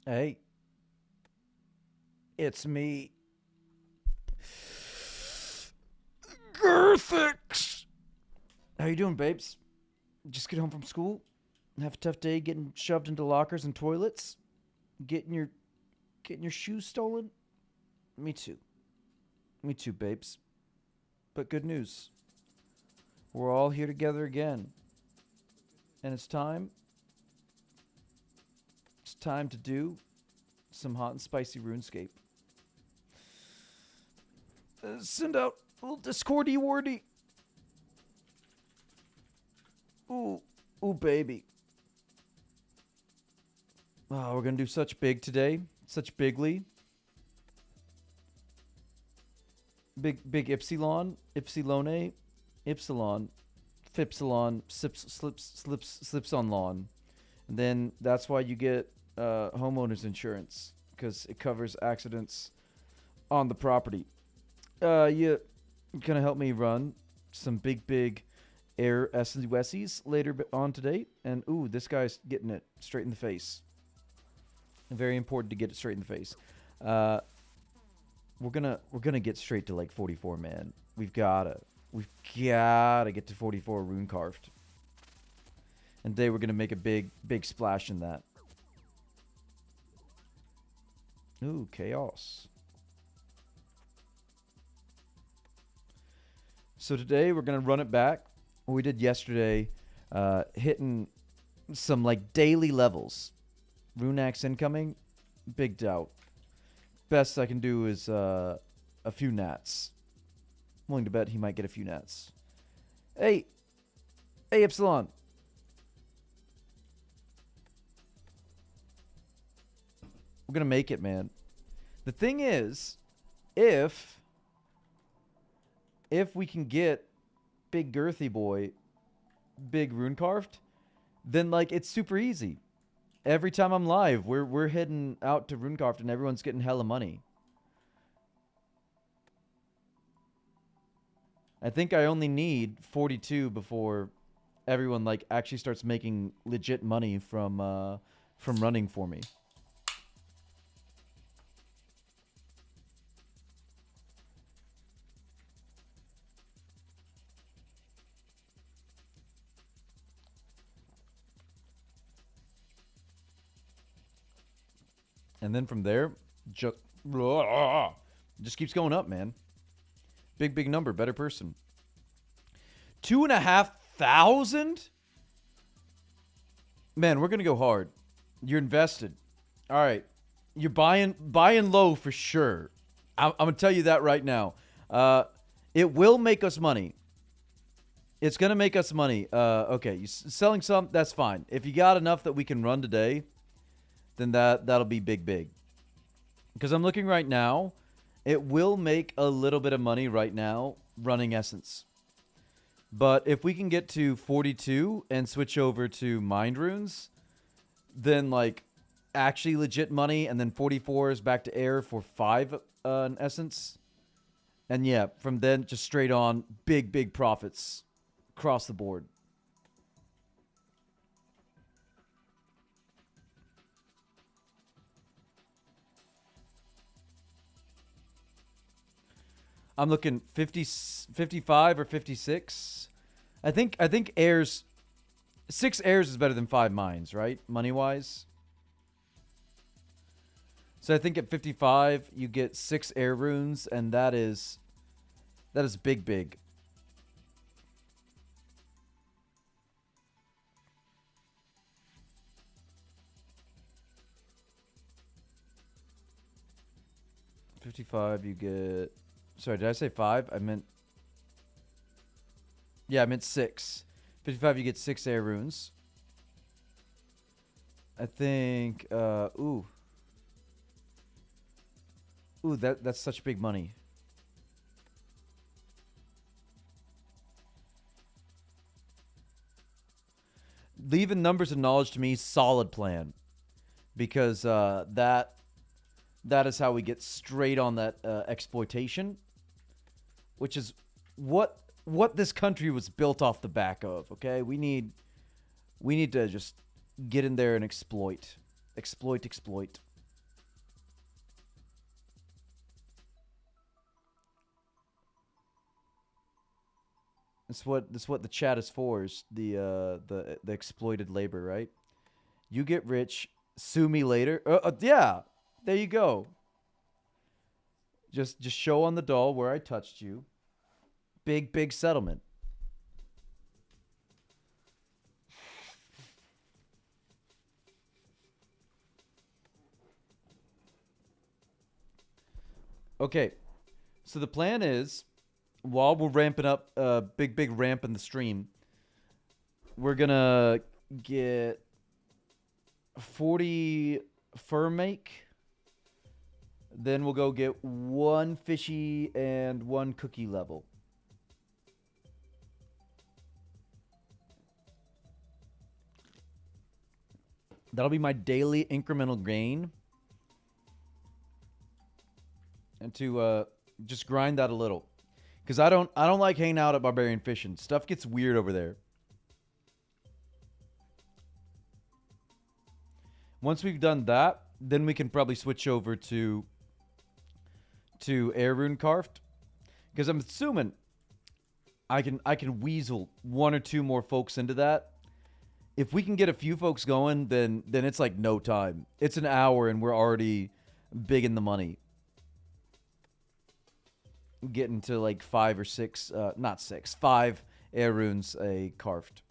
Hey, it's me. Girthix! How you doing, babes? Just get home from school? Have a tough day getting shoved into lockers and toilets? Getting your shoes stolen? Me too. Me too, babes. But good news. We're all here together again. And it's time. It's time to do some hot and spicy RuneScape. Send out a little Discordy wardy. Ooh, baby. Oh, we're gonna do such big today. Such bigly. Big Ipsilon. Ipsilone. Ipsilon. Fipsilon. Slips on lawn. And then that's why you get homeowners insurance. Because it covers accidents on the property. You gonna help me run some big air S&Wessies later on today. And ooh, this guy's getting it straight in the face. Very important to get it straight in the face. We're gonna get straight to like 44, man. We've gotta get to 44 rune carved. And today we're gonna make a big splash in that. Ooh, chaos. So today we're gonna run it back. What we did yesterday, hitting some like daily levels. Rune axe incoming, big doubt. Best I can do is a few nats. I'm willing to bet he might get a few nats. Hey, Epsilon. We're gonna make it, man. The thing is, if we can get big girthy boy, big rune carved, then like it's super easy. Every time I'm live, we're heading out to RuneCraft and everyone's getting hella money. I think I only need 42 before everyone like actually starts making legit money from running for me. And then from there, just keeps going up, man. Big number, better person. 2,500? Man, we're gonna go hard. You're invested. All right, you're buying low for sure. I'm gonna tell you that right now. It will make us money. It's gonna make us money. Okay, you selling some, that's fine. If you got enough that we can run today, then that'll be big. Because I'm looking right now, it will make a little bit of money right now running Essence. But if we can get to 42 and switch over to Mind Runes, then like actually legit money, and then 44 is back to air for 5 in Essence. And yeah, from then just straight on big profits across the board. I'm looking 55 or 56. I think airs, 6 airs is better than 5 mines, right? Money wise. So I think at 55 you get 6 air runes, and that is big. $55 you get. Sorry, did I say 5? I meant... Yeah, I meant 6. 55, you get 6 air runes. I think... Ooh, that's such big money. Leaving numbers of knowledge to me, solid plan. Because that is how we get straight on that exploitation. Which is what this country was built off the back of, okay? We need to just get in there and exploit. Exploit. That's what the chat is for. Is the exploited labor, right? You get rich, sue me later. Yeah, there you go. Just show on the doll where I touched you. Big settlement. Okay, so the plan is, while we're ramping up, big ramp in the stream, we're gonna get 40 fur make. Then we'll go get one fishy and one cookie level. That'll be my daily incremental gain. And to just grind that a little. Because I don't like hanging out at Barbarian Fishing. Stuff gets weird over there. Once we've done that, then we can probably switch over to Air RuneCraft. Because I'm assuming I can weasel one or two more folks into that. If we can get a few folks going, then it's like no time. It's an hour and we're already big in the money. Getting to like 5 or 6, not 6, 5 air runes a carved.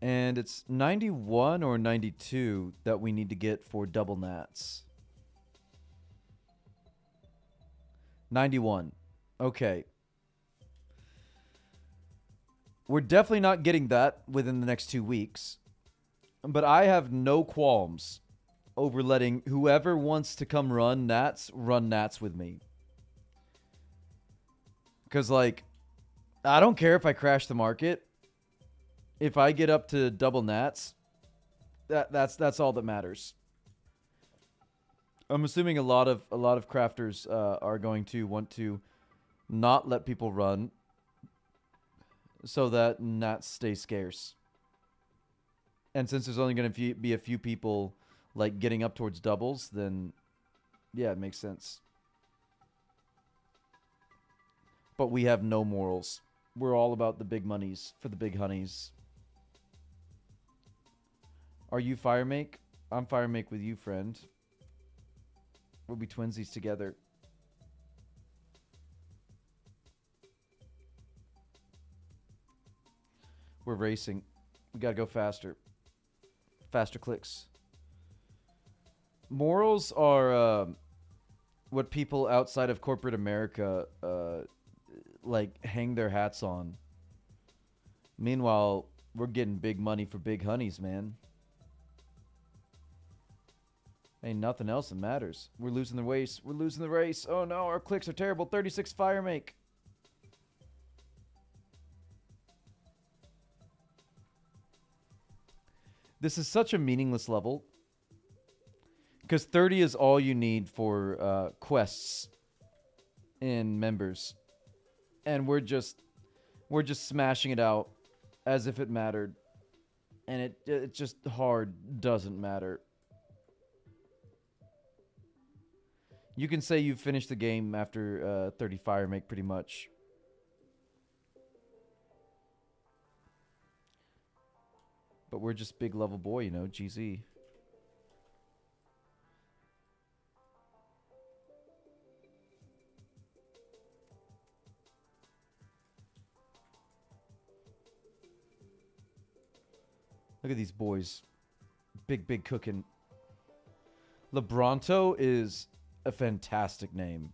And it's 91 or 92 that we need to get for double nats. 91. Okay. We're definitely not getting that within the next 2 weeks. But I have no qualms over letting whoever wants to come run nats with me. Because, like, I don't care if I crash the market. If I get up to double nats, that's all that matters. I'm assuming a lot of crafters are going to want to not let people run so that nats stay scarce. And since there's only going to be a few people like getting up towards doubles, then yeah, it makes sense. But we have no morals. We're all about the big monies for the big honeys. Are you Firemake? I'm Firemake with you, friend. We'll be twinsies together. We're racing. We gotta go faster. Faster clicks. Morals are what people outside of corporate America like hang their hats on. Meanwhile, we're getting big money for big honeys, man. Ain't nothing else that matters. We're losing the race. We're losing the race. Oh no, our clicks are terrible. 36 fire make. This is such a meaningless level. Because 30 is all you need for quests in members. And we're just smashing it out as if it mattered. And it just hard doesn't matter. You can say you've finished the game after 30 fire make pretty much. But we're just big level boy, you know, GZ. Look at these boys. Big cooking. Lebronto is a fantastic name.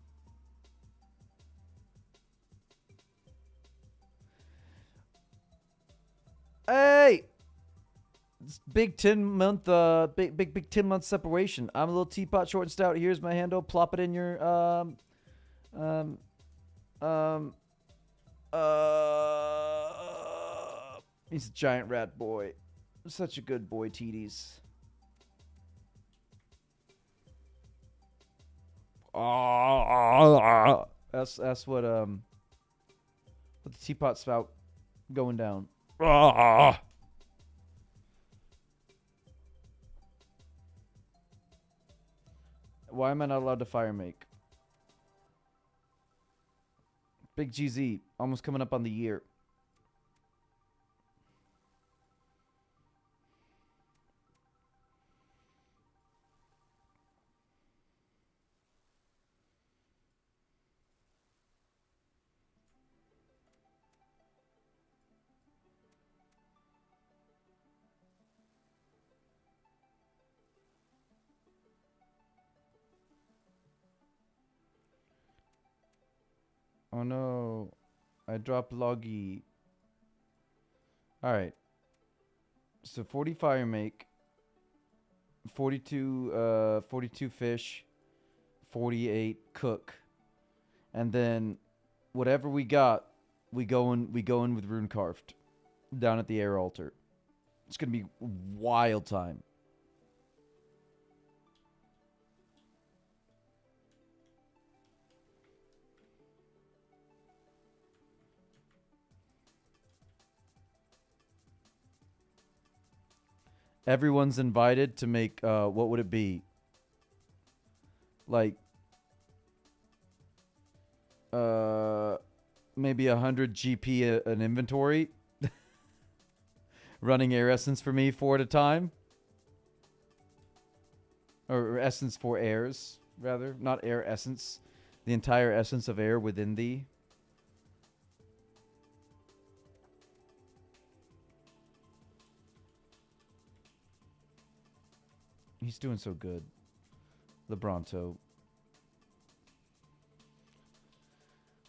Hey! It's big 10-month big 10-month separation. I'm a little teapot short and stout. Here's my handle. Plop it in your he's a giant rat boy. Such a good boy, TDs. That's what the teapot spout going down. Why am I not allowed to fire make? Big GZ, almost coming up on the year. Oh no, I dropped loggy. Alright. So 40 fire make, 42 fish, 48 cook. And then whatever we got, we go in with rune carved down at the air altar. It's gonna be wild time. Everyone's invited to make, what would it be? Like, maybe 100 GP an inventory. Running air essence for me 4 at a time. Or essence for airs, rather. Not air essence. The entire essence of air within thee. He's doing so good. Lebronto.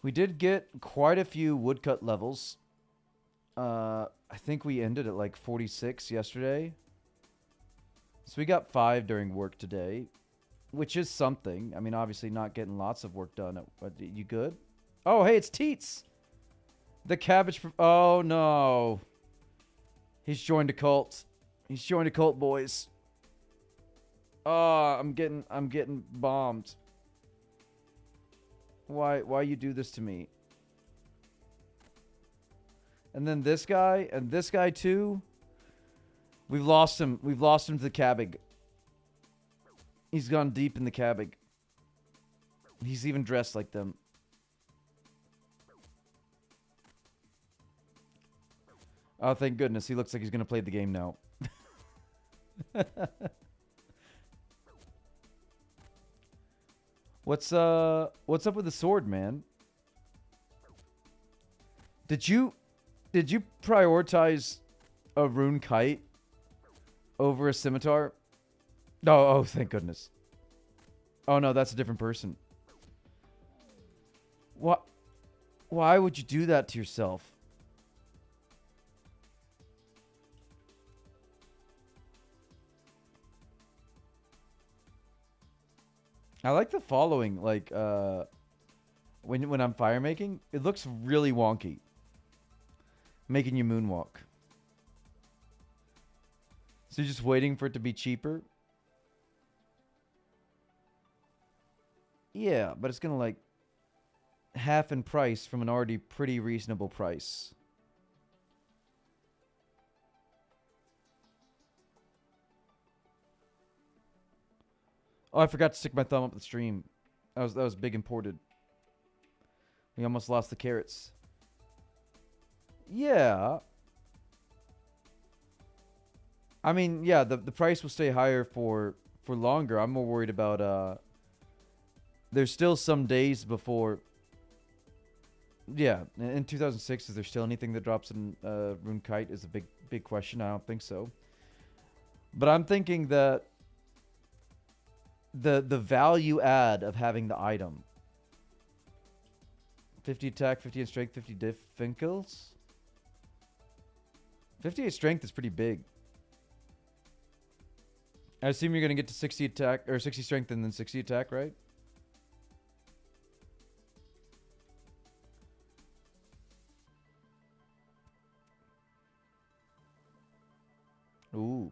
We did get quite a few woodcut levels. I think we ended at like 46 yesterday. So we got 5 during work today, which is something. I mean, obviously not getting lots of work done. You good? Oh, hey, it's Teets. The cabbage. Oh, no. He's joined a cult. He's joined a cult, boys. Oh, I'm getting bombed. Why you do this to me? And then this guy, and this guy too. We've lost him. We've lost him to the cabbage. He's gone deep in the cabbage. He's even dressed like them. Oh, thank goodness. He looks like he's going to play the game now. What's up with the sword, man? Did you prioritize a rune kite over a scimitar? No, oh, thank goodness. Oh no, that's a different person. What? Why would you do that to yourself? I like the following, like, when I'm fire making, it looks really wonky. Making you moonwalk. So you're just waiting for it to be cheaper? Yeah, but it's gonna, like, half in price from an already pretty reasonable price. Oh, I forgot to stick my thumb up the stream. That was big imported. We almost lost the carrots. Yeah. I mean, yeah, the price will stay higher for longer. I'm more worried about there's still some days before. Yeah, in 2006, is there still anything that drops in Rune Kite is a big question. I don't think so. But I'm thinking that the value add of having the item. 50 attack, 50 in strength, 50 diffinkles. 58 strength is pretty big. I assume you're going to get to 60 attack or 60 strength and then 60 attack, right? Ooh.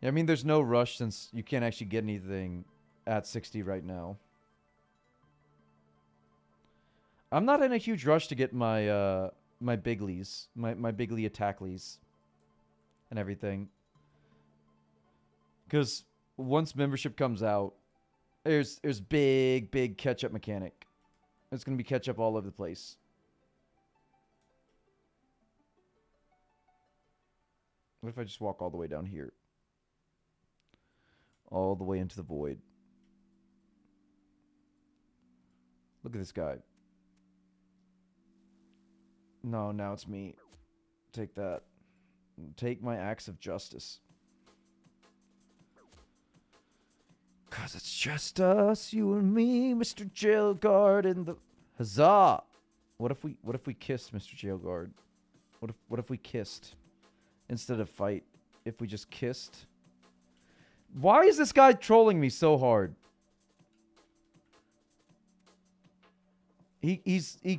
Yeah, I mean, there's no rush since you can't actually get anything at 60 right now. I'm not in a huge rush to get my my biglies, my bigly attacklies and everything. Because once membership comes out, There's big catch-up mechanic. It's going to be catch-up all over the place. What if I just walk all the way down here? All the way into the void. Look at this guy. No, now it's me. Take that. Take my axe of justice. Cause it's just us, you and me, Mr. Jailguard, and the huzzah. What if we kissed, Mr. Jailguard? What if we kissed instead of fight? If we just kissed? Why is this guy trolling me so hard? He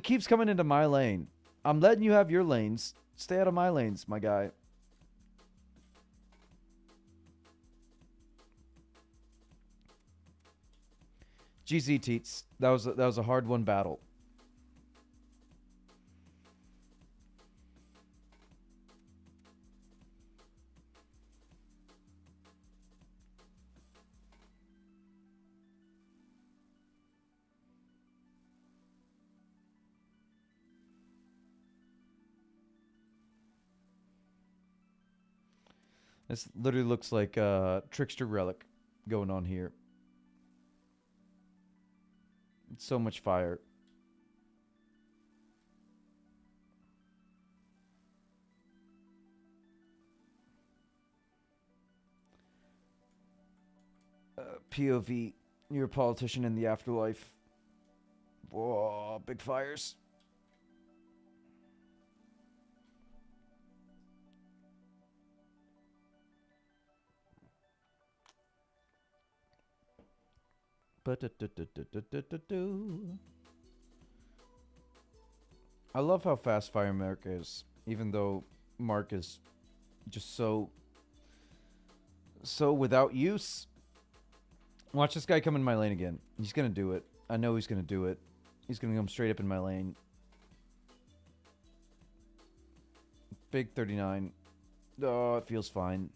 keeps coming into my lane. I'm letting you have your lanes. Stay out of my lanes, my guy. GZ Teats. That was a hard-won battle. This literally looks like a Trickster Relic going on here. So much fire. POV, you're a politician in the afterlife. Whoa, big fires. I love how fast Fire Mark is, even though Mark is just so without use. Watch this guy come in my lane again. He's gonna do it. I know he's gonna do it. He's gonna come straight up in my lane. Big 39. Oh, it feels fine.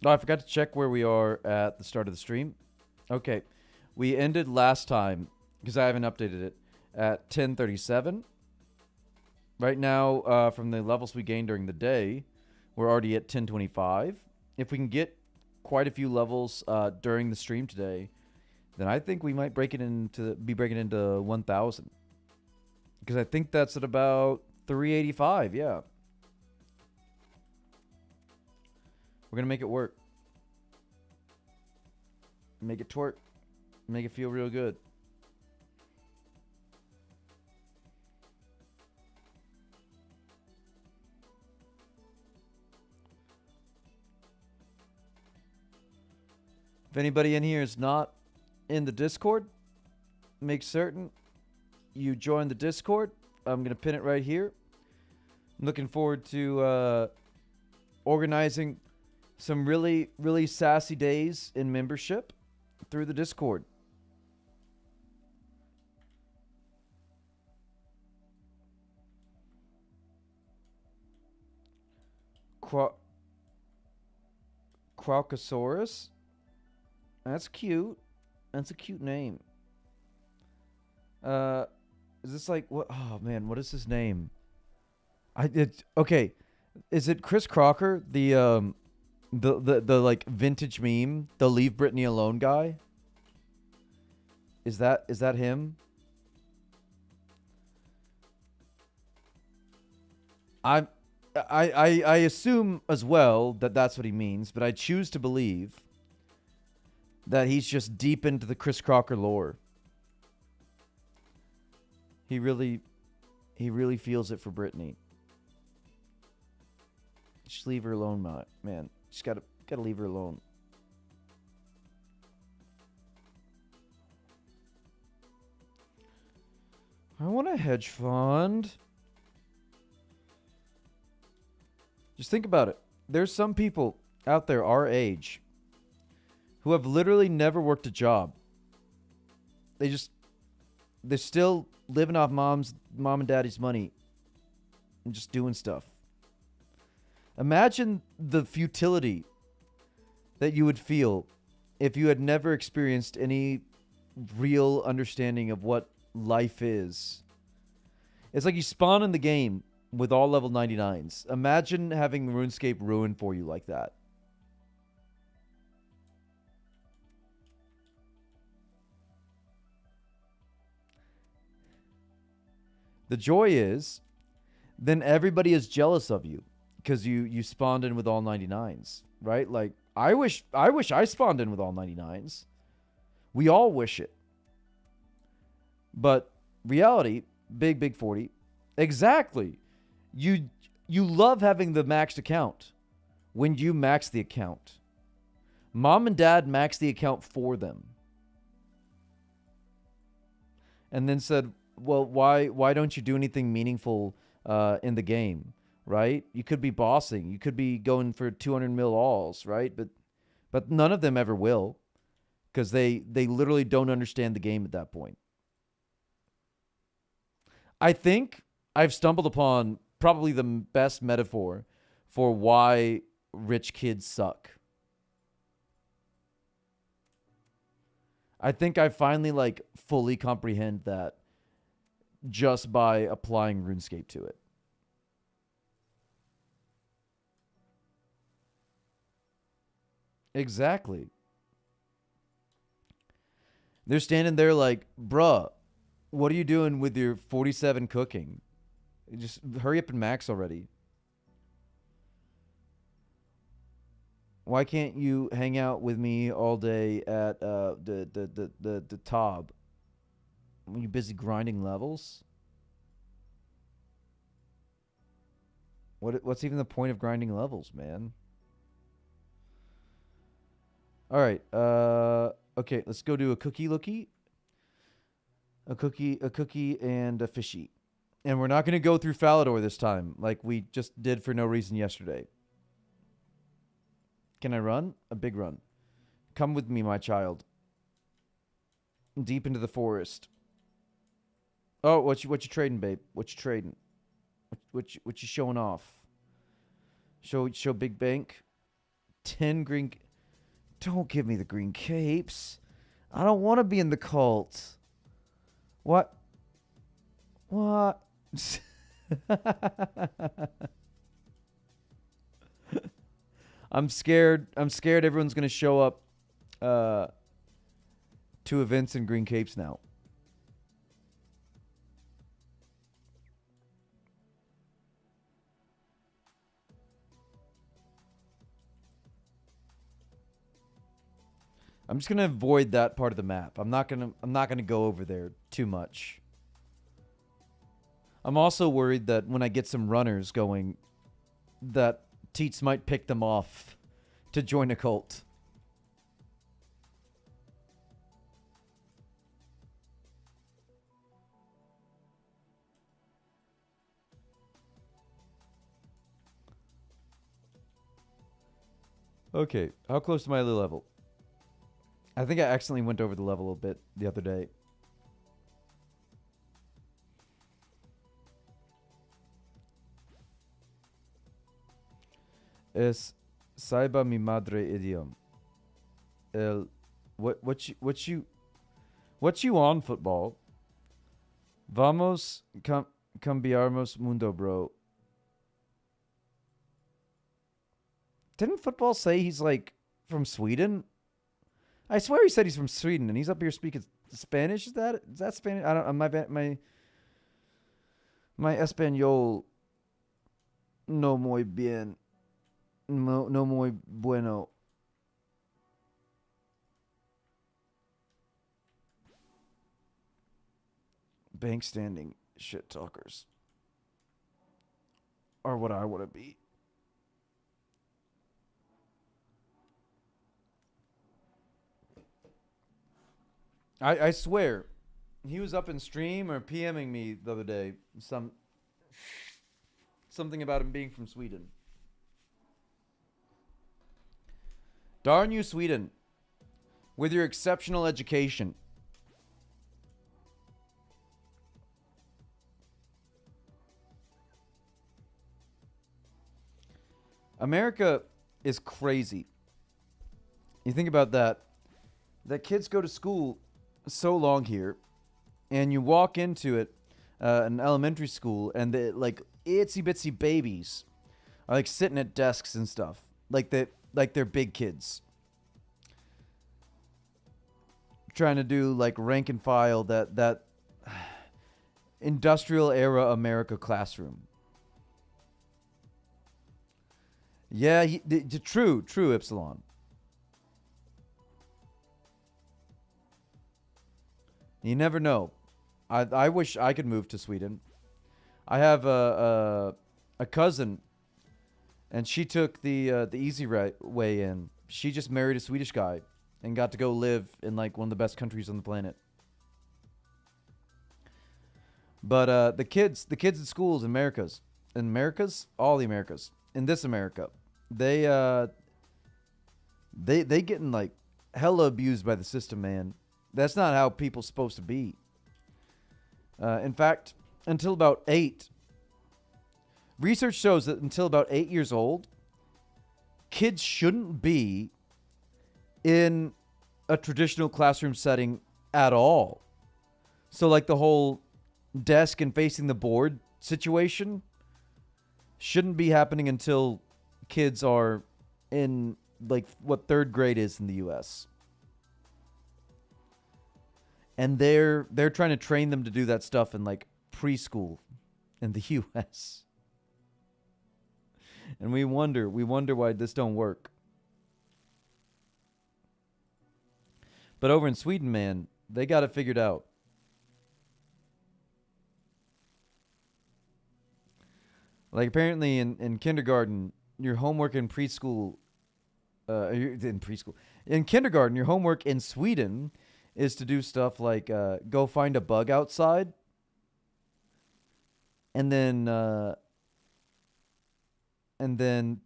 Oh, I forgot to check where we are at the start of the stream. Okay. We ended last time, because I haven't updated it, at 10:37. Right now, from the levels we gained during the day, we're already at 10:25. If we can get quite a few levels during the stream today, then I think we might be breaking into 1,000. Because I think that's at about 385, yeah. We're going to make it work. Make it twerk. Make it feel real good. If anybody in here is not in the Discord, make certain you join the Discord. I'm going to pin it right here. I'm looking forward to organizing some really, really sassy days in membership through the Discord. Crocosaurus? That's cute. That's a cute name. Is this like what? Oh man, what is his name? Okay. Is it Chris Crocker, the like vintage meme, the leave Britney alone guy? Is that him? I assume as well that that's what he means, but I choose to believe that he's just deep into the Chris Crocker lore. He really feels it for Britney. Just leave her alone, man. Just gotta leave her alone. I want a hedge fund. Just think about it. There's some people out there our age who have literally never worked a job. They're still living off mom and daddy's money. and just doing stuff. Imagine the futility that you would feel if you had never experienced any real understanding of what life is. It's like you spawn in the game with all level 99s. Imagine having RuneScape ruined for you like that. The joy is, then everybody is jealous of you because you spawned in with all 99s, right? Like, I wish I spawned in with all 99s. We all wish it. But reality, big 40, exactly. You love having the maxed account when you max the account. Mom and dad maxed the account for them. And then said, well, why don't you do anything meaningful in the game, right? You could be bossing. You could be going for 200 mil alls, right? But none of them ever will because they literally don't understand the game at that point. I think I've stumbled upon probably the best metaphor for why rich kids suck. I think I finally like fully comprehend that just by applying RuneScape to it. Exactly. They're standing there like, bruh, what are you doing with your 47 cooking? Just hurry up and max already. Why can't you hang out with me all day at the Tob? Are you busy grinding levels? What's even the point of grinding levels, man? All right. Okay, let's go do a cookie lookie. A cookie, and a fishy. And we're not going to go through Falador this time like we just did for no reason yesterday. Can I run? A big run. Come with me, my child. Deep into the forest. Oh, what you trading, babe? What you trading? What you showing off? Show big bank. 10 green. Don't give me the green capes. I don't want to be in the cult. What? I'm scared everyone's going to show up to events in green capes now. I'm just going to avoid that part of the map. I'm not going to go over there too much. I'm also worried that when I get some runners going, that Teats might pick them off to join a cult. Okay, how close to my level? I think I accidentally went over the level a bit the other day. Es saiba mi madre idiom. What you on, football? Vamos cambiarmos mundo, bro. Didn't football say he's like from Sweden? I swear he said he's from Sweden and he's up here speaking Spanish. Is that Spanish? I don't. My español no muy bien. No muy bueno. Bank standing shit talkers are what I want to be. I swear, he was up in stream or PMing me the other day. Something about him being from Sweden. Darn you, Sweden, with your exceptional education. America is crazy. You think about that. That kids go to school so long here, and you walk into it, an elementary school, and the like itsy bitsy babies are like sitting at desks and stuff, like they're big kids, trying to do like rank and file that industrial era America classroom. Yeah, true, Epsilon. You never know. I wish I could move to Sweden. I have a cousin, and she took the easy way in. She just married a Swedish guy, and got to go live in like one of the best countries on the planet. But the kids at schools in Americas, all the Americas, in this America, they they getting like hella abused by the system, man. That's not how people's supposed to be. In fact, until about 8, research shows that until about 8 years old, kids shouldn't be in a traditional classroom setting at all. So, like the whole desk and facing the board situation shouldn't be happening until kids are in like what 3rd grade is in the US. And they're trying to train them to do that stuff in like preschool in the US. And we wonder why this don't work. But over in Sweden, man, they got it figured out. Like apparently in kindergarten, your homework in preschool, in kindergarten, your homework in Sweden is to do stuff like go find a bug outside, and then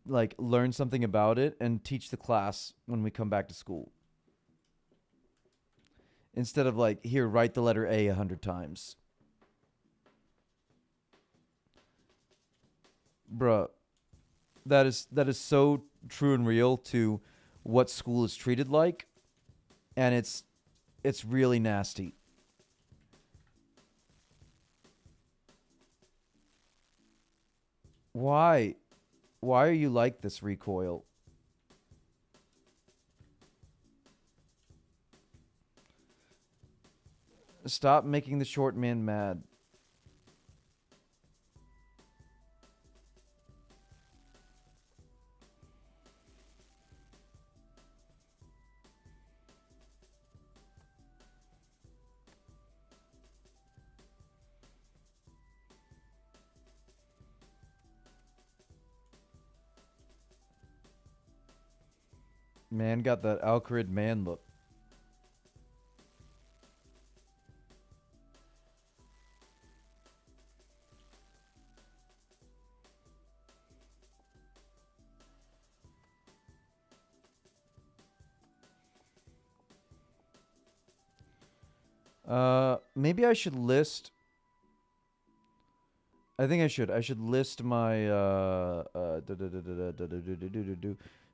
like learn something about it and teach the class when we come back to school. Instead of like, here, write the letter A 100 times. Bruh, that is so true and real to what school is treated like, and it's really nasty. Why are you like this, Recoil? Stop making the short man mad. Man got that Alcarid man look. Maybe I should list. I think I should. I should list my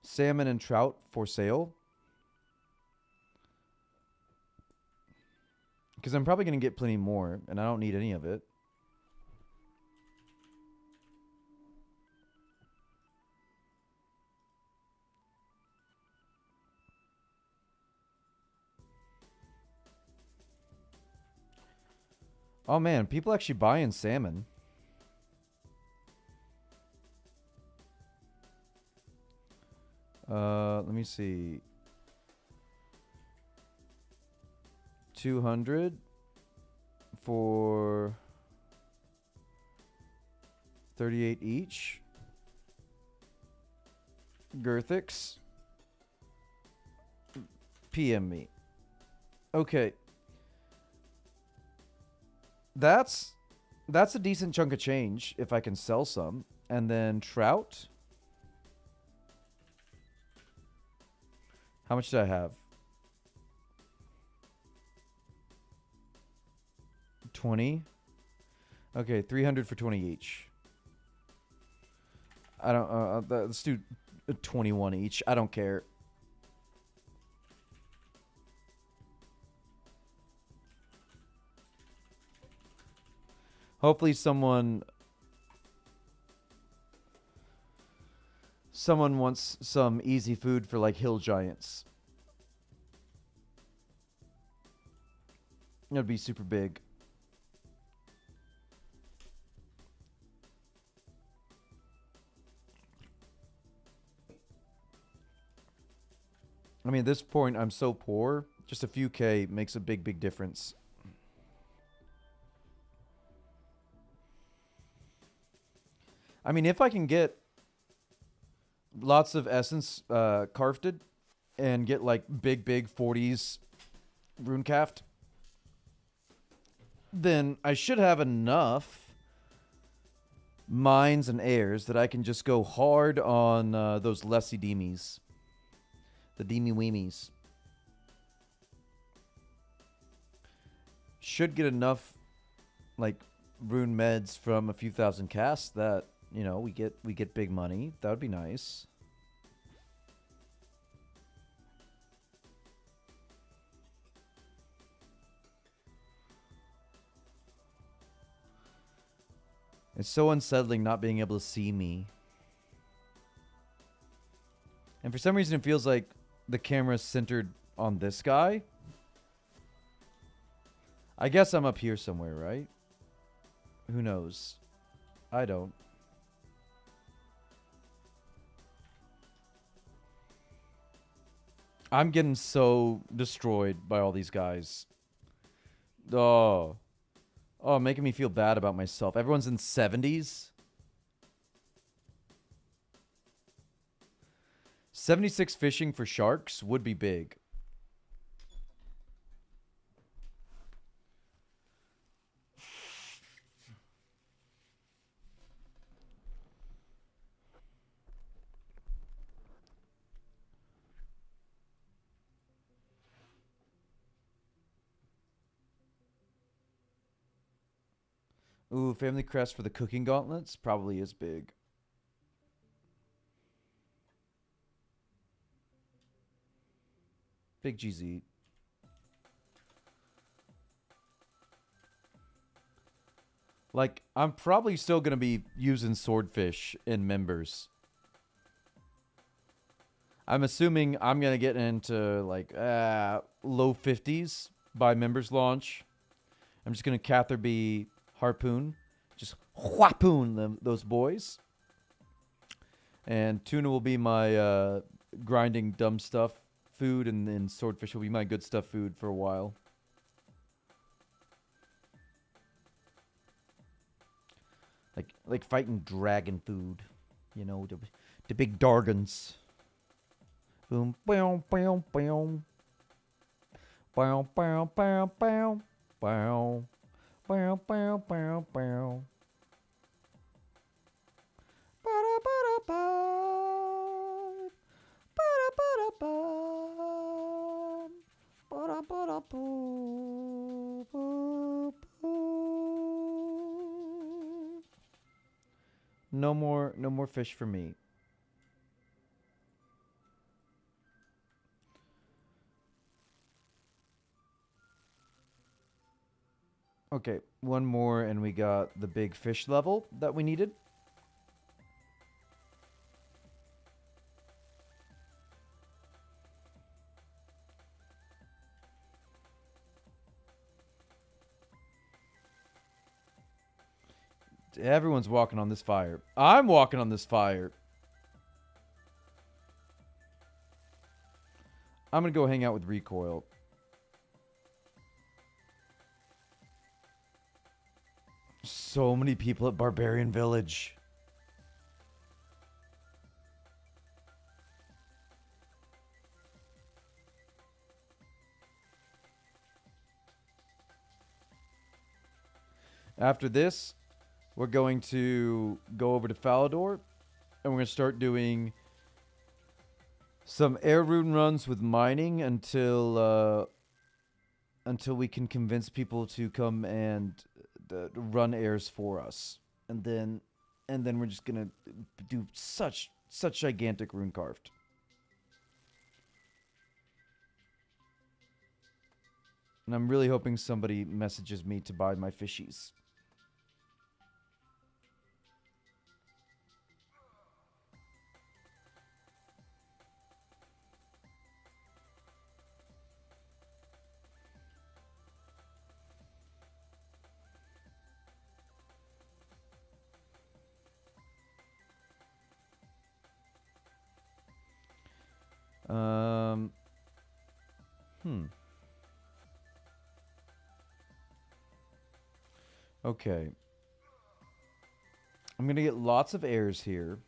salmon and trout for sale. Because I'm probably going to get plenty more, and I don't need any of it. Oh man, people actually buying salmon. Let me see. 200 for 38 each. Girthix. PM me. Okay. That's a decent chunk of change if I can sell some. And then trout. How much did I have? 20. Okay, 300 for 20 each. I don't. Let's do 21 each. I don't care. Hopefully, someone wants some easy food for like hill giants. That'd be super big. I mean, at this point, I'm so poor. Just a few K makes a big, big difference. I mean, if I can get lots of essence carved and get like big, big 40s runecraft, then I should have enough mines and airs that I can just go hard on those lessy deemies. The deemy weemies. Should get enough like rune meds from a few thousand casts that, you know, we get big money. That would be nice. It's so unsettling not being able to see me. And for some reason it feels like the camera's centered on this guy. I guess I'm up here somewhere, right? Who knows? I don't. I'm getting so destroyed by all these guys. Oh. Oh, making me feel bad about myself. Everyone's in 70s. 76 fishing for sharks would be big. Ooh, family crest for the cooking gauntlets probably is big. Big GZ. Like, I'm probably still going to be using swordfish in members. I'm assuming I'm going to get into, like, low 50s by members launch. I'm just going to Catherby harpoon. Just whapoon those boys. And tuna will be my grinding dumb stuff food, and then swordfish will be my good stuff food for a while. Like fighting dragon food, you know, the big dargons. Boom, boom, boom, boom, boom, boom, boom, boom, boom, boom, boom, boom, boom. No more fish for me. Okay, one more and we got the big fish level that we needed. Everyone's walking on this fire. I'm walking on this fire. I'm going to go hang out with Recoil. So many people at Barbarian Village. After this, we're going to go over to Falador, and we're going to start doing some air rune runs with mining until we can convince people to come and run airs for us. And then And then we're just gonna do such gigantic rune carved. And I'm really hoping somebody messages me to buy my fishies. Okay. I'm going to get lots of airs here.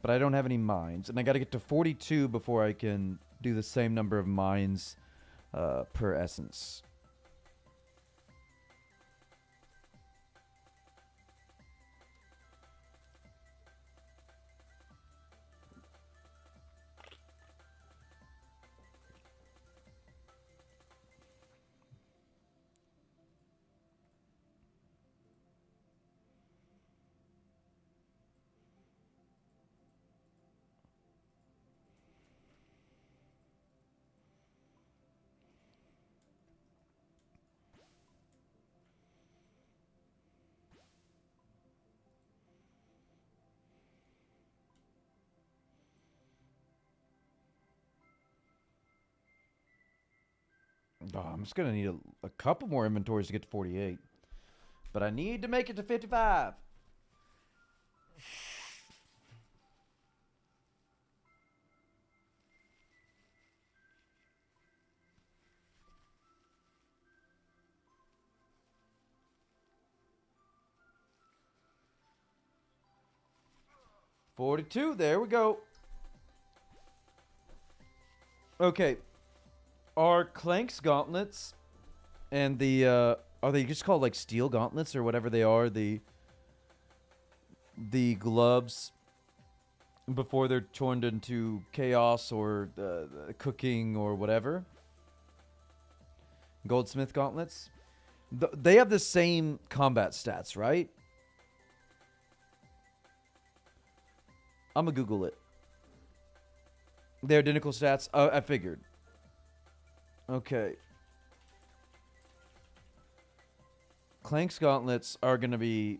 But I don't have any mines. And I got to get to 42 before I can do the same number of mines per essence. Oh, I'm just going to need a couple more inventories to get to 48. But I need to make it to 55. $42. There we go. Okay. Are Clank's gauntlets and the are they just called like steel gauntlets or whatever they are, the gloves before they're turned into chaos or cooking or whatever? Goldsmith gauntlets? They have the same combat stats, right? I'm gonna Google it. They're identical stats? I figured. Okay. Clank's gauntlets are going to be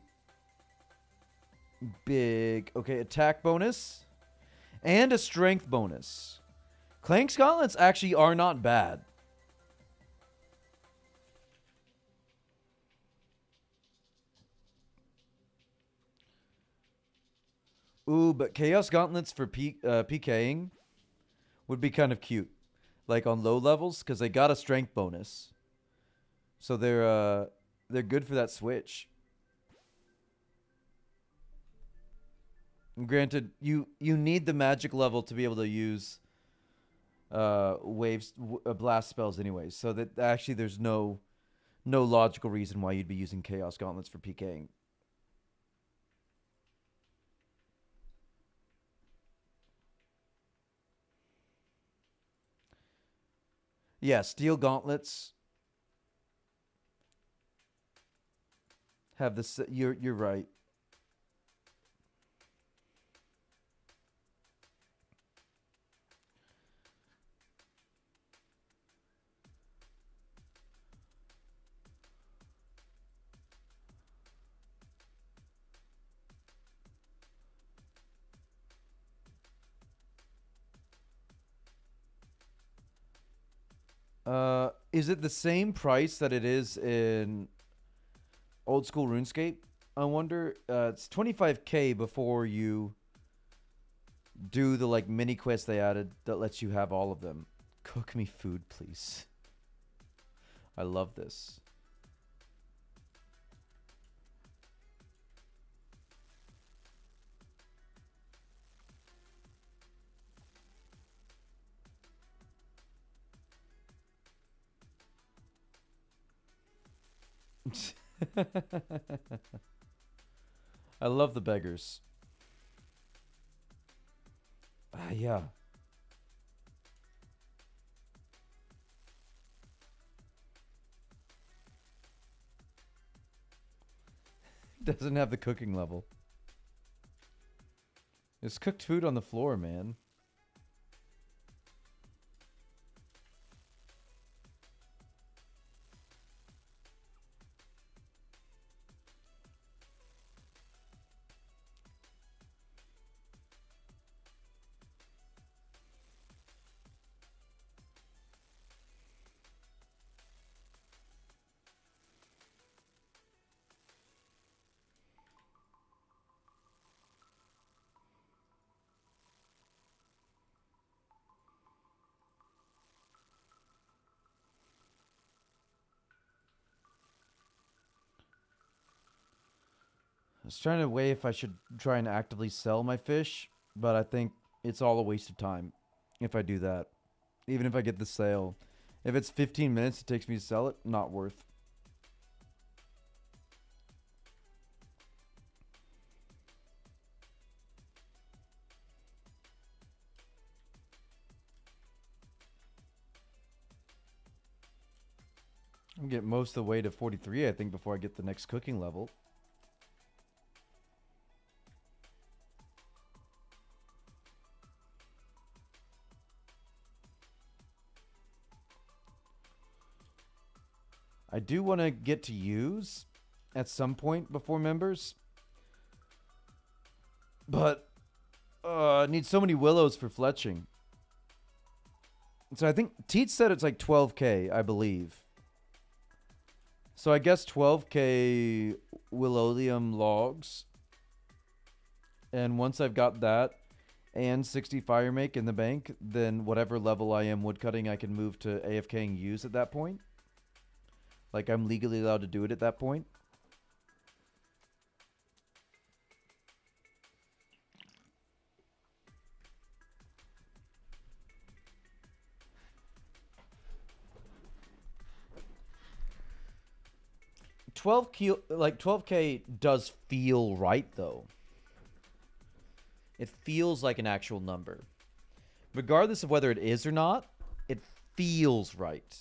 big. Okay, attack bonus and a strength bonus. Clank's gauntlets actually are not bad. Ooh, but Chaos Gauntlets for PKing would be kind of cute. Like on low levels, because they got a strength bonus. So they're good for that switch. And granted, you need the magic level to be able to use blast spells anyways. So that actually there's no logical reason why you'd be using Chaos Gauntlets for PKing. Yeah, steel gauntlets have this. You're right. Is it the same price that it is in old school RuneScape? I wonder. It's 25K before you do the like mini quest they added that lets you have all of them. Cook me food, please. I love this. I love the beggars. Yeah. Doesn't have the cooking level. There's cooked food on the floor, man. I was trying to weigh if I should try and actively sell my fish, but I think it's all a waste of time if I do that. Even if I get the sale. If it's 15 minutes it takes me to sell it, not worth. I'm gonna get most of the way to 43, I think, before I get the next cooking level. I do want to get to use at some point before members. But I need so many willows for fletching. So I think Teach said it's like 12k, I believe. So I guess 12k willoleum logs. And once I've got that and 60 fire make in the bank, then whatever level I am woodcutting, I can move to AFK and use at that point. Like, I'm legally allowed to do it at that point. Like 12k does feel right though. It feels like an actual number. Regardless of whether it is or not, it feels right.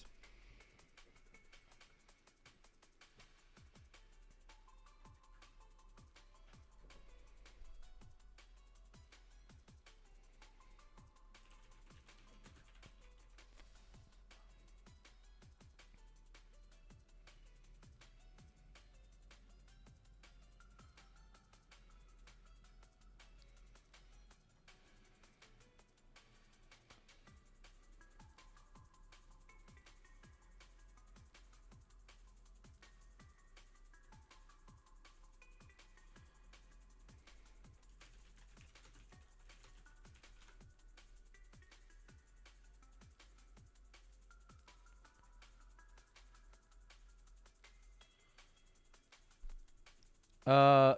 Uh,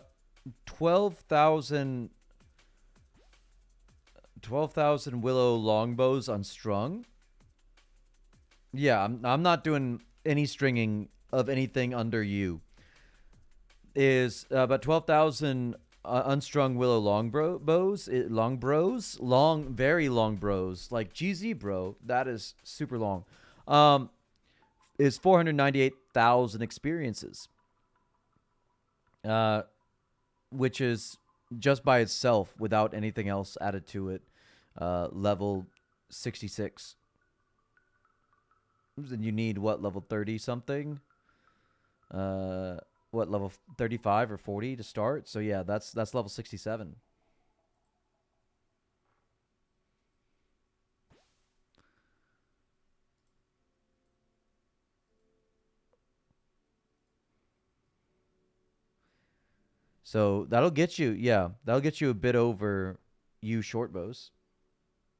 12,000 willow longbows unstrung. Yeah, I'm not doing any stringing of anything under you. Is about 12,000 unstrung willow very long bros, like GZ bro. That is super long. Is 498,000 experiences. Which is just by itself without anything else added to it. Level 66. Then you need what, level 30 something? What, level 35 or 40 to start? So yeah, that's level 67. So that'll get you, yeah, that'll get you a bit over you short bows.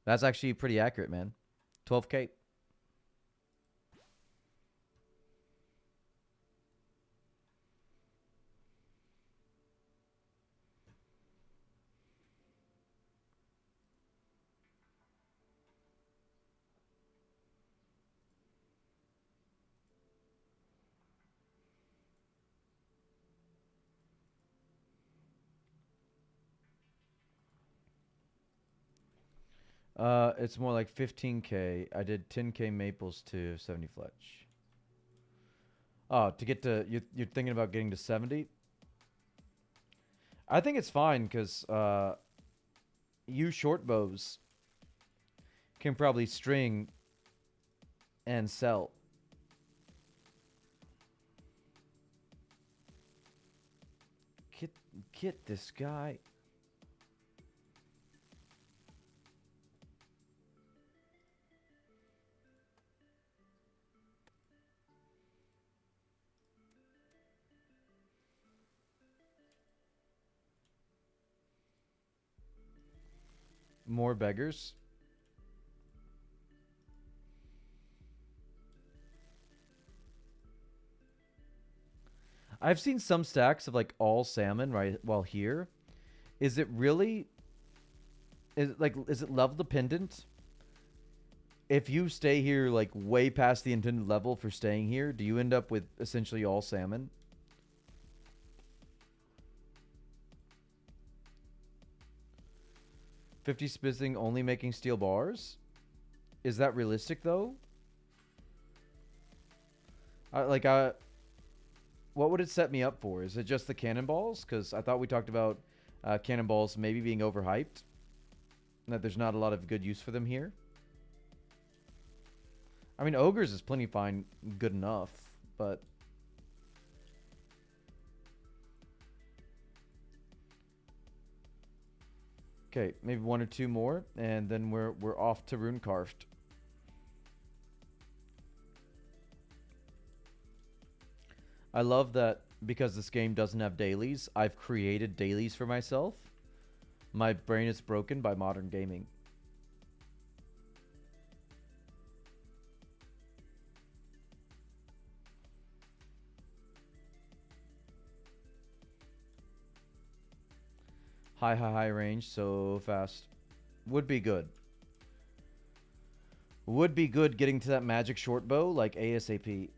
That's actually pretty accurate, man. 12k. It's more like 15k. I did 10k maples to 70 fletch. Oh, to get to you're thinking about getting to 70? I think it's fine because you short bows can probably string and sell. Get this guy. More beggars. I've seen some stacks of like all salmon right while here. Is it really is it level dependent? If you stay here like way past the intended level for staying here, do you end up with essentially all salmon? $50 spizzing only making steel bars? Is that realistic though? What would it set me up for? Is it just the cannonballs? Because I thought we talked about cannonballs maybe being overhyped. And that there's not a lot of good use for them here. I mean, ogres is plenty fine, good enough, but okay, maybe one or two more, and then we're off to RuneCraft. I love that because this game doesn't have dailies. I've created dailies for myself. My brain is broken by modern gaming. High range so fast. Would be good. Would be good getting to that magic short bow like ASAP.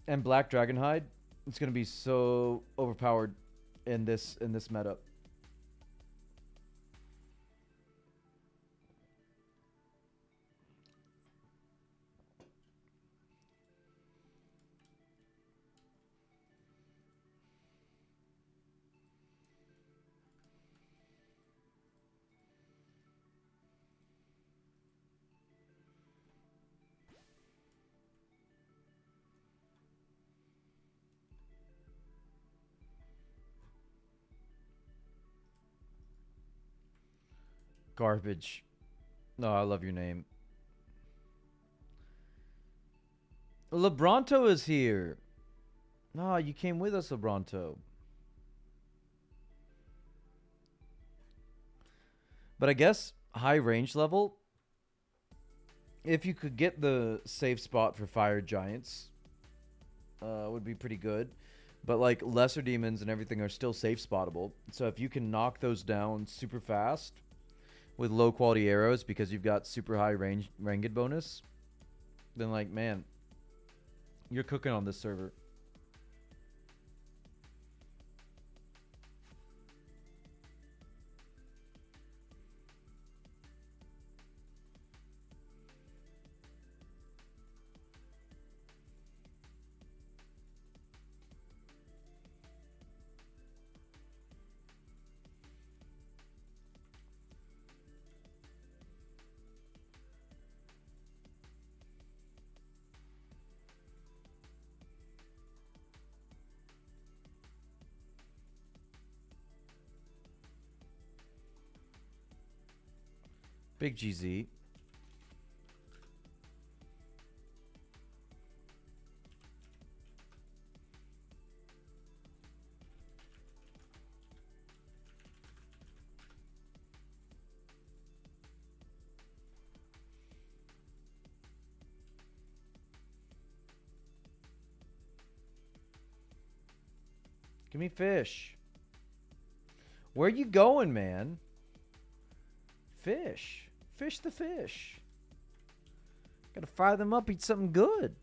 And Black Dragonhide, it's gonna be so overpowered in this meta. Garbage. No, I love your name. Lebronto is here. No, you came with us, Lebronto. But I guess high range level, if you could get the safe spot for fire giants, would be pretty good. But like lesser demons and everything are still safe spottable. So if you can knock those down super fast with low quality arrows because you've got super high range ranged bonus, then like man, you're cooking on this server. Big GZ. Give me fish. Where you going, man? Fish. Fish the fish. Gotta fry them up, eat something good.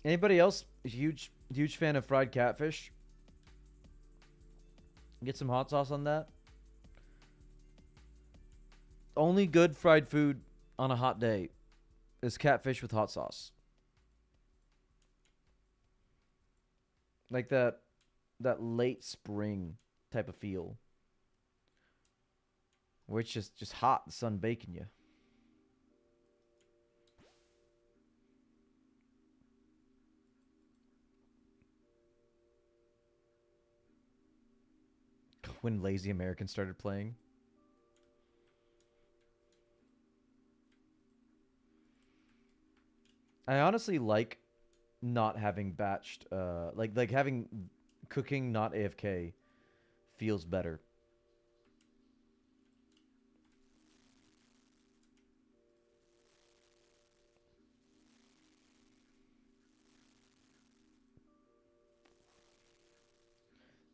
Anybody else a huge fan of fried catfish? Get some hot sauce on that. Only good fried food on a hot day is catfish with hot sauce. Like that late spring type of feel. Where it's just hot, the sun baking you. When Lazy American started playing. I honestly like not having batched like having cooking not AFK feels better.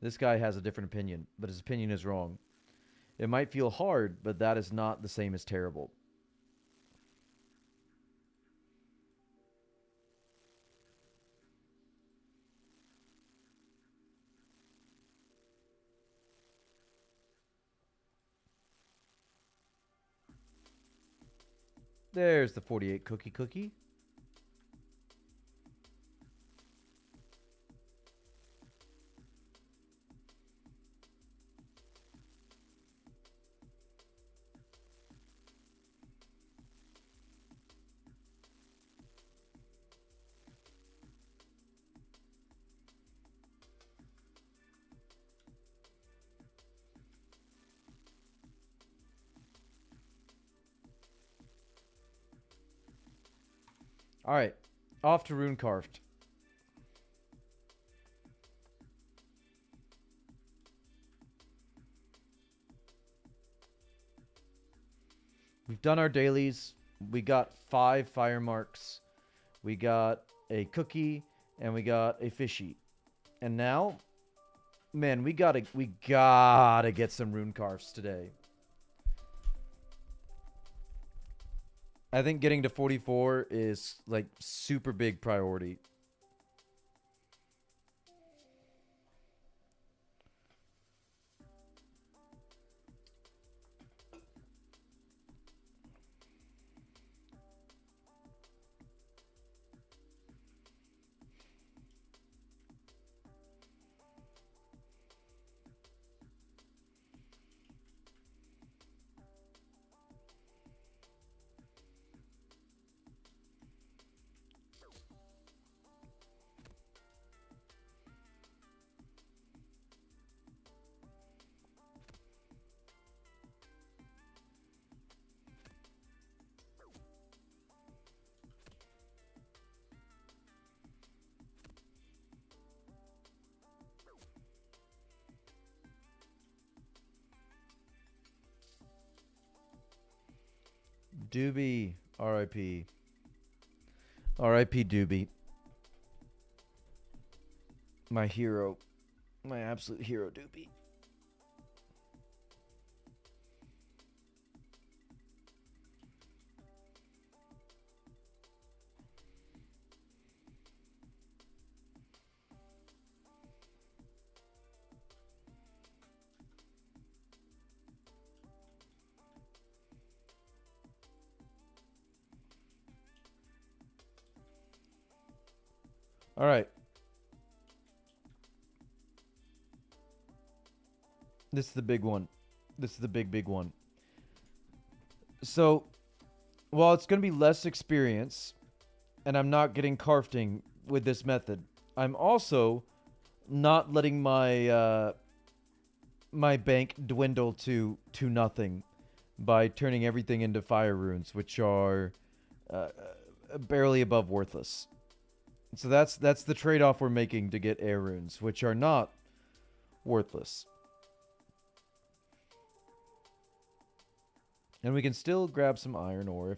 This guy has a different opinion, but his opinion is wrong. It might feel hard, but that is not the same as terrible. There's the 48 cookie. All right, off to RuneCraft. We've done our dailies. We got 5 fire marks. We got a cookie, and we got a fishy. And now, man, we gotta get some rune carves today. I think getting to 44 is like super big priority. Doobie, R.I.P. R.I.P. Doobie. My hero. My absolute hero, Doobie. All right. This is the big one. This is the big one. So, while it's going to be less experience, and I'm not getting crafting with this method, I'm also not letting my my bank dwindle to nothing by turning everything into fire runes, which are barely above worthless. So that's the trade-off we're making to get air runes, which are not worthless. And we can still grab some iron ore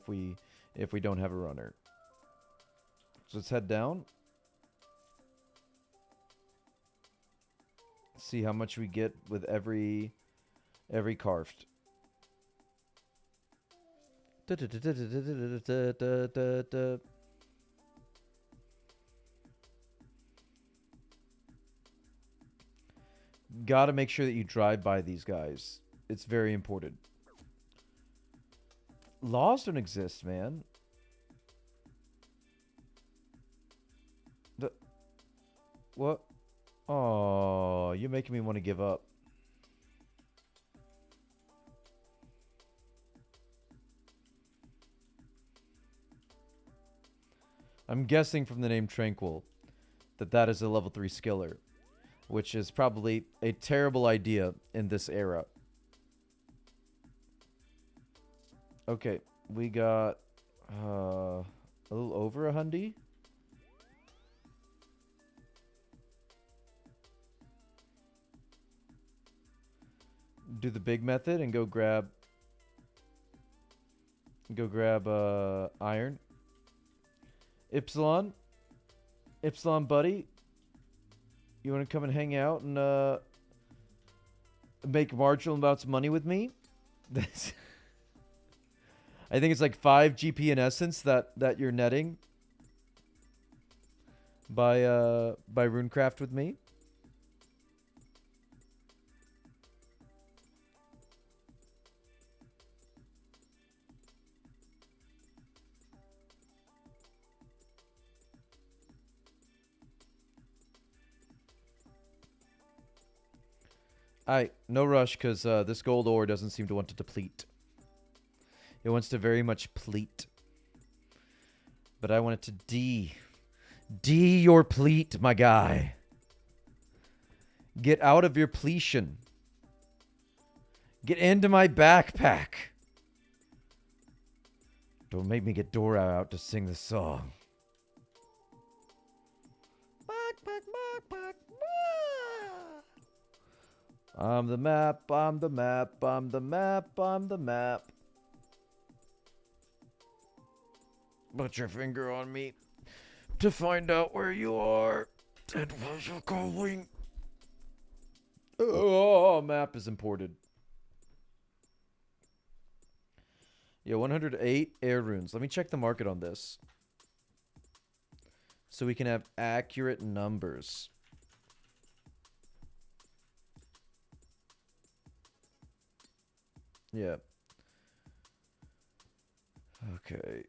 if we don't have a runner. So let's head down. See how much we get with every carved. Gotta make sure that you drive by these guys. It's very important. Laws don't exist, man. What? You're making me want to give up. I'm guessing from the name Tranquil that that is a level 3 skiller, which is probably a terrible idea in this era. Okay, we got a little over 100. Do the big method and go grab iron. Ipsilon, buddy, you want to come and hang out and make marginal amounts of money with me? I think it's like 5 GP in essence that you're netting by RuneCraft with me. Alright, no rush, because this gold ore doesn't seem to want to deplete. It wants to very much pleat. But I want it to D your pleat, my guy. Get out of your pletion. Get into my backpack. Don't make me get Dora out to sing the song. I'm the map, I'm the map, I'm the map, I'm the map. Put your finger on me to find out where you are and where you're going. Oh, map is imported. Yeah, 108 air runes. Let me check the market on this, so we can have accurate numbers. Yeah. Okay.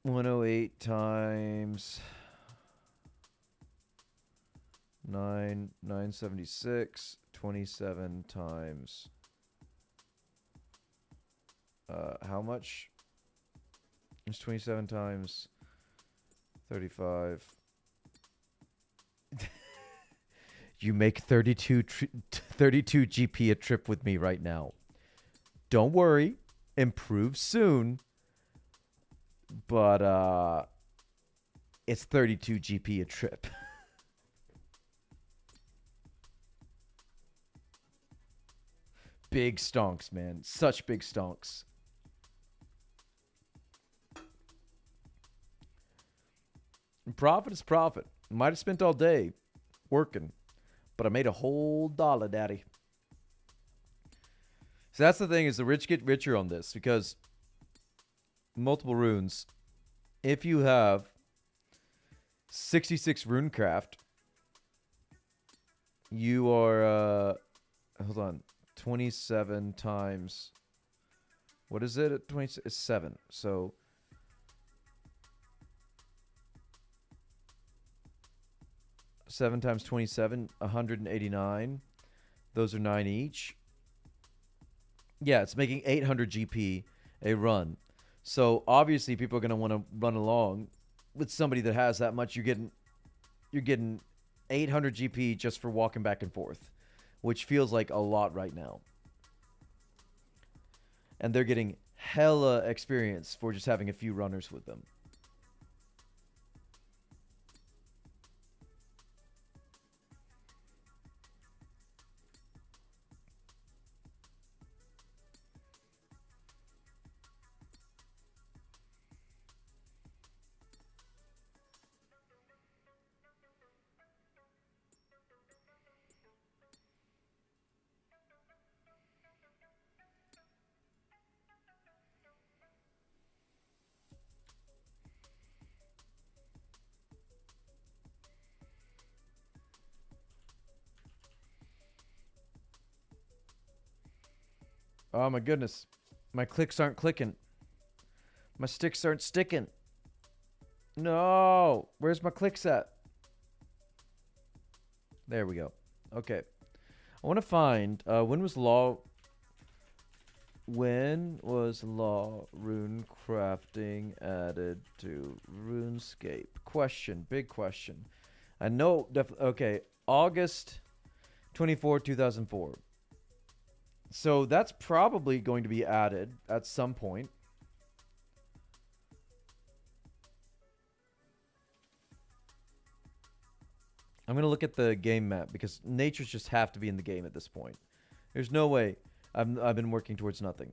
$108 times 976, 27 times how much? It's 27 times 35. You make 32 GP a trip with me right now. Don't worry, improve soon. But it's 32 GP a trip. Big stonks, man. Such big stonks. And profit is profit. Might have spent all day working, but I made a whole dollar, daddy. So that's the thing, is the rich get richer on this, because multiple runes. If you have 66 RuneCraft, you are hold on, 27 times, what is it at 20? It's 7. So seven times 27, 189. Those are 9 each. Yeah, it's making 800 GP a run. So obviously people are going to want to run along with somebody that has that much. You're getting 800 GP just for walking back and forth, which feels like a lot right now. And they're getting hella experience for just having a few runners with them. Oh my goodness. My clicks aren't clicking. My sticks aren't sticking. No. Where's my click set? There we go. Okay. I want to find when was law rune crafting added to RuneScape? Question, big question. I know okay, August 24, 2004. So that's probably going to be added at some point. I'm going to look at the game map because natures just have to be in the game at this point. There's no way I've been working towards nothing.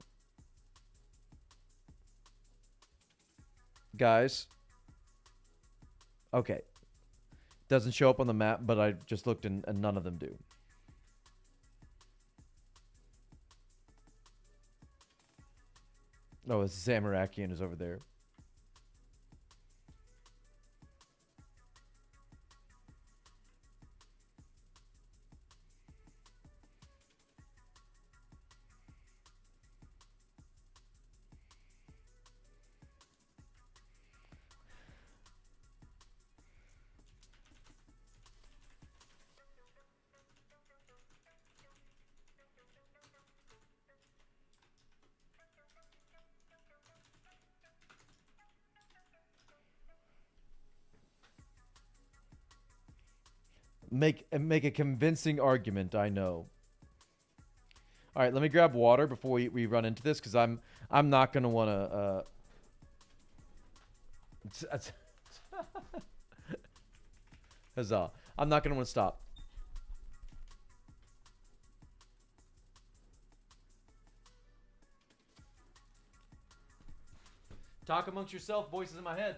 Guys. Okay. Doesn't show up on the map, but I just looked and none of them do. Oh, a Zamarakian is over there. Make a convincing argument, I know. All right, let me grab water before we run into this because I'm not gonna want to. Huzzah! I'm not gonna want to stop. Talk amongst yourself, voices in my head.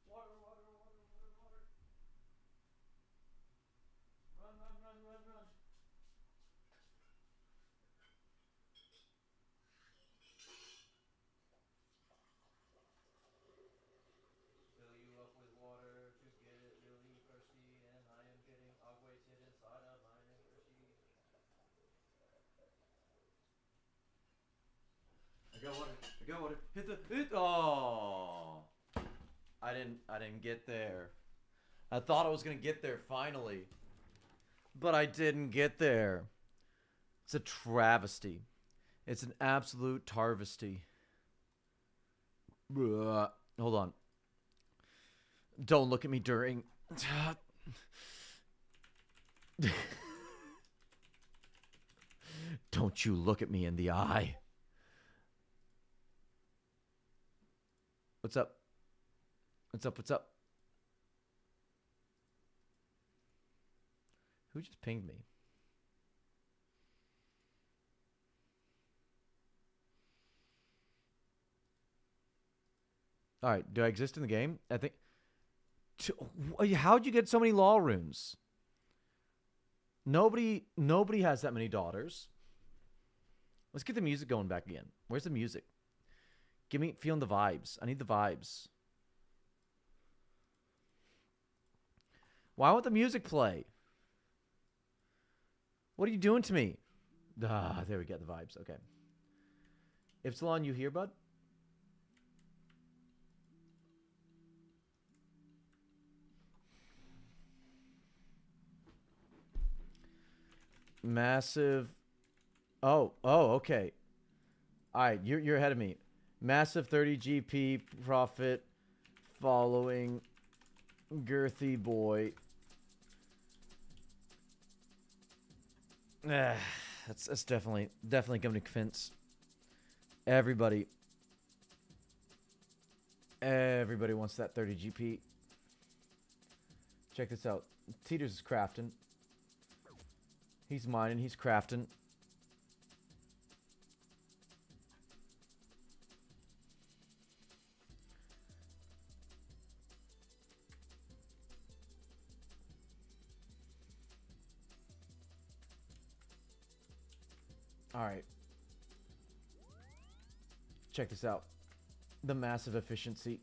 Run. Fill you up with water to get really thirsty, and I am getting wasted inside of my thirsty. I got water. Hit. Oh, I didn't get there. I thought I was gonna get there finally, but I didn't get there. It's a travesty. It's an absolute tarvesty. Hold on. Don't look at me during. Don't you look at me in the eye. What's up? What's up? Who just pinged me? All right, do I exist in the game? I think. How'd you get so many law runes? Nobody has that many daughters. Let's get the music going back again. Where's the music? Give me feeling the vibes. I need the vibes. Why won't the music play? What are you doing to me? Ah, there we go. The vibes. Okay. Ypsilon, you here, bud? Massive. Oh, okay. All right, you're ahead of me. Massive 30 GP profit following girthy boy. That's definitely going to convince everybody. Everybody wants that 30 GP. Check this out. Teeters is crafting. He's mining. He's crafting. All right. Check this out. The massive efficiency.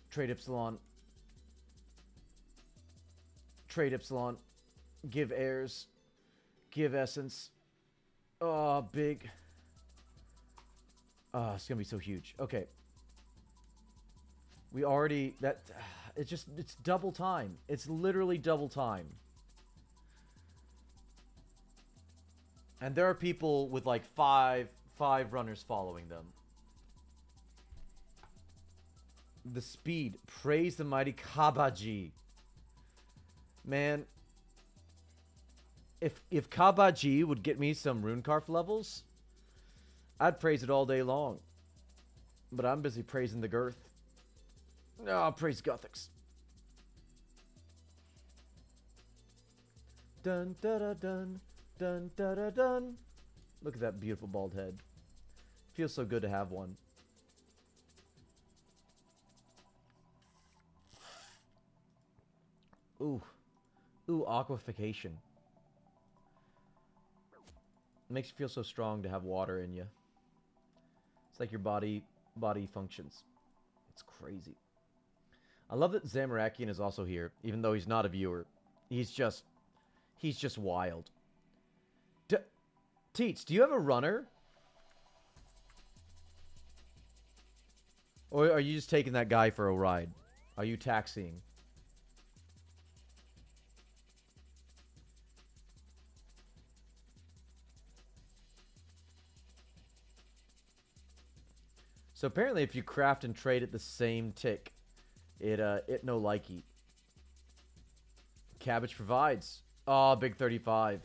Trade Ypsilon. Trade Ypsilon. Give heirs. Give essence. Oh, big. Oh, it's gonna be so huge. Okay. We already... It's double time. It's literally double time. And there are people with like five runners following them. The speed. Praise the mighty Kabaji. Man. If Kabaji would get me some RuneCraft levels, I'd praise it all day long. But I'm busy praising the girth. No, I'll praise Gothics. Dun da da dun. Dun da da dun. Look at that beautiful bald head. Feels so good to have one. Ooh. Ooh, aquafication. It makes you feel so strong to have water in you. It's like your body functions. It's crazy. I love that Zamarakian is also here, even though he's not a viewer. He's just wild. Teats, do you have a runner? Or are you just taking that guy for a ride? Are you taxiing? So apparently if you craft and trade at the same tick, it no likey. Cabbage provides. Oh, big 35.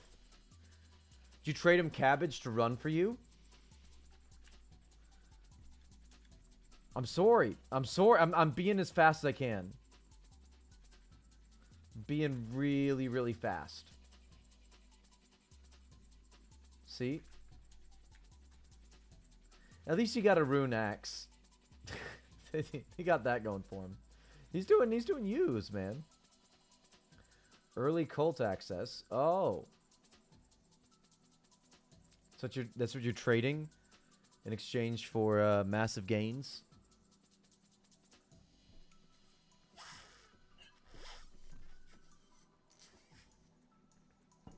Did you trade him cabbage to run for you? I'm sorry. I'm being as fast as I can. Being really, really fast. See? At least he got a rune axe. He got that going for him. He's doing use, man. Early cult access. Oh. So that's what you're trading in exchange for massive gains?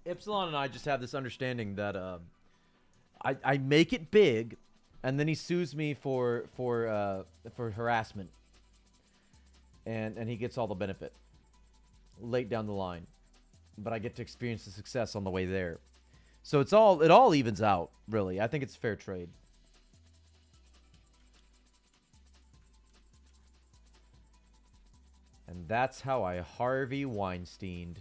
Ypsilon and I just have this understanding that I make it big, and then he sues me for harassment, and he gets all the benefit late down the line, but I get to experience the success on the way there. So it all evens out, really. I think it's fair trade. And that's how I Harvey Weinsteined.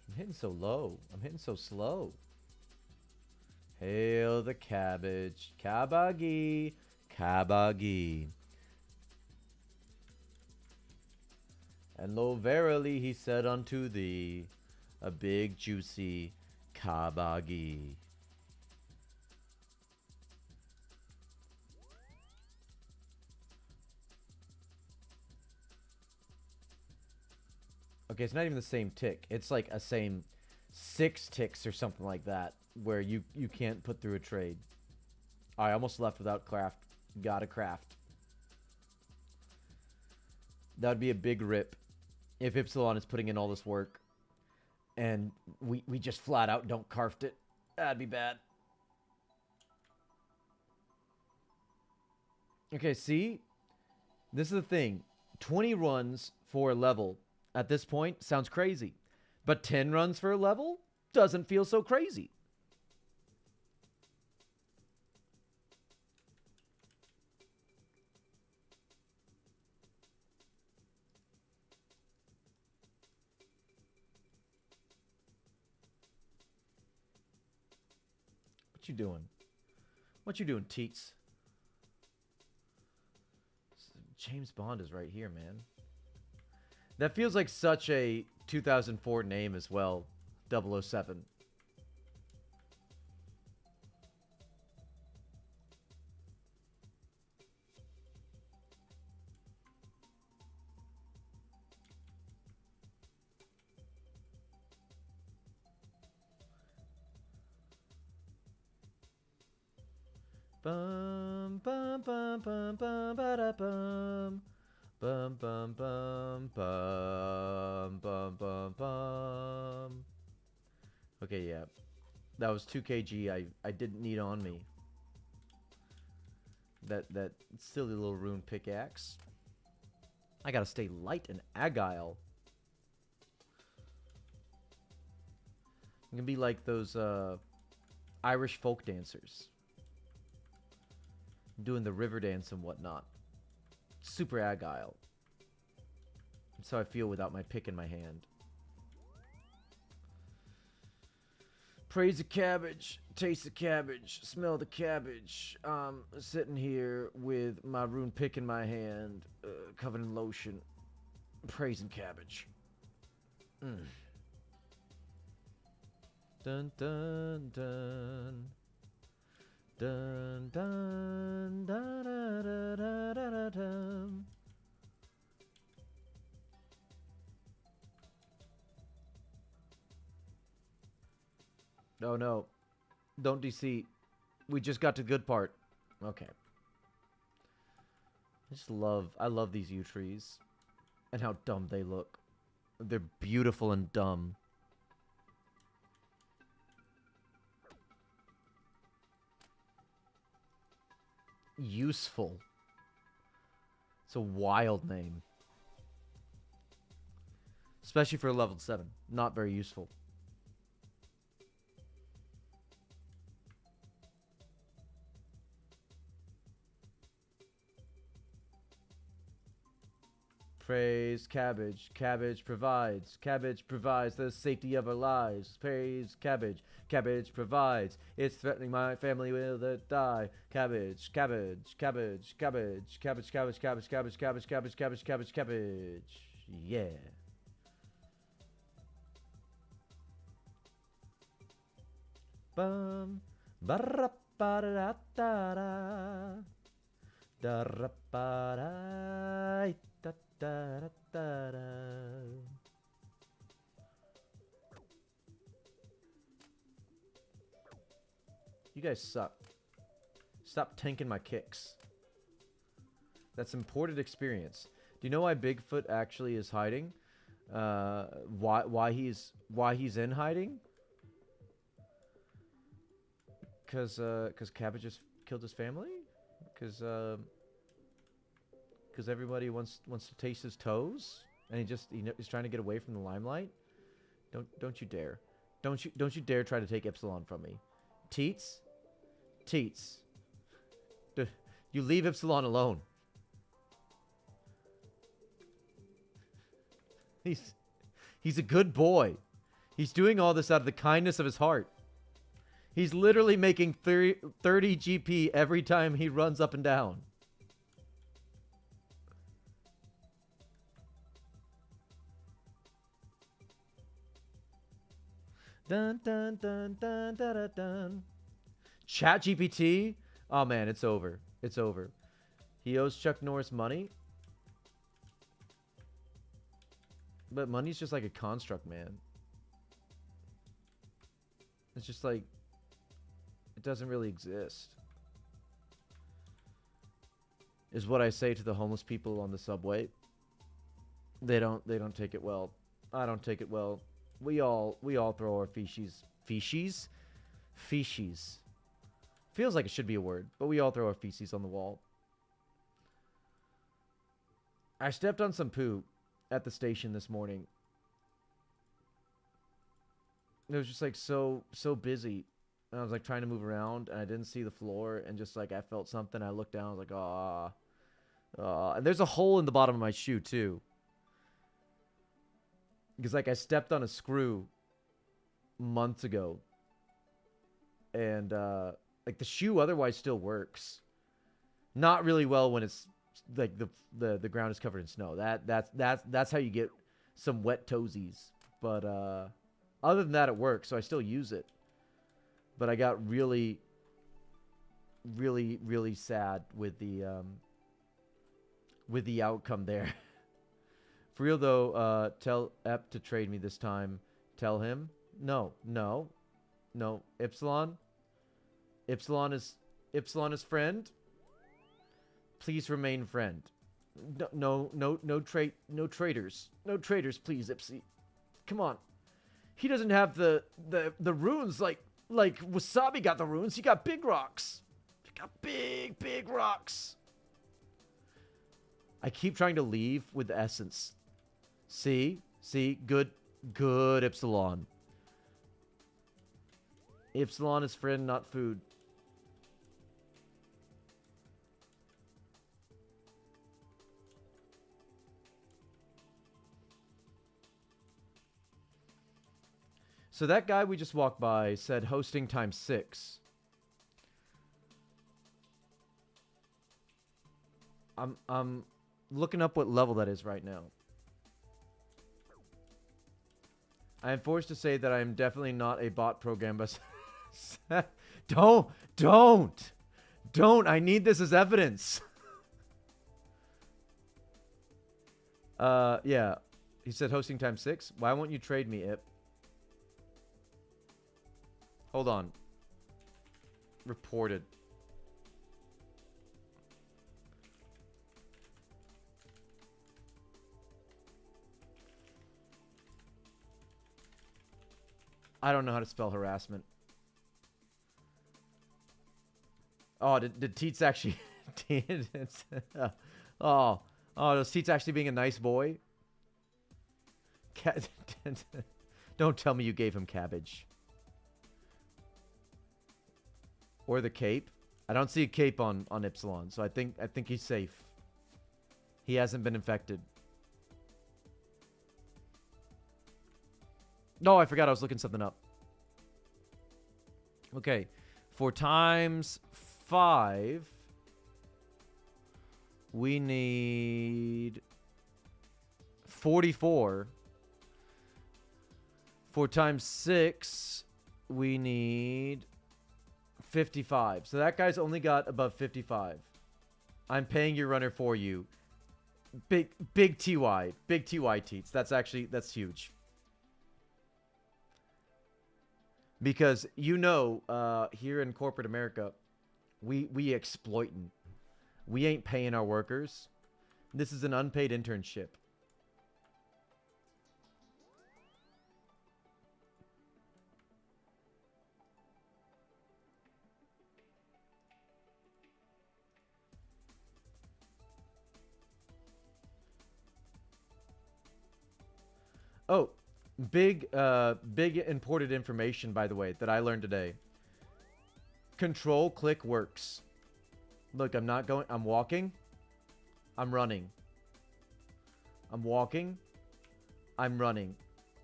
I'm hitting so low. I'm hitting so slow. Hail the cabbage. Kabagi. Kabagi. And lo, verily he said unto thee, a big juicy kabagi. Okay, it's not even the same tick. It's like a same 6 ticks or something like that, where you can't put through a trade. I almost left without craft. Gotta craft. That would be a big rip if Ypsilon is putting in all this work and we just flat out don't carft it. That'd be bad. Okay, see? This is the thing. 20 runs for a level at this point sounds crazy. But 10 runs for a level doesn't feel so crazy. What you doing? What you doing, Teats? James Bond is right here, man. That feels like such a 2004 name as well. 007. Bum bum bum bum bum ba da bum bum bum bum bum bum bum bum. Okay, yeah, that was 2 kg. I didn't need on me. That silly little rune pickaxe. I gotta stay light and agile. I'm gonna be like those Irish folk dancers. Doing the river dance and whatnot. Super agile. That's how I feel without my pick in my hand. Praise the cabbage, taste the cabbage, smell the cabbage. Sitting here with my rune pick in my hand, covered in lotion, praising cabbage. Dun dun dun. Dun dun da da da da da da dun. Oh no. Don't deceit. We just got to the good part. Okay. I love these yew trees. And how dumb they look. They're beautiful and dumb. Useful. It's a wild name. Especially for a level 7. Not very useful. Praise cabbage. Cabbage provides. Cabbage provides the safety of our lives. Praise cabbage. Cabbage provides. It's threatening my family will die. Cabbage. Cabbage. Cabbage. Cabbage. Cabbage. Cabbage. Cabbage. Cabbage. Cabbage. Cabbage. Cabbage. Cabbage. Cabbage. Yeah. Bum. Ba ba da da da. Da ra ba da. Da, da, da, da. You guys suck. Stop tanking my kicks. That's imported experience. Do you know why Bigfoot actually is hiding? Why he's in hiding? Cause Cabbage just killed his family? Cause everybody wants to taste his toes, and he's trying to get away from the limelight. Don't you dare, don't you dare try to take Ypsilon from me, Teats. You leave Ypsilon alone. He's a good boy. He's doing all this out of the kindness of his heart. He's literally making 30 GP every time he runs up and down. Dun dun dun dun dun dun dun. Chat GPT? Oh man, it's over. It's over. He owes Chuck Norris money. But money's just like a construct, man. It's just like, it doesn't really exist. Is what I say to the homeless people on the subway. They don't take it well. I don't take it well. We all throw our feces. Feels like it should be a word, but we all throw our feces on the wall. I stepped on some poo at the station this morning. It was just like so busy. And I was like trying to move around and I didn't see the floor and just like I felt something. I looked down, I was like, and there's a hole in the bottom of my shoe too. Because like I stepped on a screw months ago. And like the shoe otherwise still works. Not really well when it's like the ground is covered in snow. That's how you get some wet toesies. But other than that, it works, so I still use it. But I got really sad with the outcome there. For real though, tell Ep to trade me this time. Tell him no. Epsilon is friend. Please remain friend. No traitors. No traitors, please, Ipsy. Come on. He doesn't have the runes like Wasabi got the runes. He got big rocks. He got big rocks. I keep trying to leave with the essence. See, good Epsilon. Epsilon is friend, not food. So that guy we just walked by said hosting times 6. I'm looking up what level that is right now. I am forced to say that I am definitely not a bot program, but don't. I need this as evidence. Yeah. He said hosting times 6. Why won't you trade me, Ip? Hold on. Reported. I don't know how to spell harassment. Oh, did Teets actually... oh, does Teets actually being a nice boy? Don't tell me you gave him cabbage. Or the cape. I don't see a cape on Epsilon, so I think he's safe. He hasn't been infected. No, I forgot I was looking something up. Okay. For times 5, we need 44. For times 6, we need 55. So that guy's only got above 55. I'm paying your runner for you. Big TY. Big TY Teets. That's huge. Because, here in corporate America, we exploiting. We ain't paying our workers. This is an unpaid internship. Oh, big important information, by the way, that I learned today. Control click works. Look, I'm walking. I'm running. I'm walking. I'm running.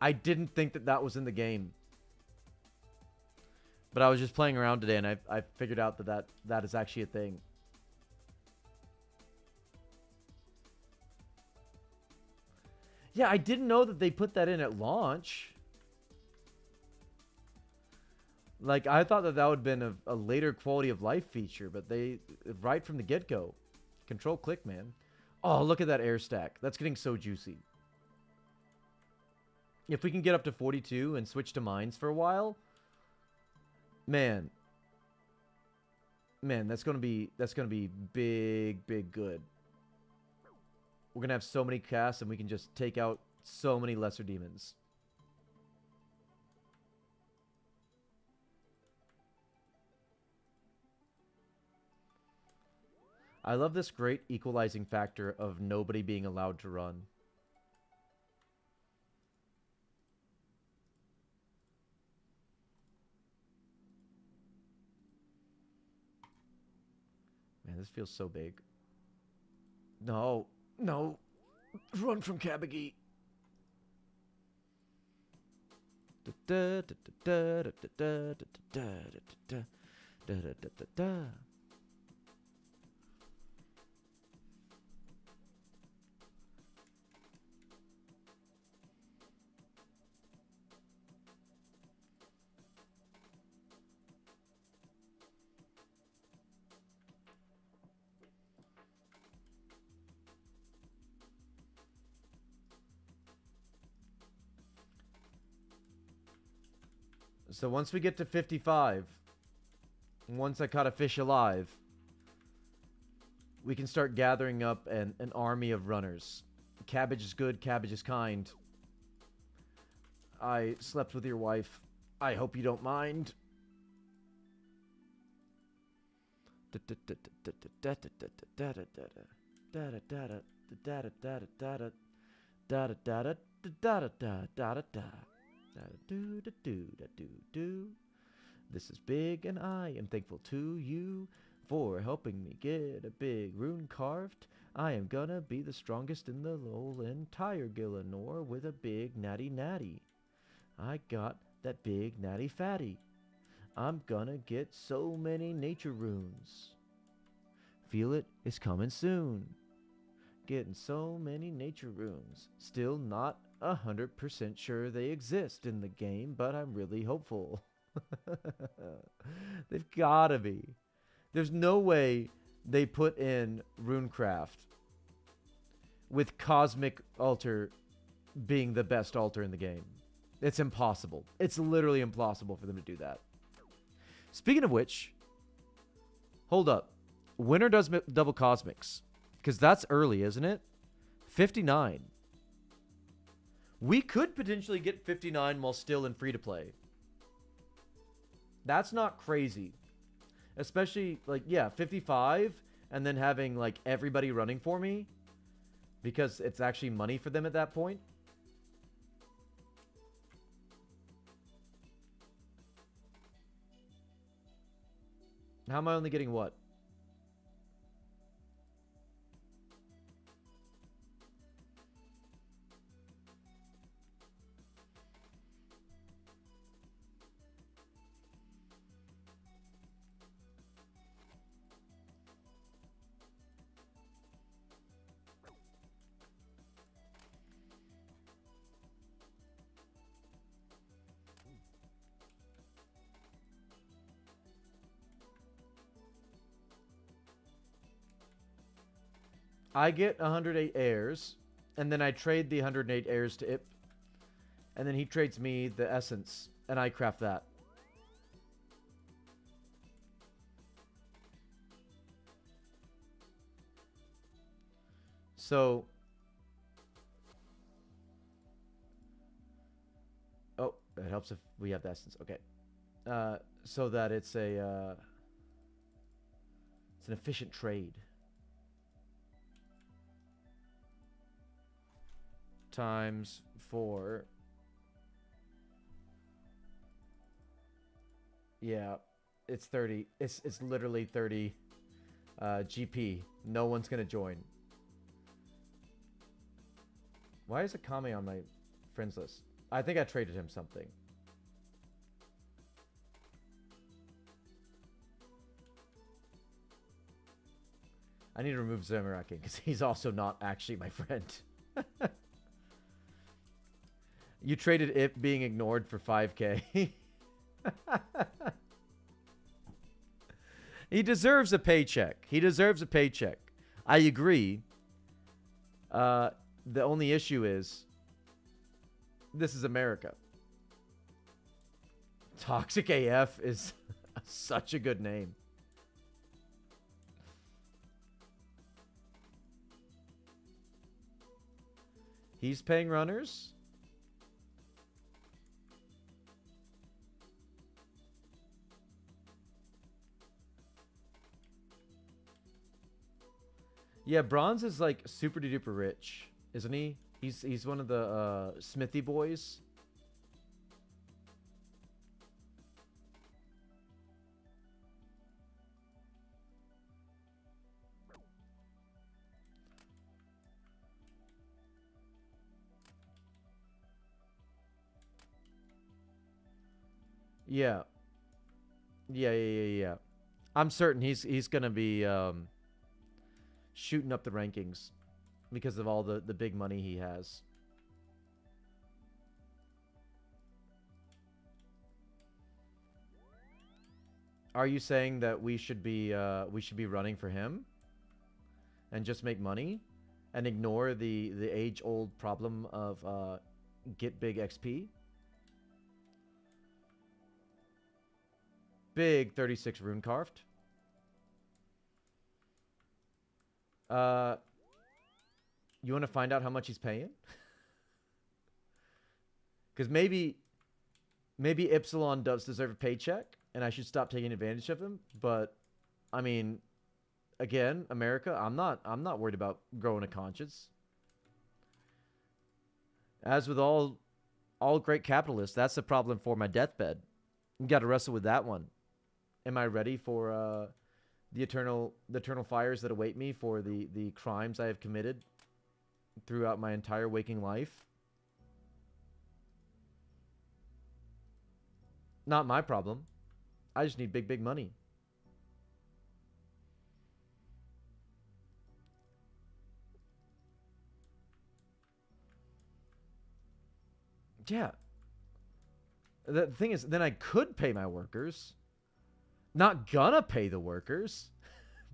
I didn't think that was in the game. But I was just playing around today and I figured out that is actually a thing. Yeah, I didn't know that they put that in at launch. Like, I thought that would have been a later quality of life feature, but they, right from the get-go. Control click, man. Oh, look at that air stack. That's getting so juicy. If we can get up to 42 and switch to mines for a while, man, that's gonna be big good. we're going to have so many casts and we can just take out so many lesser demons. I love this great equalizing factor of nobody being allowed to run. Man, this feels so big. No, no. Run from Kabagi. So once we get to 55, once I caught a fish alive, we can start gathering up an army of runners. Cabbage is good, cabbage is kind. I slept with your wife. I hope you don't mind. This is big, and I am thankful to you for helping me get a big rune carved. I am gonna be the strongest in the whole entire Gillinor with a big natty natty. I got that big natty fatty. I'm gonna get so many nature runes. Feel it is coming soon. Getting so many nature runes. Still not 100% sure they exist in the game, but I'm really hopeful. They've gotta be. There's no way they put in RuneCraft with Cosmic Altar being the best altar in the game. It's impossible. It's literally impossible for them to do that. Speaking of which, hold up. Winner does double Cosmics. Because that's early, isn't it? 59. We could potentially get 59 while still in free-to-play. That's not crazy. Especially, like, yeah, 55, and then having, like, everybody running for me. Because it's actually money for them at that point. How am I only getting what? I get 108 heirs, and then I trade the 108 heirs to Ip, and then he trades me the essence, and I craft that. So, oh, it helps if we have the essence. Okay, so that it's a it's an efficient trade. Times 4. Yeah, it's 30. It's literally 30 GP. No one's gonna join. Why is Akame on my friends list? I think I traded him something. I need to remove Zamaraki because he's also not actually my friend. You traded it being ignored for 5K. He deserves a paycheck. He deserves a paycheck. I agree. The only issue is this is America. Toxic AF is such a good name. He's paying runners. Yeah, Bronze is like super duper rich, isn't he? He's one of the Smithy boys. Yeah. Yeah. I'm certain he's gonna be shooting up the rankings because of all the big money he has. Are you saying that we should be running for him and just make money and ignore the age old problem of get big XP? Big 36 rune carved. You want to find out how much he's paying? Because maybe Ipsilon does deserve a paycheck, and I should stop taking advantage of him. But I mean, again, America, I'm not worried about growing a conscience. As with all great capitalists, that's the problem for my deathbed. You got to wrestle with that one. Am I ready for the eternal fires that await me for the crimes I have committed throughout my entire waking life? Not my problem. I just need big money. Yeah. The thing is, then I could pay my workers. Not gonna pay the workers,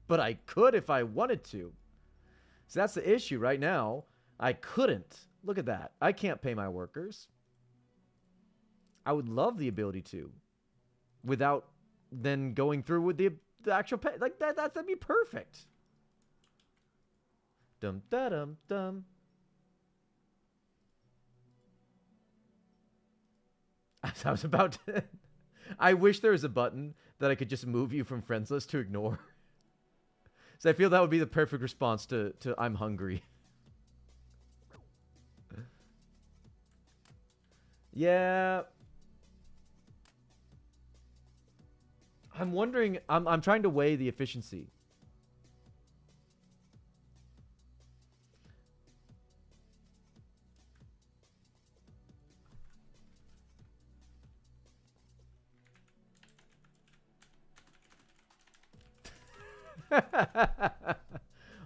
but I could if I wanted to. So that's the issue right now. I couldn't. Look at that. I can't pay my workers. I would love the ability to, without then going through with the actual pay. Like that'd be perfect. Dum da dum dum. I was about to. I wish there was a button that I could just move you from friends list to ignore. So I feel that would be the perfect response to I'm hungry. Yeah. I'm wondering, I'm trying to weigh the efficiency.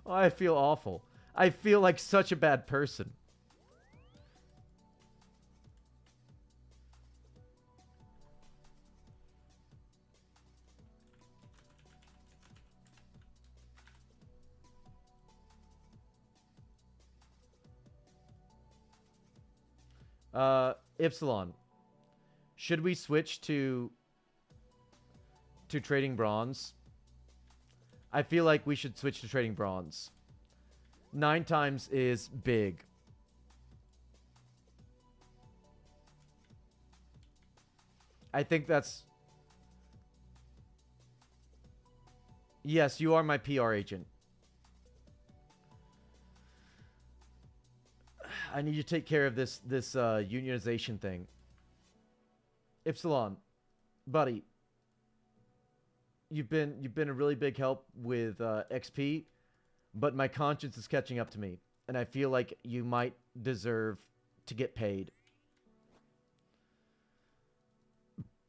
Oh, I feel awful. I feel like such a bad person. Ipsilon. Should we switch to trading bronze? I feel like we should switch to trading bronze. 9 times is big. I think that's... Yes, you are my PR agent. I need you to take care of this unionization thing. Ipsilon, buddy, you've been a really big help with XP, but my conscience is catching up to me, and I feel like you might deserve to get paid.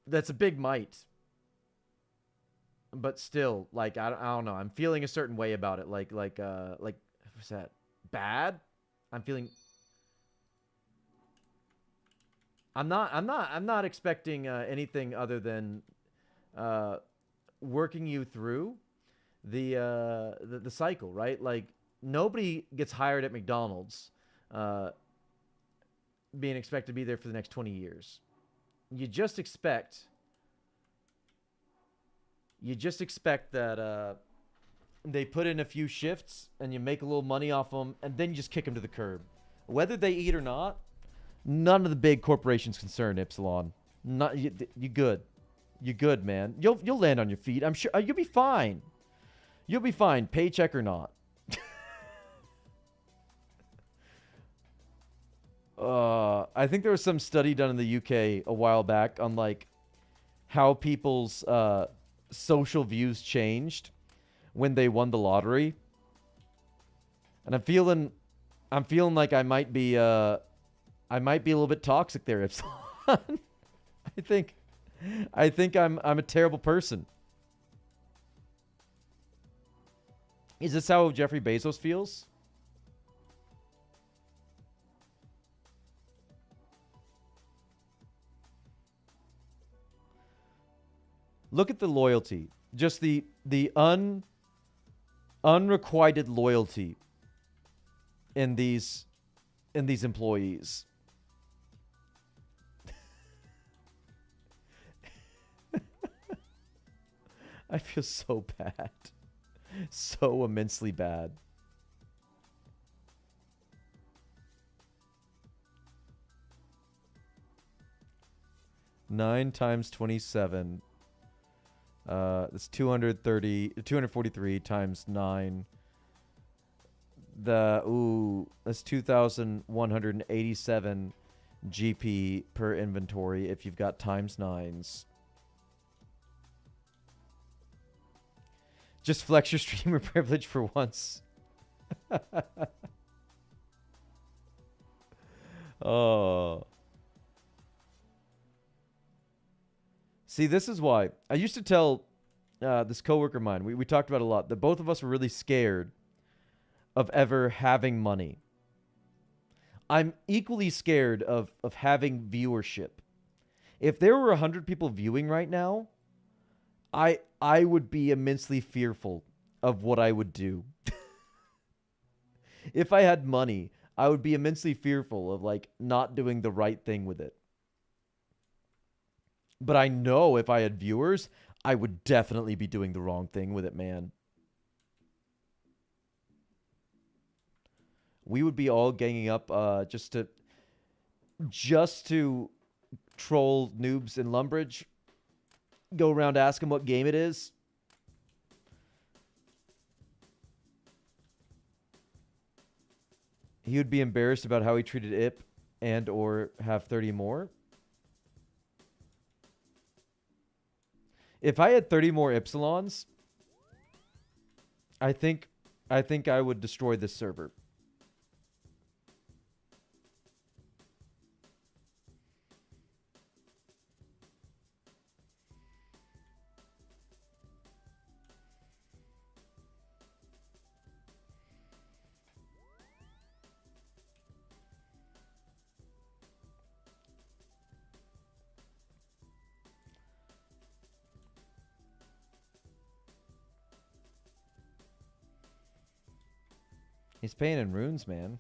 That's a big might, but still, like I don't know. I'm feeling a certain way about it. Like what's that? Bad? I'm feeling. I'm not expecting anything other than working you through the cycle, right? Like nobody gets hired at McDonald's being expected to be there for the next 20 years. You just expect that they put in a few shifts and you make a little money off them, and then you just kick them to the curb. Whether they eat or not, none of the big corporations concerned, Ipsilon. Not you good. You good, man. You'll land on your feet. I'm sure you'll be fine. You'll be fine, paycheck or not. I think there was some study done in the UK a while back on like how people's social views changed when they won the lottery. And I'm feeling like I might be a little bit toxic there, Ipsilon. I think I'm a terrible person. Is this how Jeffrey Bezos feels? Look at the loyalty. Just the unrequited loyalty in these employees. I feel so bad. So immensely bad. Nine times 27. That's 243 times 9. That's 2,187 GP per inventory if you've got times 9s. Just flex your streamer privilege for once. Oh. See, this is why. I used to tell this coworker of mine, we talked about it a lot, that both of us were really scared of ever having money. I'm equally scared of having viewership. If there were 100 people viewing right now, I would be immensely fearful of what I would do. If I had money, I would be immensely fearful of like not doing the right thing with it. But I know if I had viewers, I would definitely be doing the wrong thing with it, man. We would be all ganging up just to troll noobs in Lumbridge. Go around, ask them what game it is. He would be embarrassed about how he treated Ip and or have 30 more. If I had 30 more Ipsilons, I think I would destroy this server. He's paying in runes, man.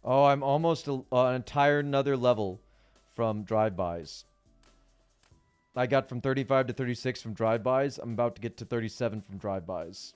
Oh, I'm almost an entire another level from drive-bys. I got from 35 to 36 from drive-bys. I'm about to get to 37 from drive-bys.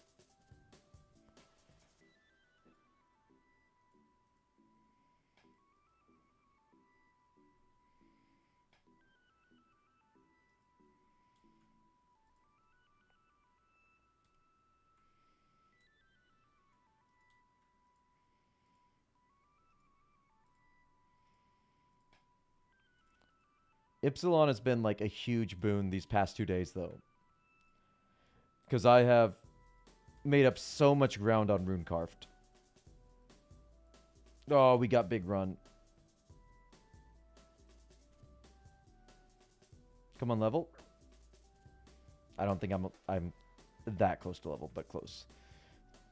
Ipsilon has been like a huge boon these past 2 days, though. Because I have made up so much ground on RuneCrafting. Oh, we got big run. Come on, level. I don't think I'm that close to level, but close.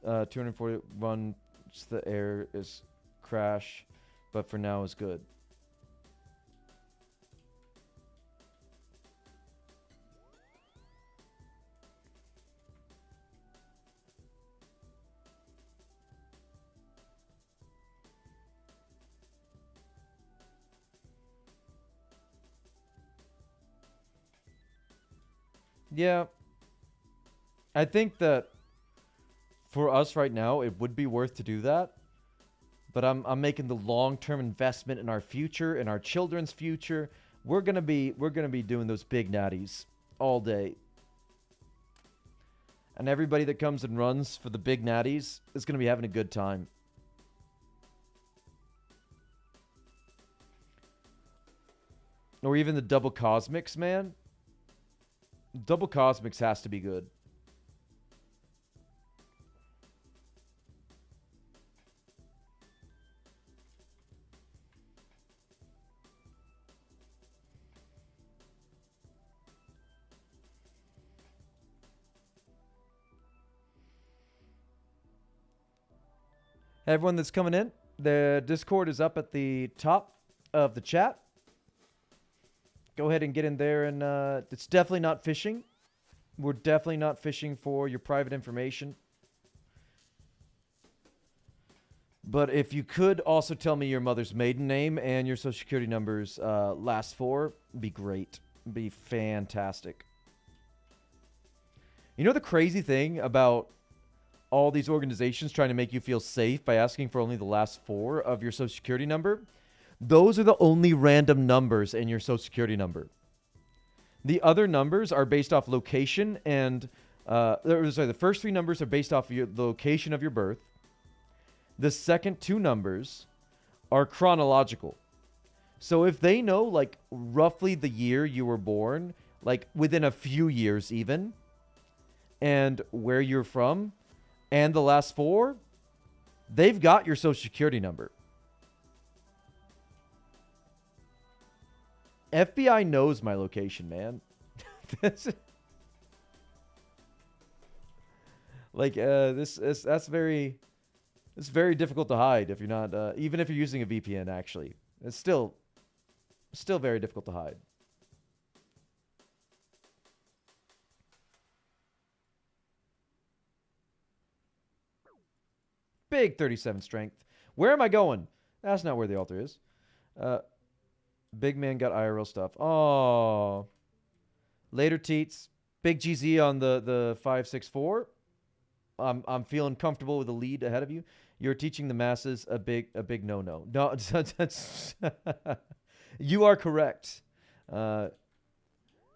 241. Just the air is crash, but for now is good. Yeah. I think that For us right now, it would be worth to do that. But I'm making the long-term investment in our future, in our children's future. We're gonna be doing those big natties all day. And everybody that comes and runs for the big natties is gonna be having a good time. Or even the double cosmics, man. Double cosmics has to be good. Everyone that's coming in, the Discord is up at the top of the chat. Go ahead and get in there, and it's definitely not phishing. We're definitely not phishing for your private information. But if you could also tell me your mother's maiden name and your social security number's last four, be great. Be fantastic. You know the crazy thing about all these organizations trying to make you feel safe by asking for only the last four of your social security number? Those are the only random numbers in your social security number. The other numbers are based off location and, the first three numbers are based off of the location of your birth. The second two numbers are chronological. So if they know, like, roughly the year you were born, like, within a few years even, and where you're from, and the last four, they've got your social security number. FBI knows my location, man. Like, that's very difficult to hide if you're not, even if you're using a VPN, actually. It's still very difficult to hide. Big 37 strength. Where am I going? That's not where the altar is. Big man got IRL stuff. Oh. Later, Teats. Big GZ on the 564. I'm feeling comfortable with the lead ahead of you. You're teaching the masses a big no-no. No, that's you are correct.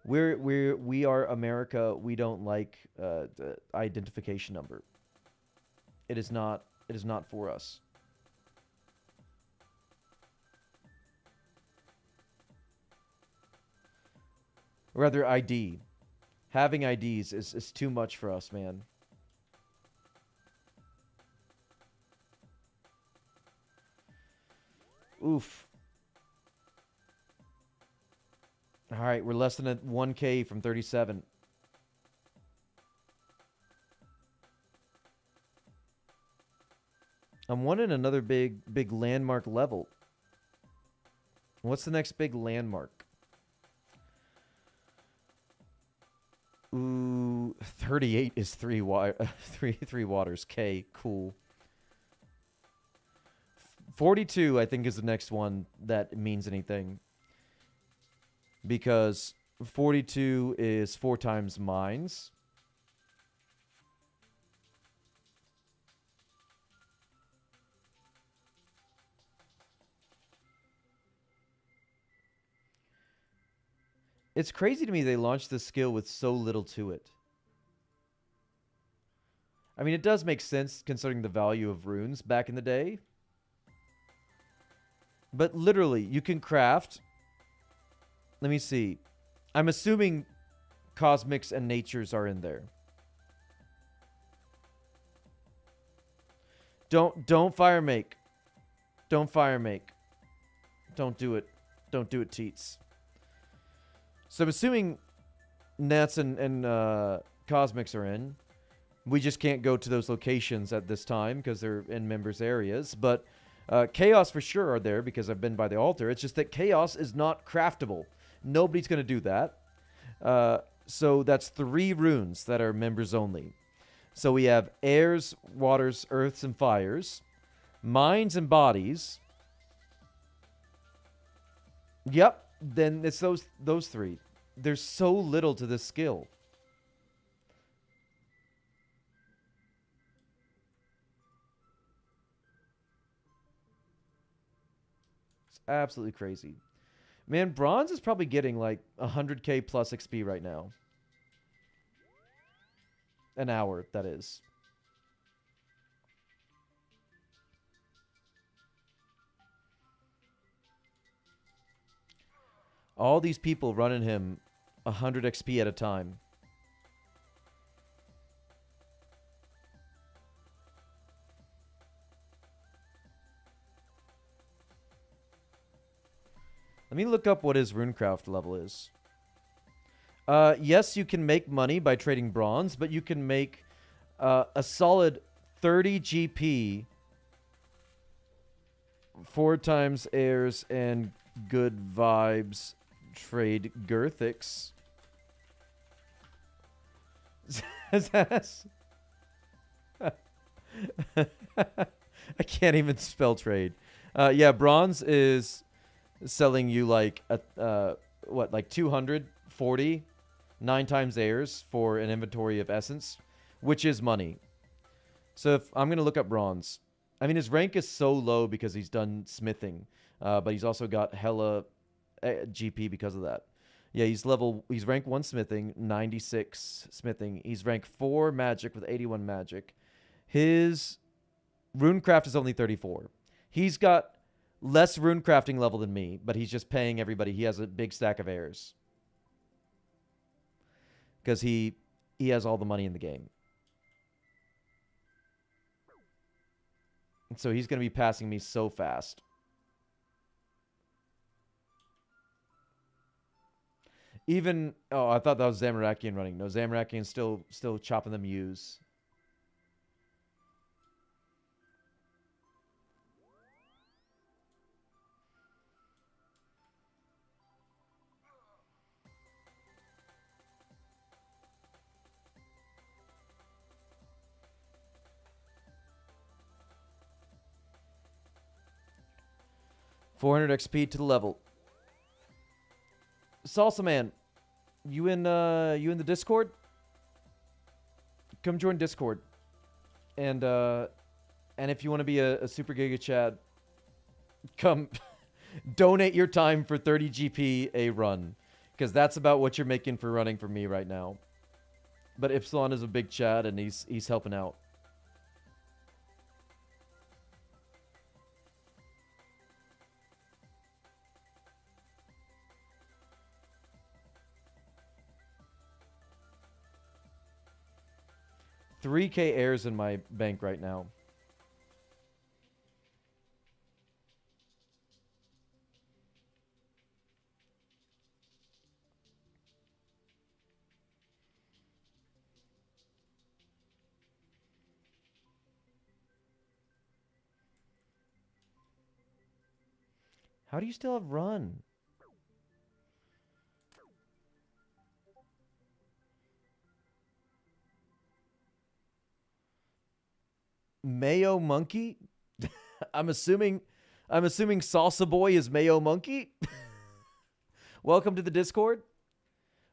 We are America. We don't like the identification number. It is not for us. Rather, ID. Having IDs is too much for us, man. Oof. All right, we're less than a 1K from 37. I'm wanting another big landmark level. What's the next big landmark? Ooh, 38 is three waters. K, cool. 42, I think, is the next one that means anything. Because 42 is 4 times mines. It's crazy to me they launched this skill with so little to it. I mean, it does make sense considering the value of runes back in the day. But literally, you can craft... Let me see. I'm assuming cosmics and natures are in there. Don't fire make. Don't fire make. Don't do it. Don't do it, Teats. So I'm assuming Nats and Cosmics are in. We just can't go to those locations at this time because they're in members' areas. But Chaos for sure are there because I've been by the altar. It's just that Chaos is not craftable. Nobody's going to do that. So that's 3 runes that are members only. So we have airs, waters, earths, and fires. Minds and bodies. Yep. Then it's those 3. There's so little to this skill. It's absolutely crazy. Man, bronze is probably getting like 100k plus XP right now. An hour, that is. All these people running him 100 XP at a time. Let me look up what his RuneCraft level is. Yes, you can make money by trading bronze, but you can make a solid 30 GP 4 times airs and good vibes trade Girthix. I can't even spell trade. Yeah, bronze is selling you like what, like 240 9 times airs for an inventory of essence, which is money. So if I'm gonna look up bronze, I mean his rank is so low because he's done smithing, but he's also got hella GP because of that. Yeah, he's rank 1 smithing, 96 smithing. He's rank 4 magic with 81 magic. His runecraft is only 34. He's got less runecrafting level than me, but he's just paying everybody. He has a big stack of heirs because he has all the money in the game. And so he's going to be passing me so fast. Even, oh, I thought that was Zamorakian running. No, Zamorakian's still chopping them U's. $400 XP to the level. Salsa Man, you in the Discord? Come join Discord. And if you want to be a Super Giga Chad, come donate your time for 30 GP a run. Because that's about what you're making for running for me right now. But Ipsilon is a big Chad and he's helping out. $3K heirs in my bank right now. How do you still have run? Mayo Monkey? I'm assuming Salsa Boy is Mayo Monkey. Welcome to the Discord.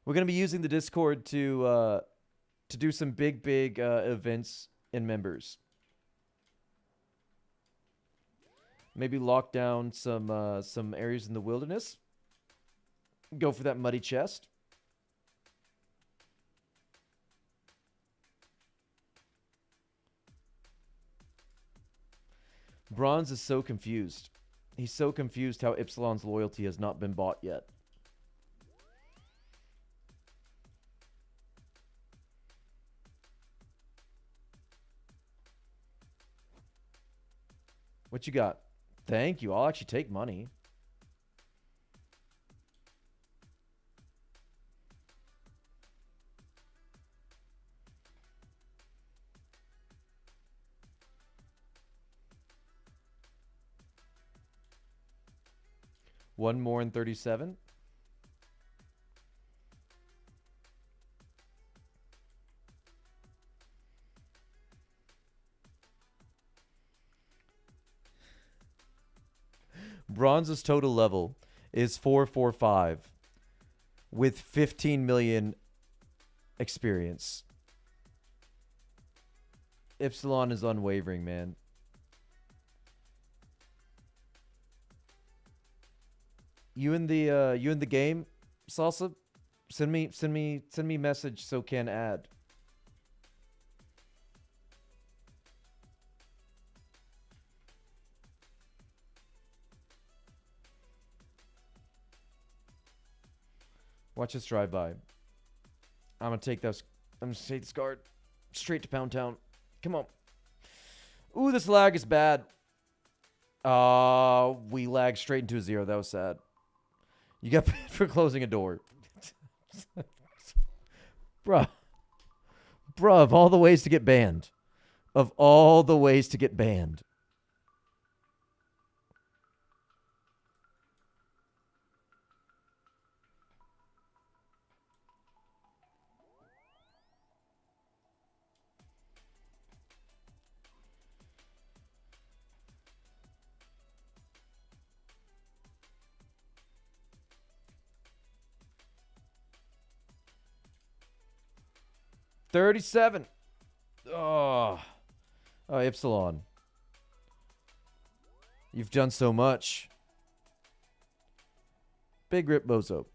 We're going to be using the Discord to do some big events in members. Maybe lock down some areas in the wilderness. Go for that muddy chest. Bronze is so confused. He's so confused how Ipsilon's loyalty has not been bought yet. What you got? Thank you. I'll actually take money. One more in 37. Bronze's total level is 445 with 15 million experience. Ipsilon is unwavering, man. You in the game, Salsa? Send me message so can add. Watch us drive by. I'm gonna take those. I'm gonna take this card straight to Pound Town. Come on. Ooh, this lag is bad. We lagged straight into a 0. That was sad. You got paid for closing a door. Bruh. Bruh, of all the ways to get banned. Of all the ways to get banned. $37. Oh, Epsilon. You've done so much. Big rip bozo.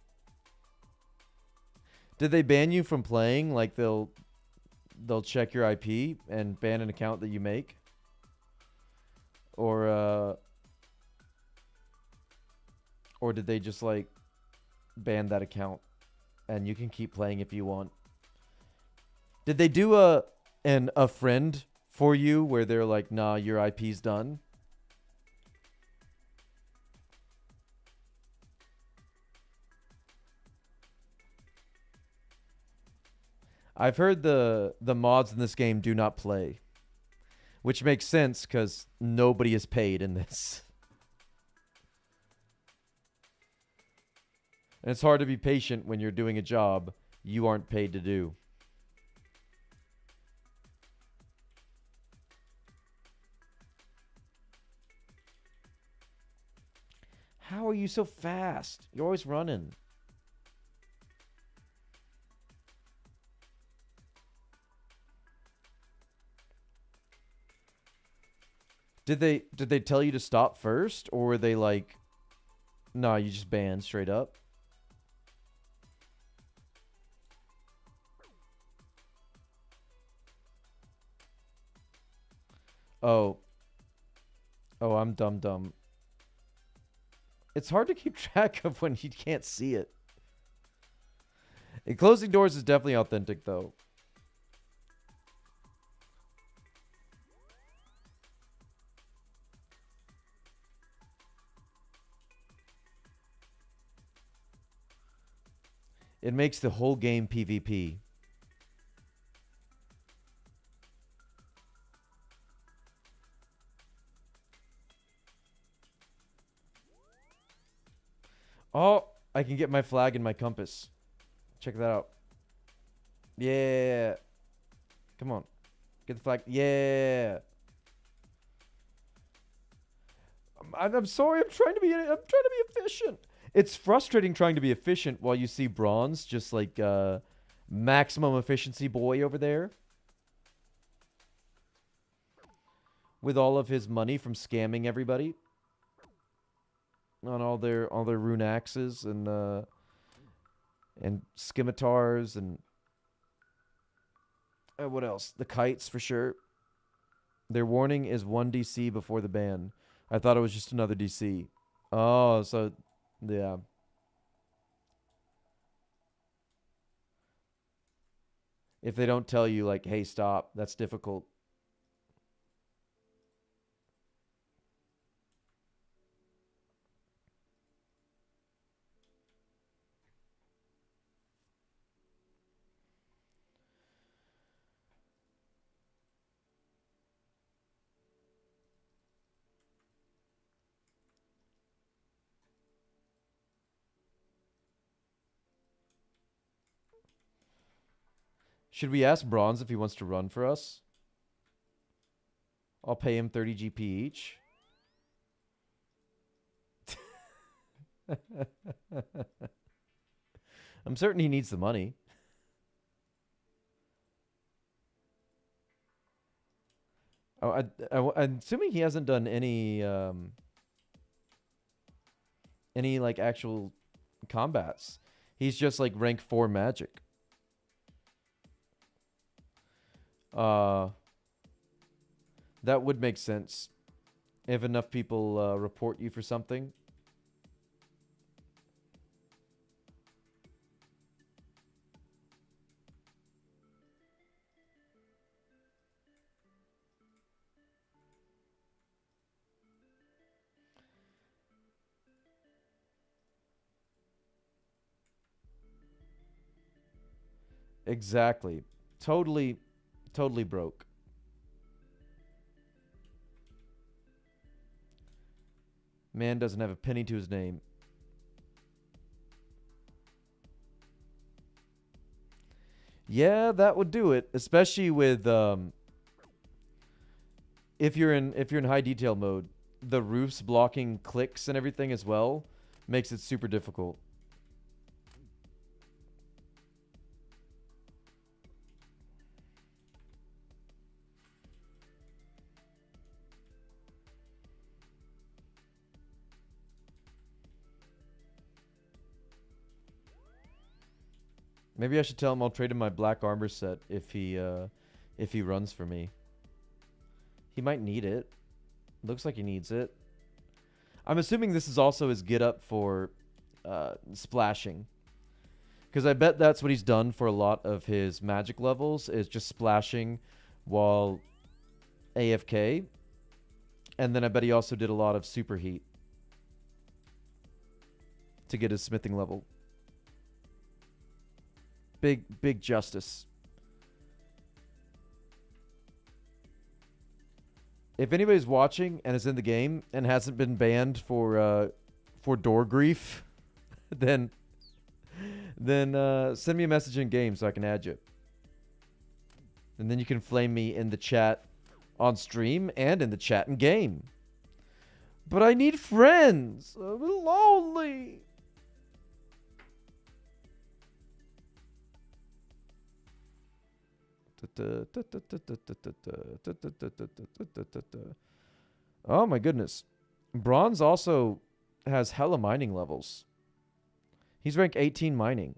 Did they ban you from playing? Like they'll check your IP and ban an account that you make? Or did they just like ban that account and you can keep playing if you want? Did they do a friend for you where they're like, nah, your IP's done? I've heard the mods in this game do not play, which makes sense because nobody is paid in this. And it's hard to be patient when you're doing a job you aren't paid to do. How are you so fast? You're always running. Did they tell you to stop first, or were they like, nah, you just banned straight up? Oh. Oh, I'm dumb. It's hard to keep track of when you can't see it. And closing doors is definitely authentic, though. It makes the whole game PvP. Oh, I can get my flag and my compass. Check that out. Yeah. Come on. Get the flag. Yeah. I'm sorry. I'm trying to be efficient. It's frustrating trying to be efficient while you see Bronze just like maximum efficiency boy over there with all of his money from scamming everybody on all their rune axes and scimitars and what else? The kites for sure. Their warning is 1 DC before the ban. I thought it was just another DC. Oh, so yeah. If they don't tell you like, hey, stop, that's difficult. Should we ask Bronze if he wants to run for us? I'll pay him 30 GP each. I'm certain he needs the money. Oh, I'm assuming he hasn't done any any like actual combats. He's just like rank 4 magic. That would make sense if enough people report you for something. Exactly. Totally, totally broke. Man doesn't have a penny to his name. Yeah, that would do it, especially with if you're in high detail mode. The roofs blocking clicks and everything as well makes it super difficult. Maybe I should tell him I'll trade him my black armor set if he runs for me. He might need it. Looks like he needs it. I'm assuming this is also his get up for splashing. Because I bet that's what he's done for a lot of his magic levels, is just splashing while AFK. And then I bet he also did a lot of superheat to get his smithing level. Big justice. If anybody's watching and is in the game and hasn't been banned for door grief, then send me a message in game so I can add you. And then you can flame me in the chat on stream and in the chat in game. But I need friends. I'm lonely. Oh my goodness. Bronze also has hella mining levels. He's rank 18 mining.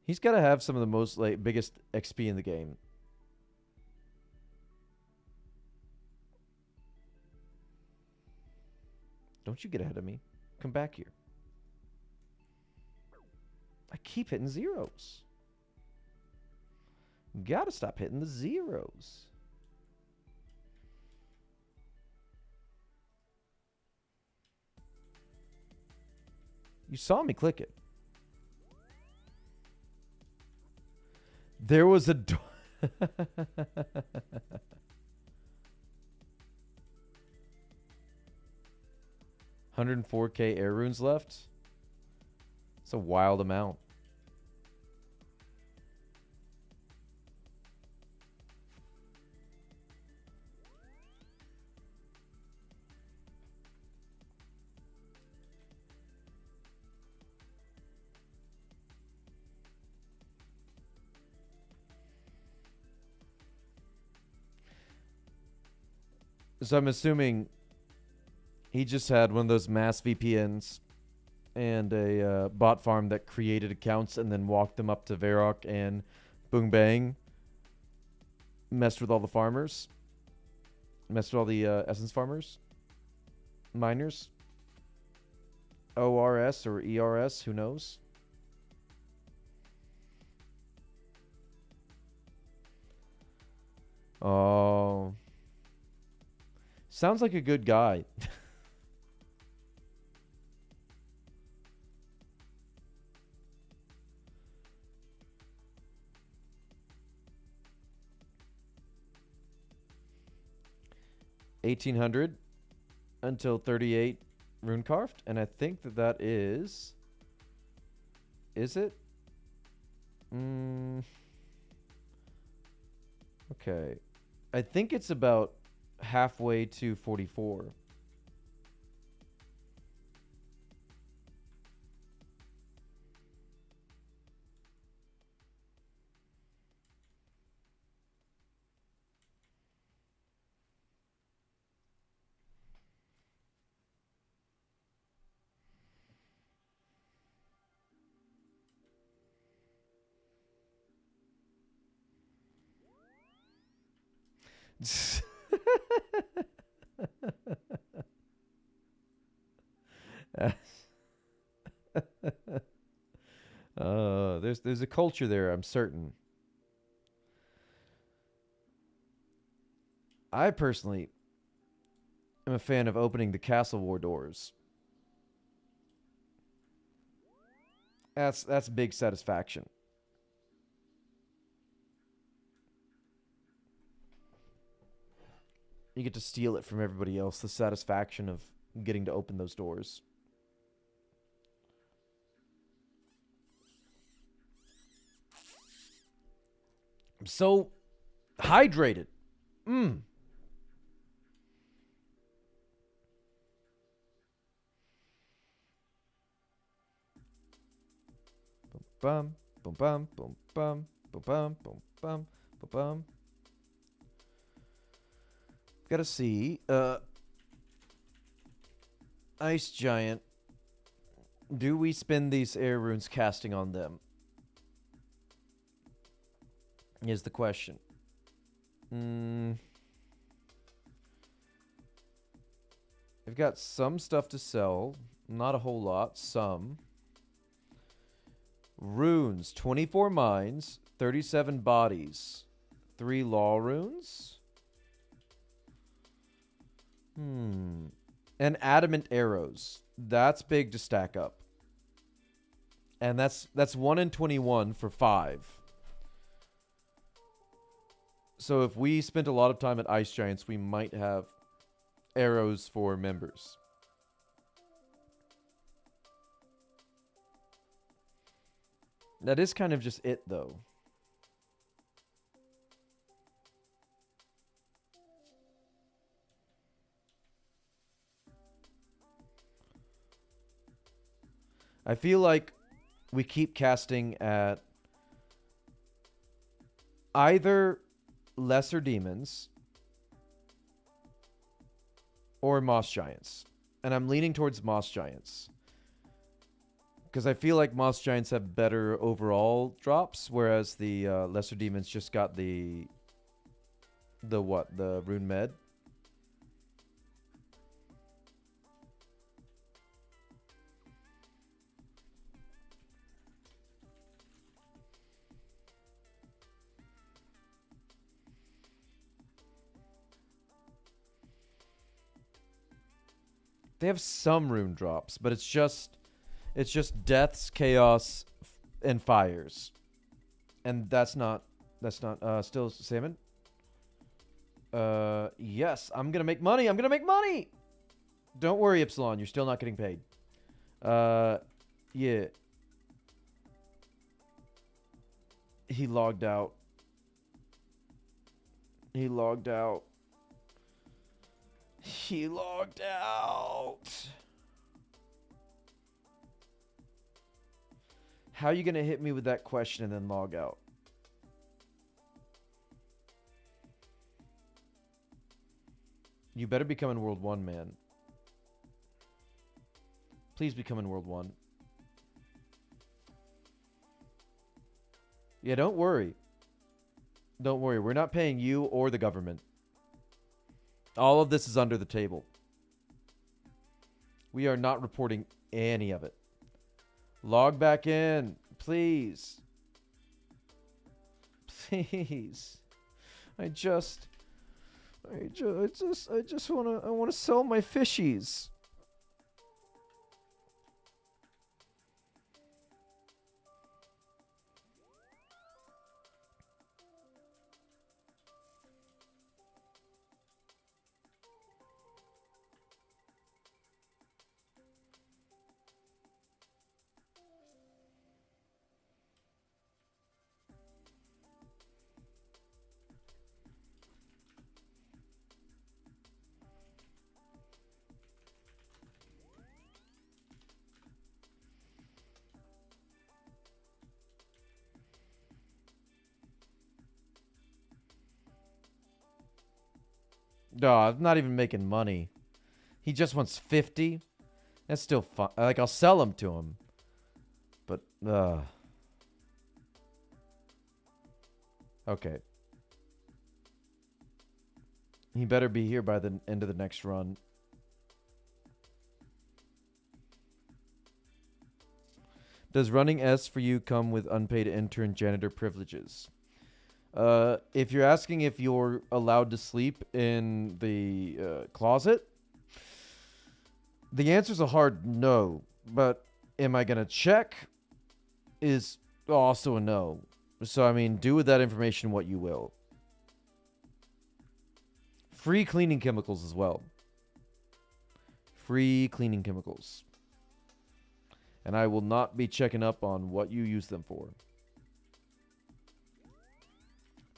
He's got to have some of the most like biggest XP in the game. Don't you get ahead of me. Come back here. I keep hitting zeros. Gotta stop hitting the zeros. You saw me click it. There was a door. 104k air runes left. It's a wild amount. So I'm assuming he just had one of those mass VPNs and a bot farm that created accounts and then walked them up to Varrock and Boom Bang. Messed with all the farmers. Messed with all the essence farmers. Miners. ORS or ERS, who knows? Oh. Sounds like a good guy. $1,800 until 38 rune carved, and I think that is it? Okay. I think it's about halfway to 44. There's a culture there, I'm certain. I personally am a fan of opening the Castle War doors. That's big satisfaction. You get to steal it from everybody else, the satisfaction of getting to open those doors. I'm so hydrated. Mmm. Bum, bum, bum, bum, bum, bum, bum, bum, bum, bum, bum. Gotta see. Ice Giant. Do we spend these air runes casting on them? Is the question. I've got some stuff to sell. Not a whole lot. Some. Runes. 24 mines. 37 bodies. 3 law runes. And adamant arrows. That's big to stack up. And that's 1 in 21 for 5. So if we spent a lot of time at Ice Giants, we might have arrows for members. That is kind of just it, though. I feel like we keep casting at either lesser demons or moss giants. And I'm leaning towards moss giants. Because I feel like moss giants have better overall drops, whereas the lesser demons just got the what? The rune med. They have some rune drops, but it's just deaths, chaos, and fires. And that's not still salmon. Yes, I'm gonna make money. I'm gonna make money. Don't worry, Epsilon. You're still not getting paid. Yeah. He logged out. He logged out. He logged out. How are you going to hit me with that question and then log out? You better become in World 1, man. Please become in World 1. Yeah, don't worry. Don't worry. We're not paying you or the government. All of this is under the table. We are not reporting any of it. Log back in, please. Please. I just wanna sell my fishies. No, I'm not even making money. He just wants 50. That's still fun. Like, I'll sell them to him. But, okay. He better be here by the end of the next run. Does running S for you come with unpaid intern janitor privileges? If you're asking if you're allowed to sleep in the closet, the answer's a hard no. But am I going to check? Is also a no. So, I mean, do with that information what you will. Free cleaning chemicals as well. Free cleaning chemicals. And I will not be checking up on what you use them for.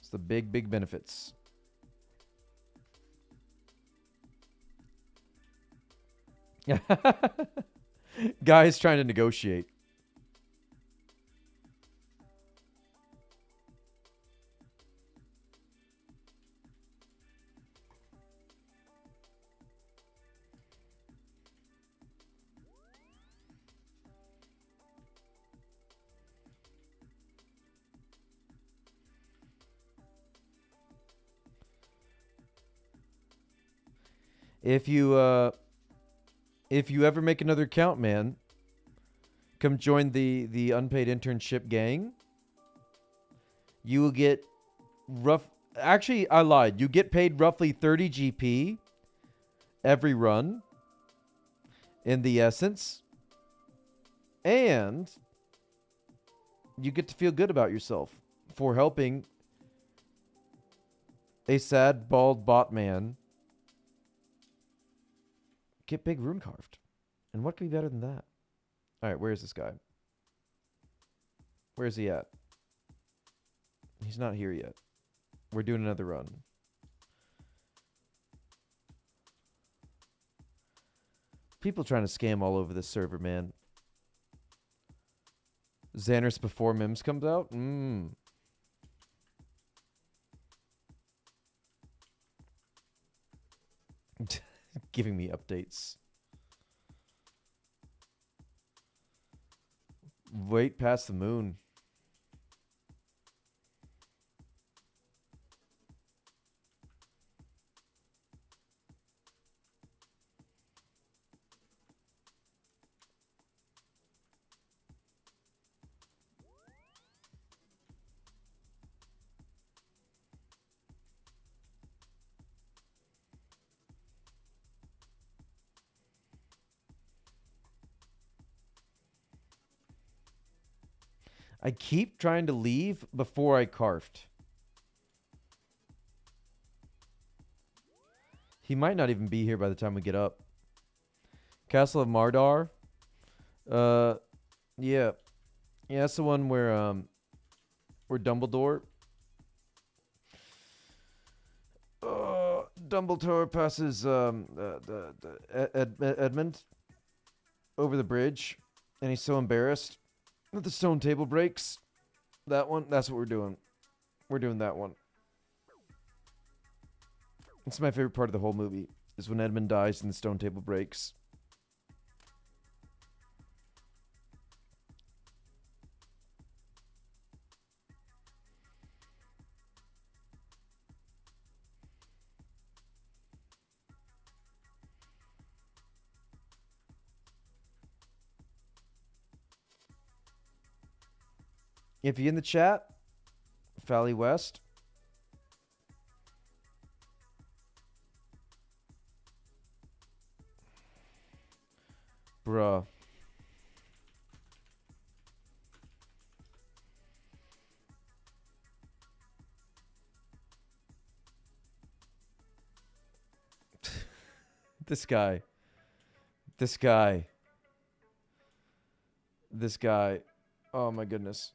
It's the big, big benefits. Guys trying to negotiate. If you ever make another account, man, come join the unpaid internship gang. You will get actually, I lied. You get paid roughly 30 GP every run in the essence. And you get to feel good about yourself for helping a sad, bald bot man get big rune carved. And what could be better than that? All right, where is this guy? Where is he at? He's not here yet. We're doing another run. People trying to scam all over this server, man. Xander's before Mims comes out? Giving me updates. Wait past the moon. I keep trying to leave before I carved. He might not even be here by the time we get up. Castle of Mardar. Yeah. Yeah, that's the one where Dumbledore Dumbledore passes Edmund over the bridge, and he's so embarrassed that the stone table breaks. That one, that's what we're doing. We're doing that one. It's my favorite part of the whole movie, is when Edmund dies and the stone table breaks. If you're in the chat, Fally West. Bruh. This guy. This guy. This guy. Oh my goodness.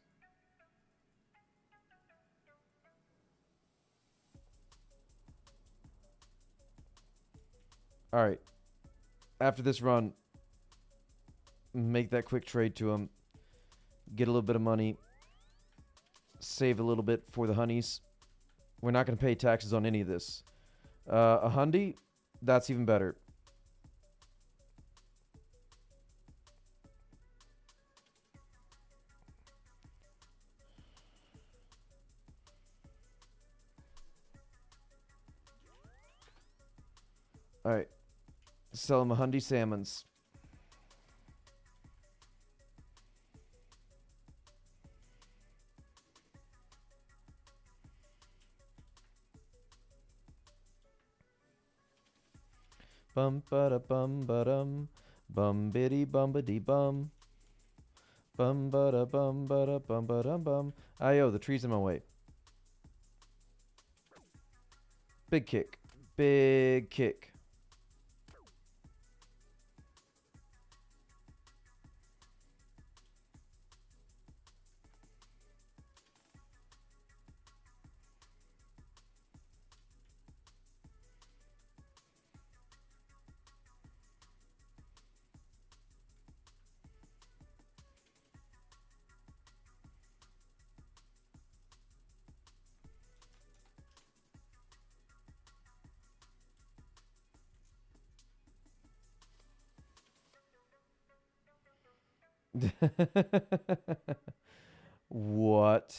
All right. After this run, make that quick trade to him. Get a little bit of money. Save a little bit for the honeys. We're not going to pay taxes on any of this. A hundy, that's even better. All right. Sell him 100 salmons. Bum ba da bum ba dum. Bum biddy bum ba dee bum. Bum ba da bum ba da bum ba dum bum. Ayo, the tree's in my way. Big kick. Big kick. What?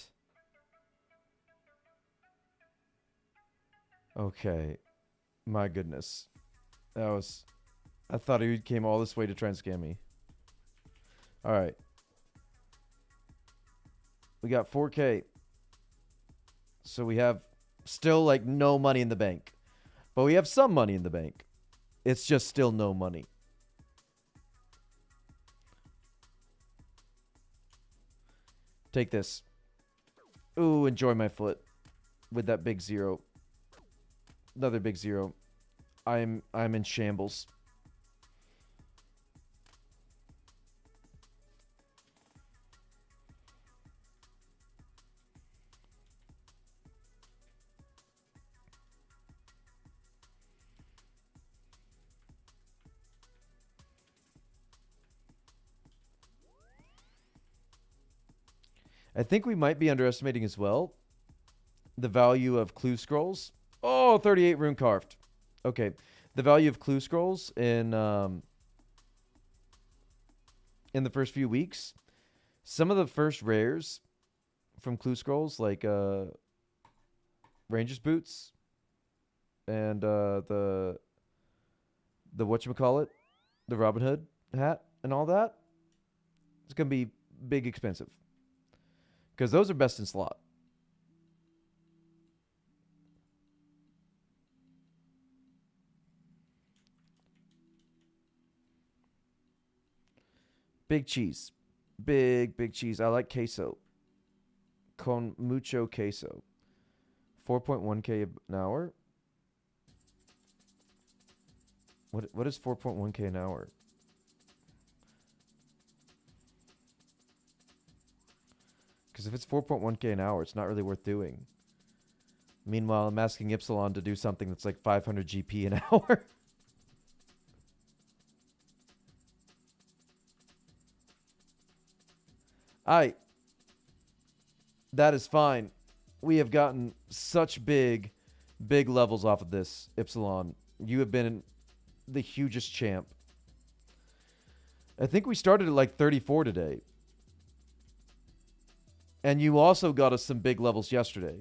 Okay. My goodness. That was... I thought he came all this way to try and scam me. Alright. We got 4K. So we have still like no money in the bank. But we have some money in the bank. It's just still no money. Take this. Ooh, enjoy my foot. With that big 0. Another big 0. I'm in shambles. I think we might be underestimating as well the value of clue scrolls. Oh, 38 rune carved. Okay. The value of clue scrolls in the first few weeks. Some of the first rares from clue scrolls, like Ranger's boots and the whatchamacallit, the Robin Hood hat and all that, it's gonna be big expensive. Because those are best in slot. Big cheese. Big cheese. I like queso. Con mucho queso. 4.1k an hour. What is 4.1k an hour? Because if it's 4.1k an hour, it's not really worth doing. Meanwhile, I'm asking Ipsilon to do something that's like 500 GP an hour. That is fine. We have gotten such big levels off of this, Ipsilon. You have been the hugest champ. I think we started at like 34 today. And you also got us some big levels yesterday.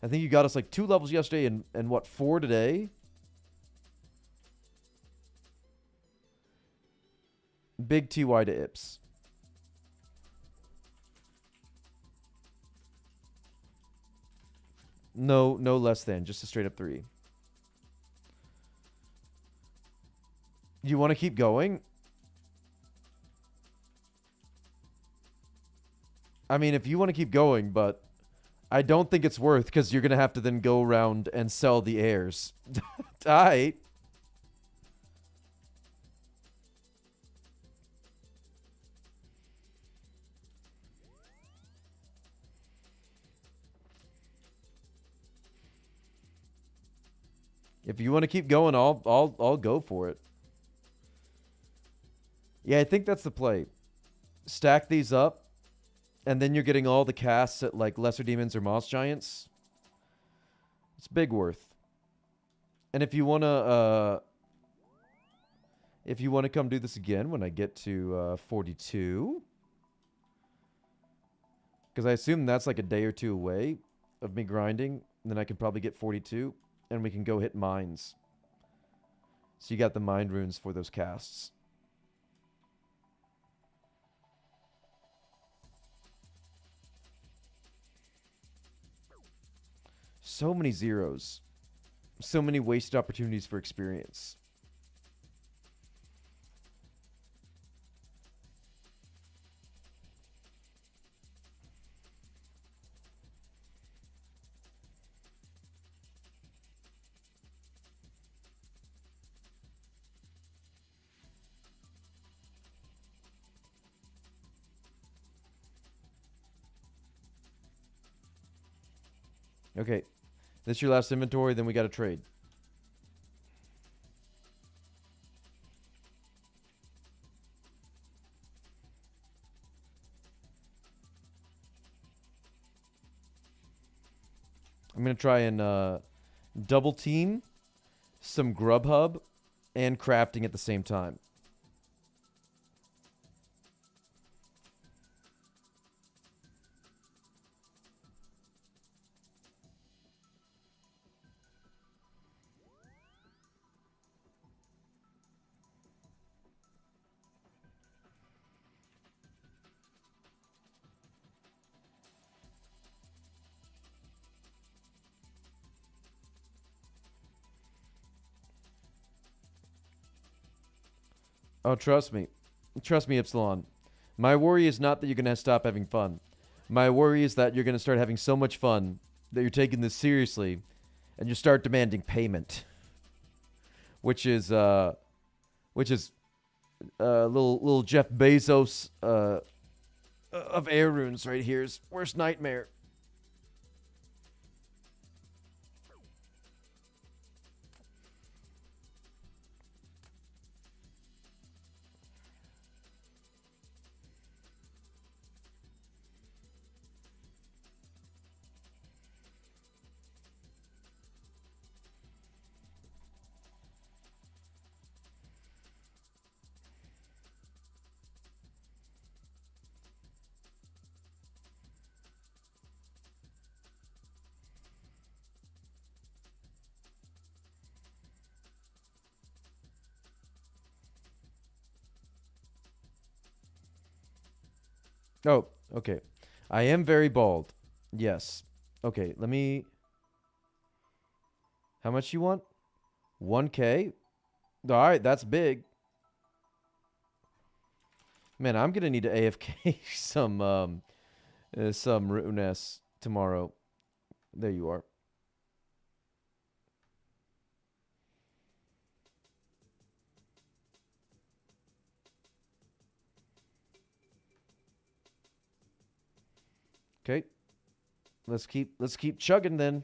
I think you got us like 2 levels yesterday and what, 4 today? Big TY to Ips. No less than. Just a straight up 3. You want to keep going? I mean, if you want to keep going, but I don't think it's worth because you're going to have to then go around and sell the heirs. Tight. If you want to keep going, I'll go for it. Yeah, I think that's the play. Stack these up, and then you're getting all the casts at like lesser demons or moss giants. It's big worth. And if you wanna come do this again when I get to 42, because I assume that's like a day or 2 away of me grinding, and then I can probably get 42, and we can go hit mines. So you got the mind runes for those casts. So many zeros. So many wasted opportunities for experience. Okay. This your last inventory, then we got to trade. I'm going to try and double team some Grubhub and crafting at the same time. Oh, trust me. Trust me, Epsilon. My worry is not that you're going to stop having fun. My worry is that you're going to start having so much fun that you're taking this seriously and you start demanding payment. Which is little Jeff Bezos of air runes right here's worst nightmare. Oh, okay. I am very bald. Yes. Okay, let me... How much you want? 1K? All right, that's big. Man, I'm gonna need to AFK some Runes tomorrow. There you are. Okay. Let's keep chugging then.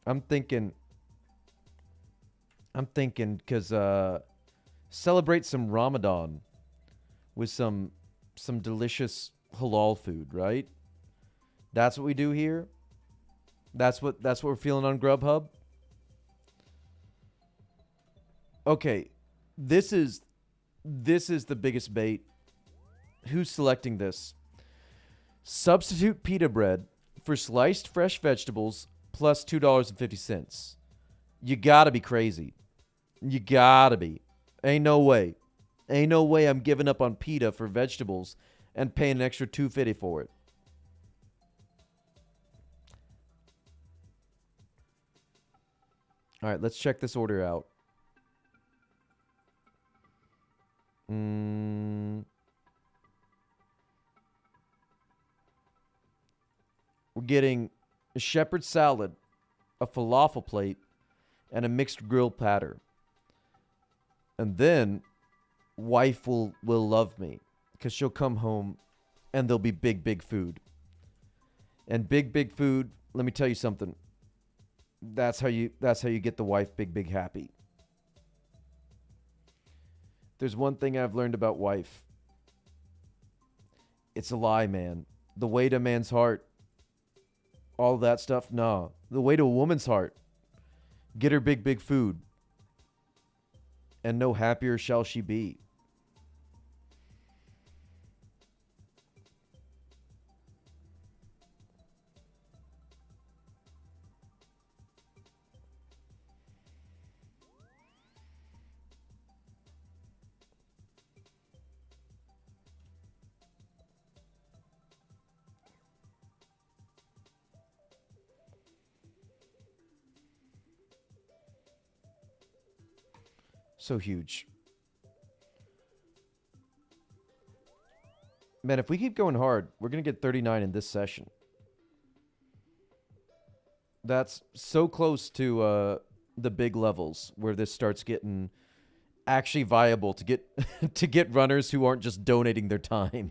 I'm thinking because celebrate some Ramadan with some delicious halal food, right? That's what we do here. That's what we're feeling on Grubhub. Okay, this is the biggest bait. Who's selecting this? Substitute pita bread for sliced fresh vegetables plus $2.50. You gotta be crazy. You gotta be. Ain't no way. Ain't no way I'm giving up on pita for vegetables and paying an extra $2.50 for it. All right, let's check this order out. We're getting a shepherd salad, a falafel plate, and a mixed grill platter. And then wife will love me because she'll come home and there'll be big food. And big food, let me tell you something. That's how you get the wife big happy. There's one thing I've learned about wife. It's a lie, man. The way to a man's heart, all that stuff, no. The way to a woman's heart, get her big food. And no happier shall she be. So huge. Man, if we keep going hard, we're going to get 39 in this session. That's so close to the big levels where this starts getting actually viable to get to get runners who aren't just donating their time.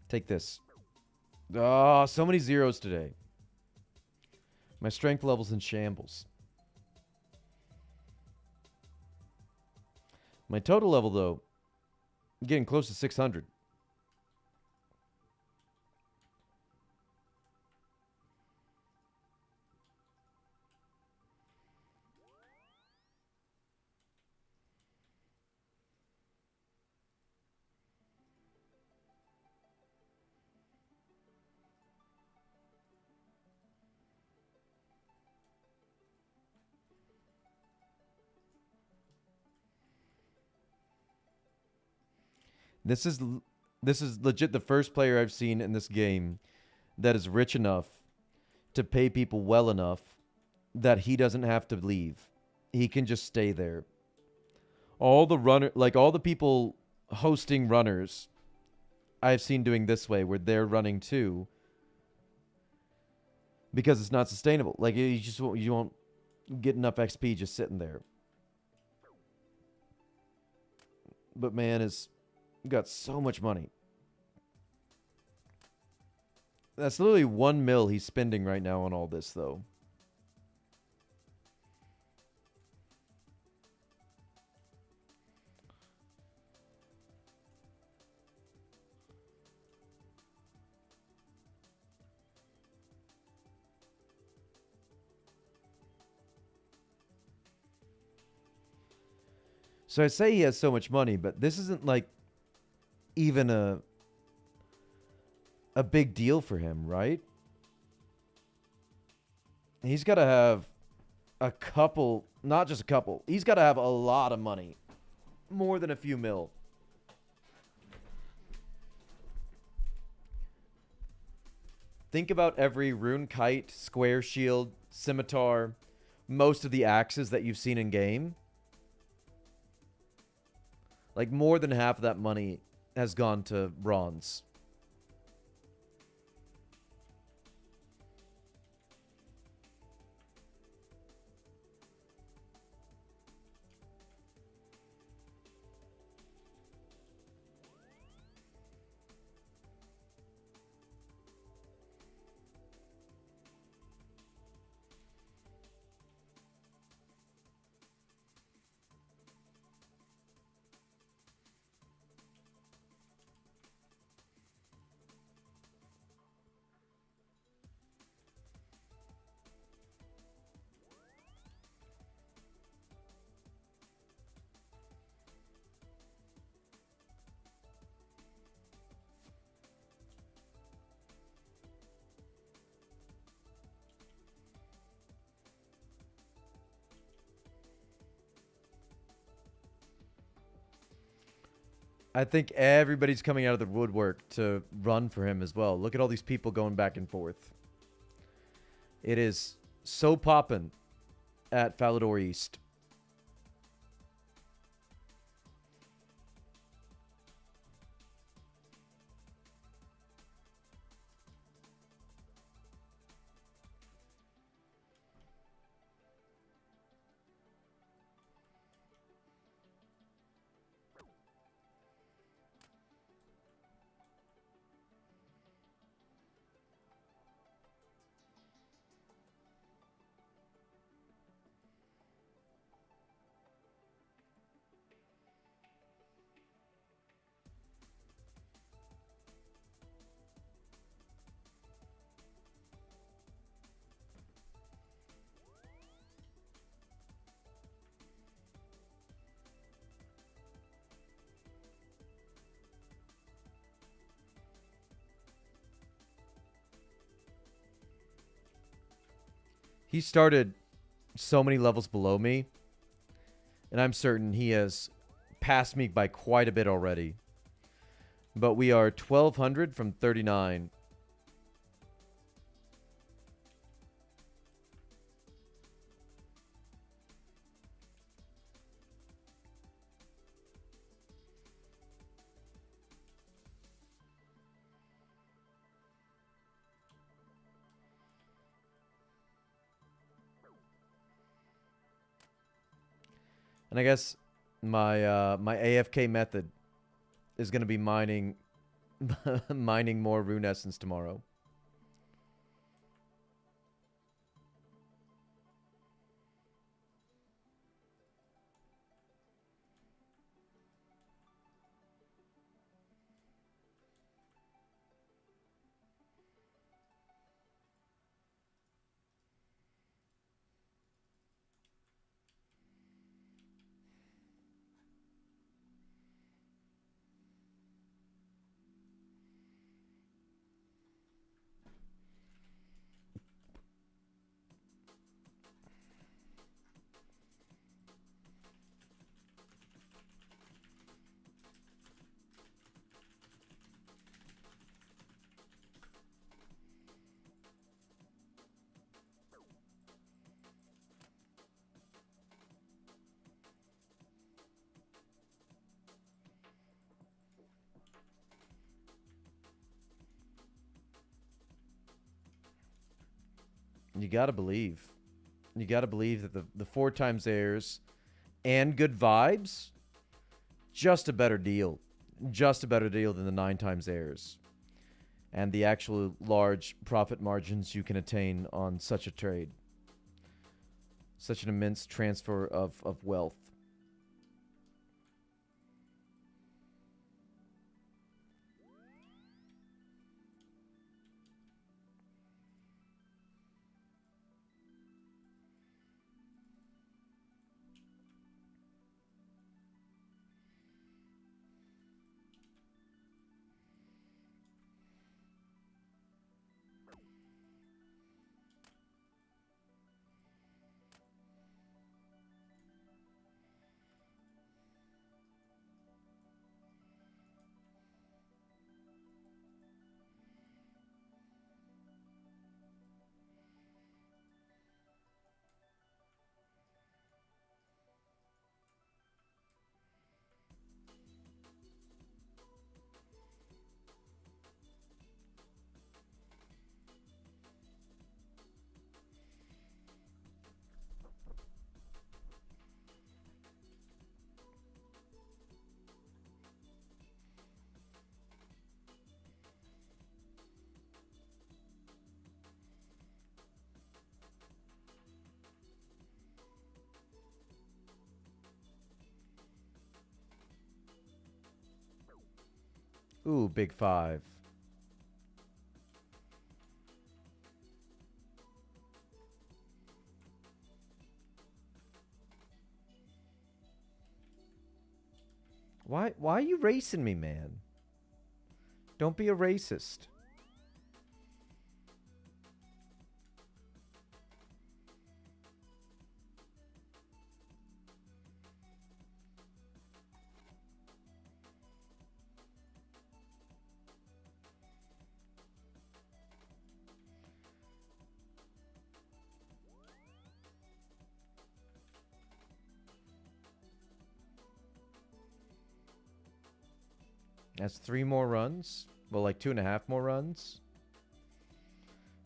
Take this. Oh, so many zeros today. My strength level's in shambles. My total level, though, I'm getting close to 600. This is legit the first player I've seen in this game that is rich enough to pay people well enough that he doesn't have to leave. He can just stay there. All the people hosting runners I've seen doing this way where they're running too because it's not sustainable. Like you won't get enough XP just sitting there. But man is got so much money. That's literally 1 mil he's spending right now on all this, though. So I say he has so much money, but this isn't like even a big deal for him, right? He's got to have a couple, not just a couple. He's got to have a lot of money. More than a few mil. Think about every rune kite, square shield, scimitar, most of the axes that you've seen in game. Like more than half of that money has gone to bronze. I think everybody's coming out of the woodwork to run for him as well. Look at all these people going back and forth. It is so poppin' at Falador East. He started so many levels below me, and I'm certain he has passed me by quite a bit already. But we are 1,200 from 39. And I guess my AFK method is going to be mining mining more rune essence tomorrow. You got to believe. You got to believe that the 4 times airs and good vibes, just a better deal. Just a better deal than the 9 times airs. And the actual large profit margins you can attain on such a trade. Such an immense transfer of wealth. Ooh, big 5. Why are you racing me, man? Don't be a racist. That's 3 more runs. Well, like 2.5 more runs.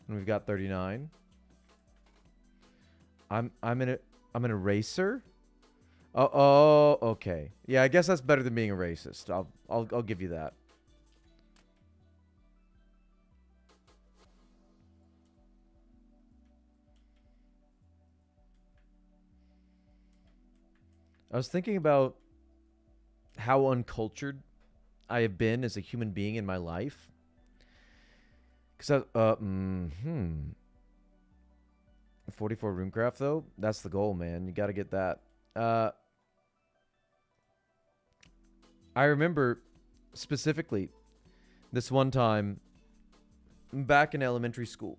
And we've got 39. I'm an eraser. Oh, okay. Yeah, I guess that's better than being a racist. I'll give you that. I was thinking about how uncultured I have been as a human being in my life. Cause 44 RuneCraft though, that's the goal, man. You got to get that. I remember specifically this one time back in elementary school.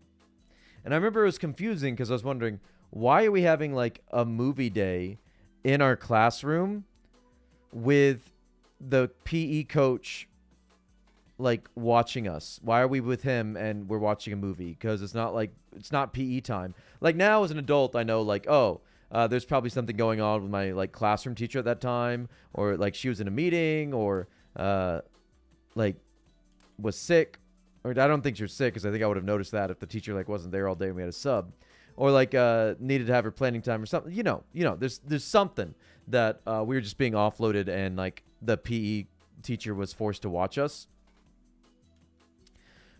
And I remember it was confusing because I was wondering, why are we having like a movie day in our classroom with the PE coach like watching us? Why are we with him and we're watching a movie? Because it's not PE time. Like now as an adult, I know like, oh, there's probably something going on with my like classroom teacher at that time, or like she was in a meeting, or like was sick. Or I don't think she was sick, because I think I would have noticed that if the teacher like wasn't there all day and we had a sub, or like needed to have her planning time or something. You know, there's something that we were just being offloaded, and like the PE teacher was forced to watch us.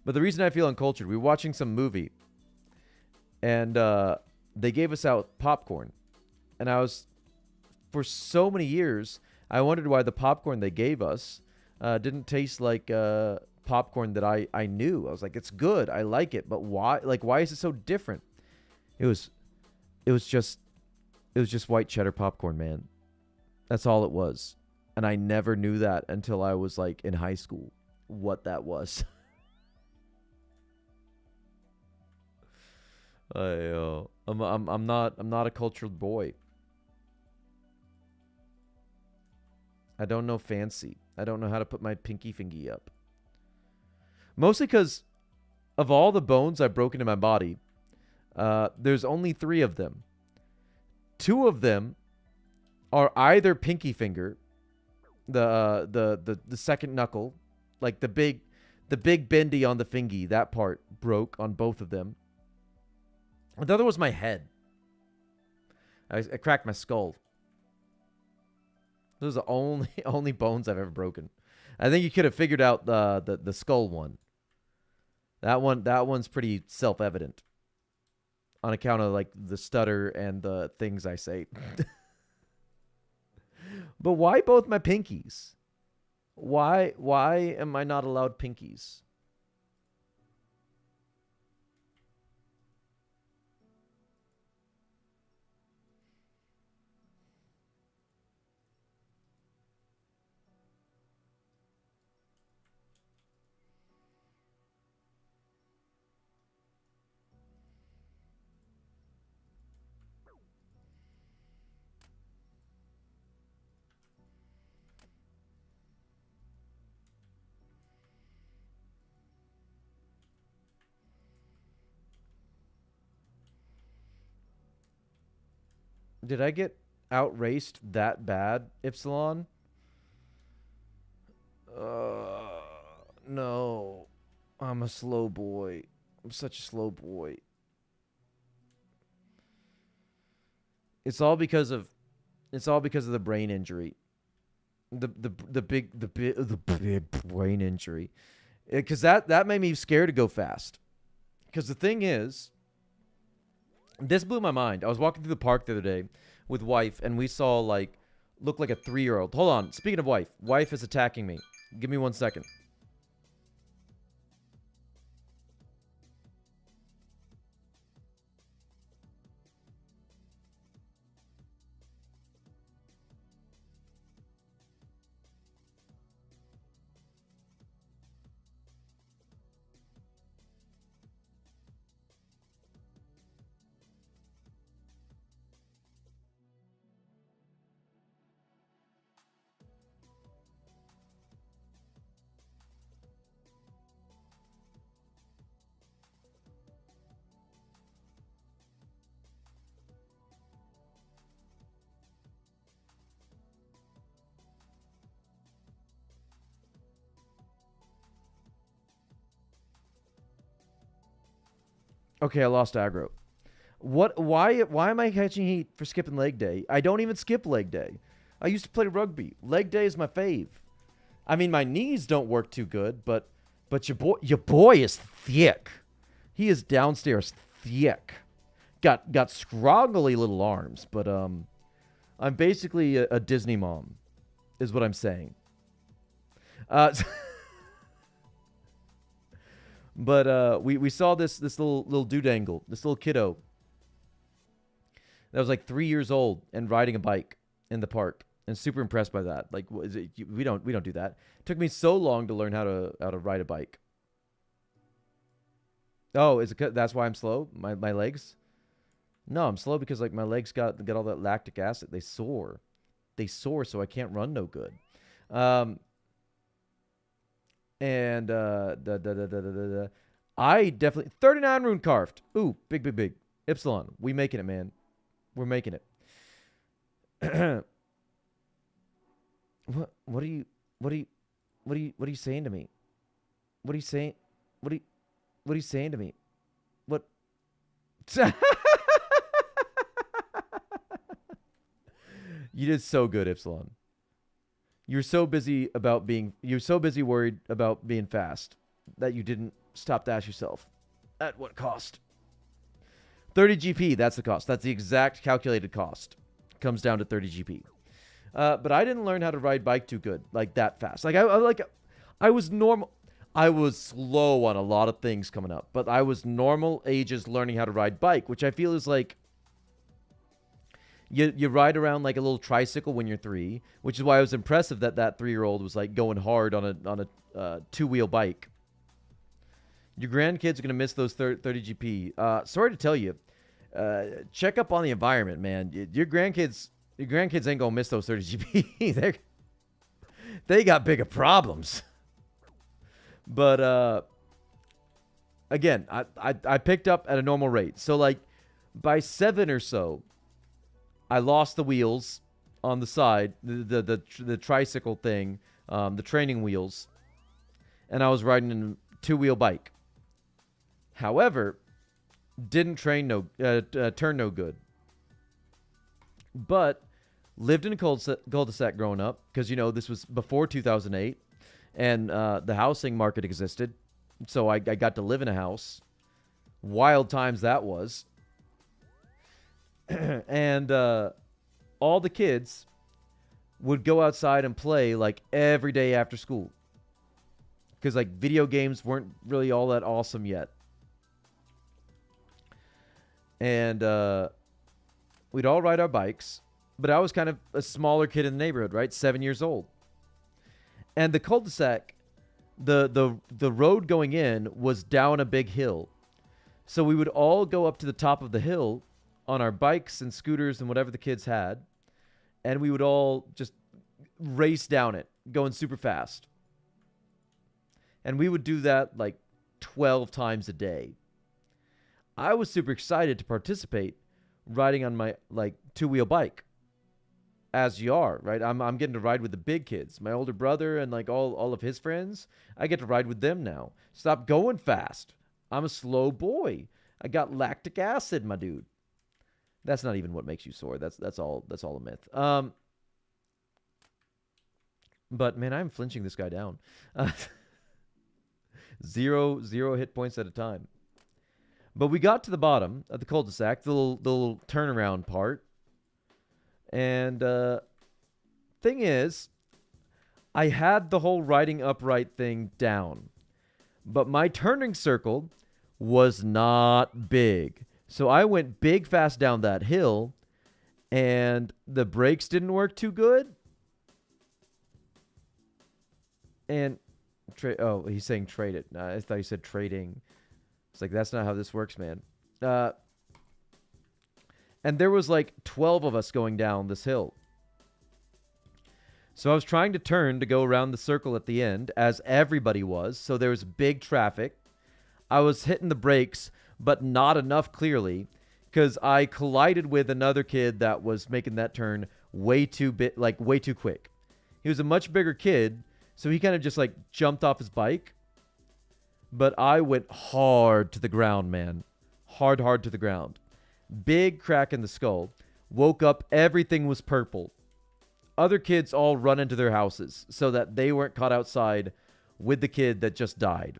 But the reason I feel uncultured, we were watching some movie, and they gave us out popcorn, and for so many years, I wondered why the popcorn they gave us didn't taste like popcorn that I knew. I was like, it's good, I like it, but why? Like, why is it so different? It was just white cheddar popcorn, man. That's all it was, and I never knew that until I was like in high school what that was. I'm not a cultured boy. I don't know fancy. I don't know how to put my pinky fingy up. Mostly because of all the bones I've broken in my body, there's only 3 of them. 2 of them are either pinky finger, the second knuckle, like the big bendy on the fingy, that part broke on both of them. The other was my head. I cracked my skull. Those are the only bones I've ever broken. I think you could have figured out the skull one. That one's pretty self-evident on account of like the stutter and the things I say. But why both my pinkies? Why am I not allowed pinkies? Did I get outraced that bad, Ipsilon? No. I'm a slow boy. I'm such a slow boy. It's all because of the brain injury. The big brain injury. Cuz that made me scared to go fast. Cuz the thing is, this blew my mind. I was walking through the park the other day with wife, and we saw look like a 3-year-old. Hold on. Speaking of wife is attacking me. Give me 1 second. Okay, I lost aggro. What? Why am I catching heat for skipping leg day? I don't even skip leg day. I used to play rugby. Leg day is my fave. I mean, my knees don't work too good, but your boy is thick. He is downstairs thick. Got scroggly little arms, but I'm basically a Disney mom, is what I'm saying. But we saw this little dudangle, this little kiddo that was like 3 years old and riding a bike in the park, and super impressed by that. Like, we don't do that. It took me so long to learn how to ride a bike. Oh, is it that's why I'm slow? My legs? No, I'm slow because like my legs got all that lactic acid. They sore. So I can't run no good. And I definitely 39 rune carved. Ooh, big. Ipsilon, we making it, man. We're making it. What are you saying to me? What are you saying? What are you saying to me? What? You did so good, Ipsilon. You're so busy worried about being fast that you didn't stop to ask yourself, at what cost? 30 GP, that's the cost. That's the exact calculated cost. Comes down to 30 GP. But I didn't learn how to ride bike too good, like that fast. Like I was normal. I was slow on a lot of things coming up, but I was normal ages learning how to ride bike, which I feel is like you ride around like a little tricycle when you're 3, which is why I was impressive that 3-year-old was like going hard on a 2-wheel bike. Your grandkids are gonna miss those 30 GP. Sorry to tell you, check up on the environment, man. Your grandkids ain't gonna miss those 30 GP. They got bigger problems. But again, I picked up at a normal rate. So like by 7 or so, I lost the wheels on the side, the tricycle thing, the training wheels, and I was riding a 2-wheel bike. However, didn't turn no good. But lived in a cul-de-sac growing up because, you know, this was before 2008 and the housing market existed. So I got to live in a house. Wild times that was. And all the kids would go outside and play like every day after school because like video games weren't really all that awesome yet. And we'd all ride our bikes, but I was kind of a smaller kid in the neighborhood, right? 7 years old. And the cul-de-sac, the road going in was down a big hill. So we would all go up to the top of the hill on our bikes and scooters and whatever the kids had, and we would all just race down it, going super fast. And we would do that like 12 times a day. I was super excited to participate riding on my like 2-wheel bike, as you are, right? I'm getting to ride with the big kids, my older brother and like all of his friends. I get to ride with them now. Stop going fast. I'm a slow boy. I got lactic acid, my dude. That's not even what makes you sore. That's all a myth. But man, I'm flinching this guy down. Zero hit points at a time. But we got to the bottom of the cul-de-sac, the little turnaround part. And thing is, I had the whole riding upright thing down. But my turning circle was not big. So I went big fast down that hill, and the brakes didn't work too good. And, he's saying trade it. I thought he said trading. It's like, that's not how this works, man. And there was like 12 of us going down this hill. So I was trying to turn to go around the circle at the end, as everybody was. So there was big traffic. I was hitting the brakes, but not enough clearly, because I collided with another kid that was making that turn way too quick. He was a much bigger kid, so he kind of just like jumped off his bike. But I went hard to the ground, man. hard to the ground. Big crack in the skull. Woke up, everything was purple. Other kids all run into their houses so that they weren't caught outside with the kid that just died.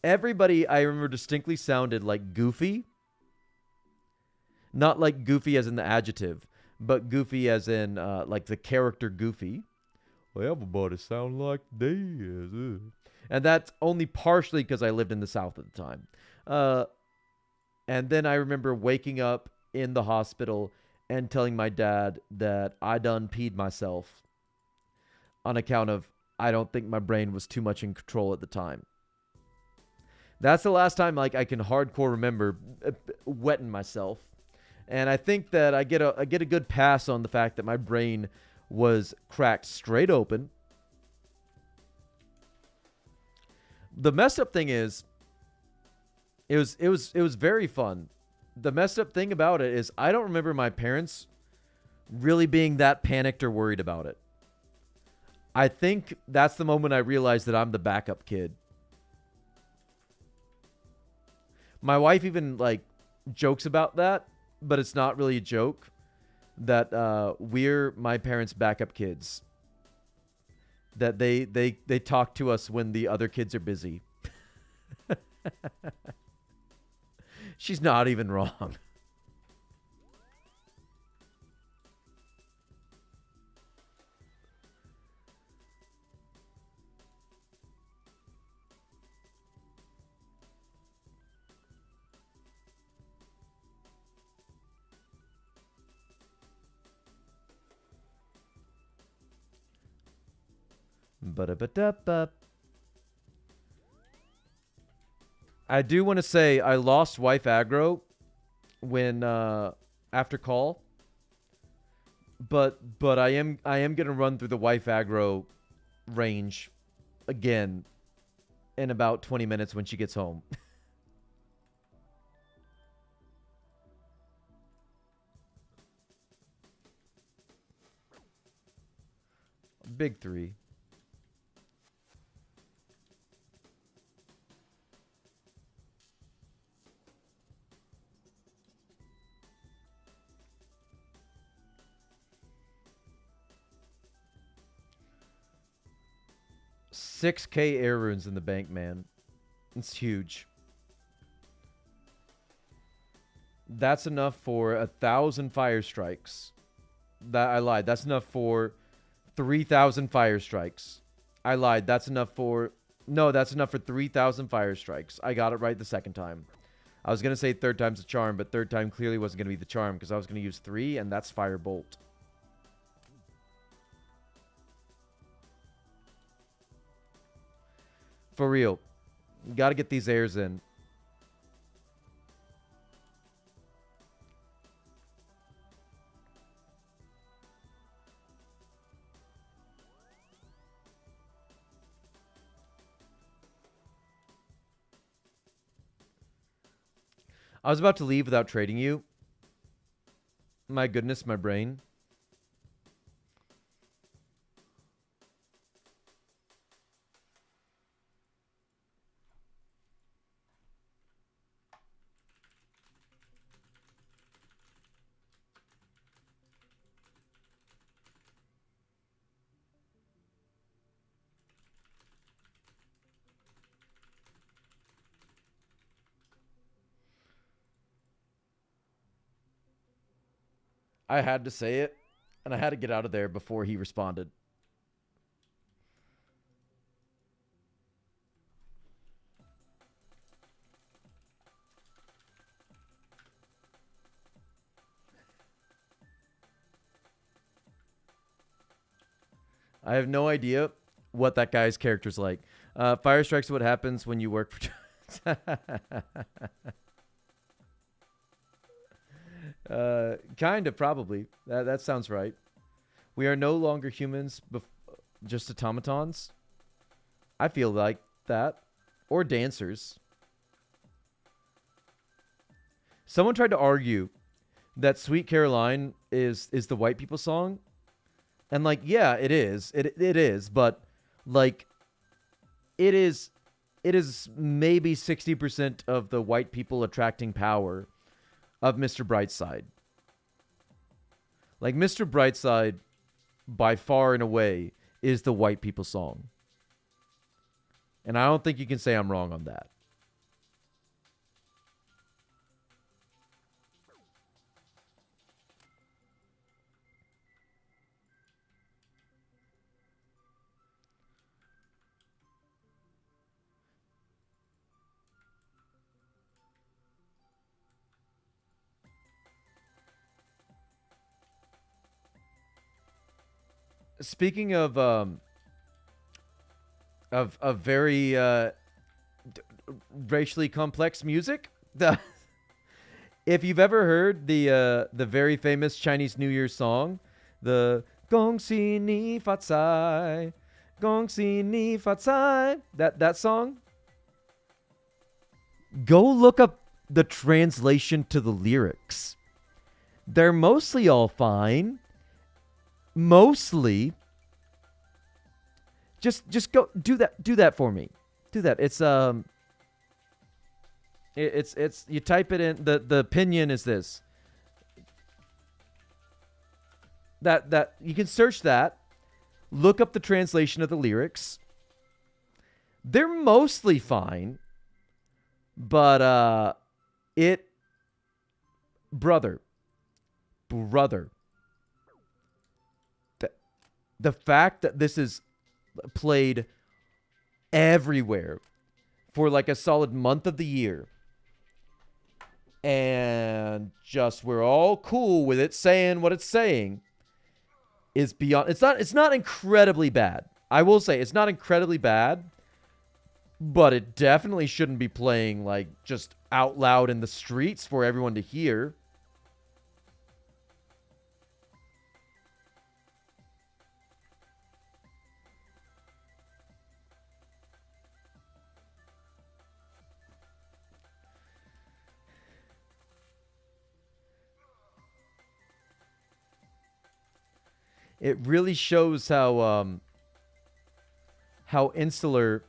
Everybody, I remember, distinctly sounded like Goofy. Not like Goofy as in the adjective, but Goofy as in like the character Goofy. Well, everybody sound like they is. And that's only partially because I lived in the South at the time. And then I remember waking up in the hospital and telling my dad that I done peed myself on account of I don't think my brain was too much in control at the time. That's the last time like I can hardcore remember wetting myself. And I think that I get a good pass on the fact that my brain was cracked straight open. The messed up thing is it was very fun. The messed up thing about it is I don't remember my parents really being that panicked or worried about it. I think that's the moment I realized that I'm the backup kid. My wife even like jokes about that, but it's not really a joke, that we're my parents' backup kids. That they talk to us when the other kids are busy. She's not even wrong. Ba-da-ba-da-ba. I do want to say I lost wife aggro when after call, but I am gonna run through the wife aggro range again in about 20 minutes when she gets home. Big 3. $6K air runes in the bank, man. It's huge. That's enough for 1,000 fire strikes. That I lied. That's enough for 3,000 fire strikes. I lied. That's enough for... No, that's enough for 3,000 fire strikes. I got it right the second time. I was going to say third time's the charm, but third time clearly wasn't going to be the charm because I was going to use 3, and that's Firebolt. For real. Got to get these airs in. I was about to leave without trading you. My goodness, my brain. I had to say it, and I had to get out of there before he responded. I have no idea what that guy's character's like. Fire strikes what happens when you work for... Kind of, probably. That sounds right. We are no longer humans, just automatons. I feel like that. Or dancers. Someone tried to argue that Sweet Caroline is the white people song. And like, yeah, it is. It is, but like it is it is maybe 60% of the white people attracting power of Mr. Brightside. Like, Mr. Brightside, by far and away, is the white people song. And I don't think you can say I'm wrong on that. Speaking of very racially complex music, if you've ever heard the very famous Chinese New Year song, the Gong Xi Ni Fa Cai, Gong Xi Ni Fa Cai, that song, go look up the translation to the lyrics. They're mostly all fine. Mostly. Just go do that for me. Do that. It's you type it in. The opinion is this. That you can search that. Look up the translation of the lyrics. They're mostly fine. But brother. The fact that this is played everywhere for like a solid month of the year, and just we're all cool with it saying what it's saying, is beyond. It's not incredibly bad. I will say it's not incredibly bad, but it definitely shouldn't be playing like just out loud in the streets for everyone to hear. It really shows how insular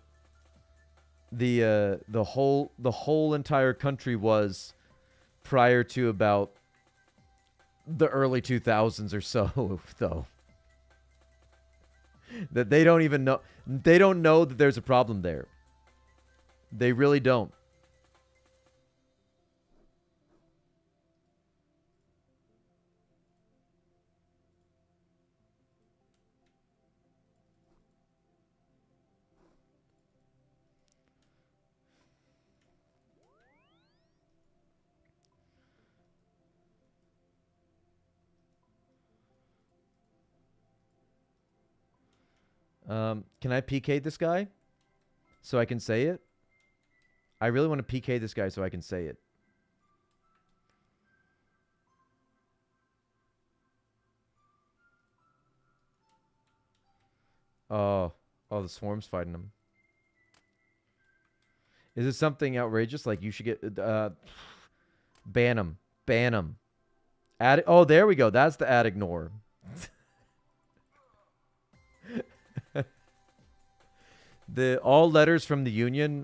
the whole entire country was prior to about the early 2000s or so, though. That they don't even know. They don't know that there's a problem there. They really don't. Can I PK this guy so I can say it? I really want to PK this guy so I can say it. Oh, the swarm's fighting him. Is this something outrageous? Like you should get ban him, ban him. Oh, there we go. That's the ad ignore. All letters from the union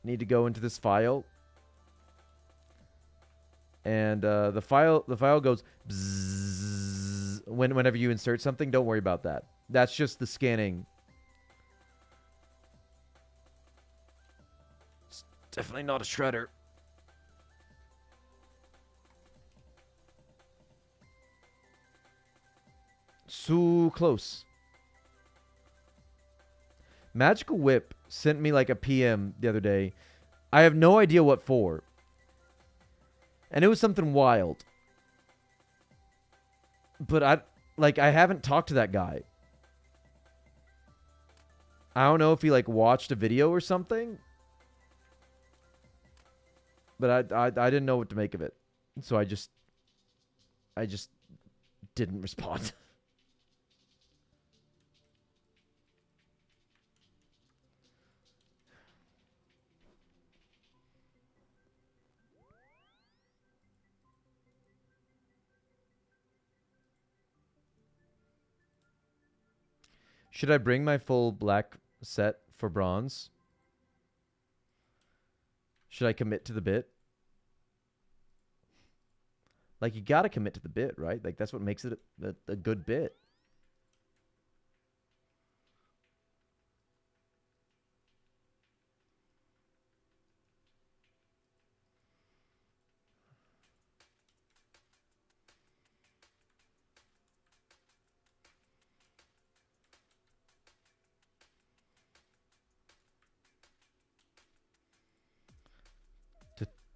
need to go into this file, and the file goes bzzz whenever you insert something. Don't worry about that. That's just the scanning. It's definitely not a shredder. So close. Magical Whip sent me like a PM the other day. I have no idea what for. And it was something wild. But I haven't talked to that guy. I don't know if he like watched a video or something. But I didn't know what to make of it. So I just didn't respond. Should I bring my full black set for bronze? Should I commit to the bit? Like, you got to commit to the bit, right? Like, that's what makes it a good bit.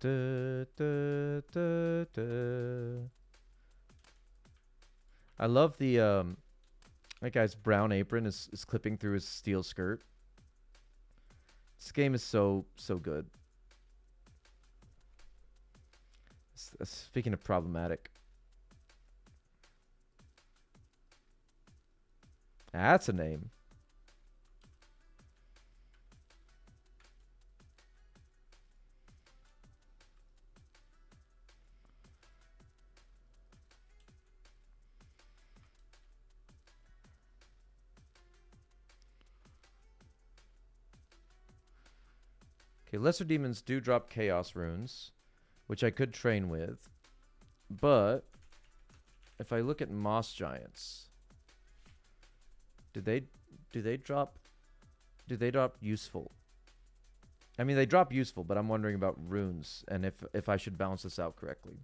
Da, da, da, da. I love the that guy's brown apron is clipping through his steel skirt. This game is so good. Speaking of problematic, that's a name. Okay, lesser demons do drop chaos runes, which I could train with, but if I look at moss giants, do they drop useful? I mean, they drop useful, but I'm wondering about runes and if I should balance this out correctly.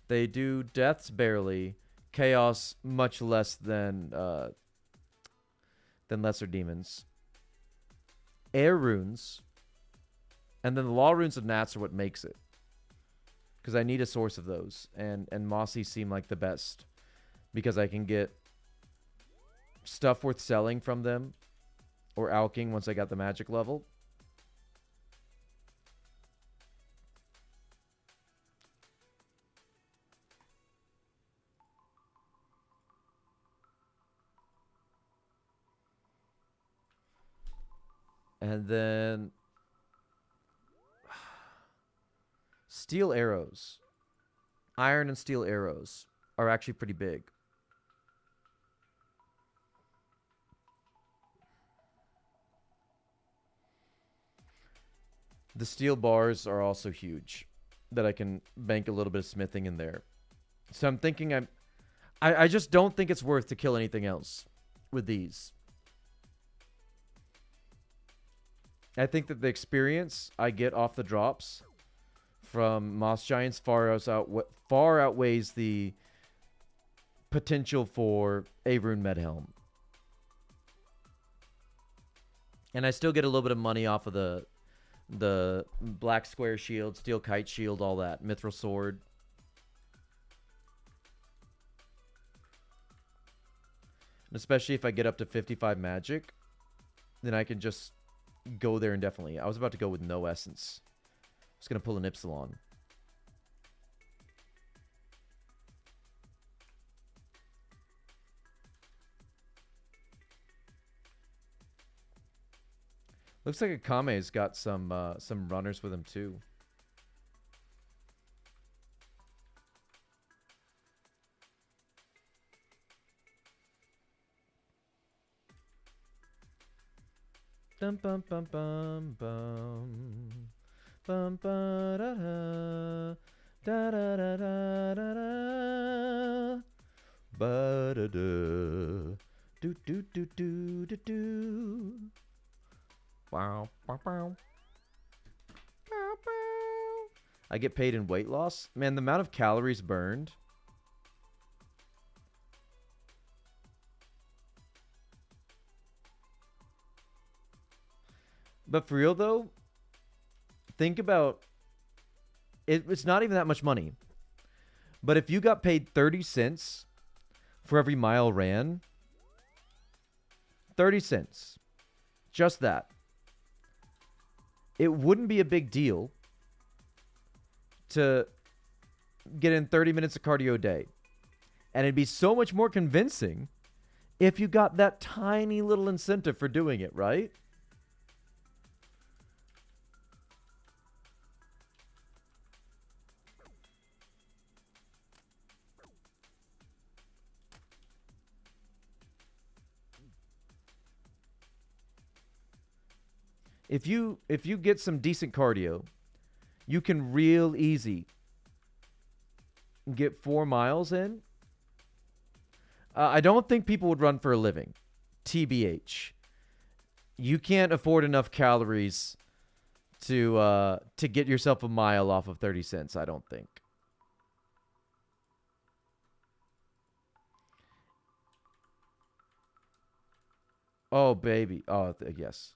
They do deaths barely, chaos much less than lesser demons. Air runes, and then the law runes of Nats are what makes it. Because I need a source of those, and mossy seem like the best because I can get stuff worth selling from them or alking once I got the magic level. And then steel arrows. Iron and steel arrows are actually pretty big. The steel bars are also huge that I can bank a little bit of smithing in there. So I'm thinking I just don't think it's worth to kill anything else with these. I think that the experience I get off the drops from moss giants far outweighs the potential for a rune medhelm. And I still get a little bit of money off of the black square shield, steel kite shield, all that, mithril sword. And especially if I get up to 55 magic, then I can just go there indefinitely. I was about to go with no essence. I was going to pull an Ipsilon. Looks like Akame's got some runners with him too. Dum bum bum bum bum bum ba da da da da da da da ba da da do do do do do do. Wow, wow, wow. I get paid in weight loss. Man, the amount of calories burned. But for real though, think about it. It's not even that much money. But if you got paid 30 cents for every mile ran, 30 cents, just that, it wouldn't be a big deal to get in 30 minutes of cardio a day. And it'd be so much more convincing if you got that tiny little incentive for doing it, right? If you get some decent cardio You can real easy get 4 miles in. I don't think people would run for a living. TBH. You can't afford enough calories to get yourself a mile off of 30 cents, I don't think. Oh, baby. Oh, yes.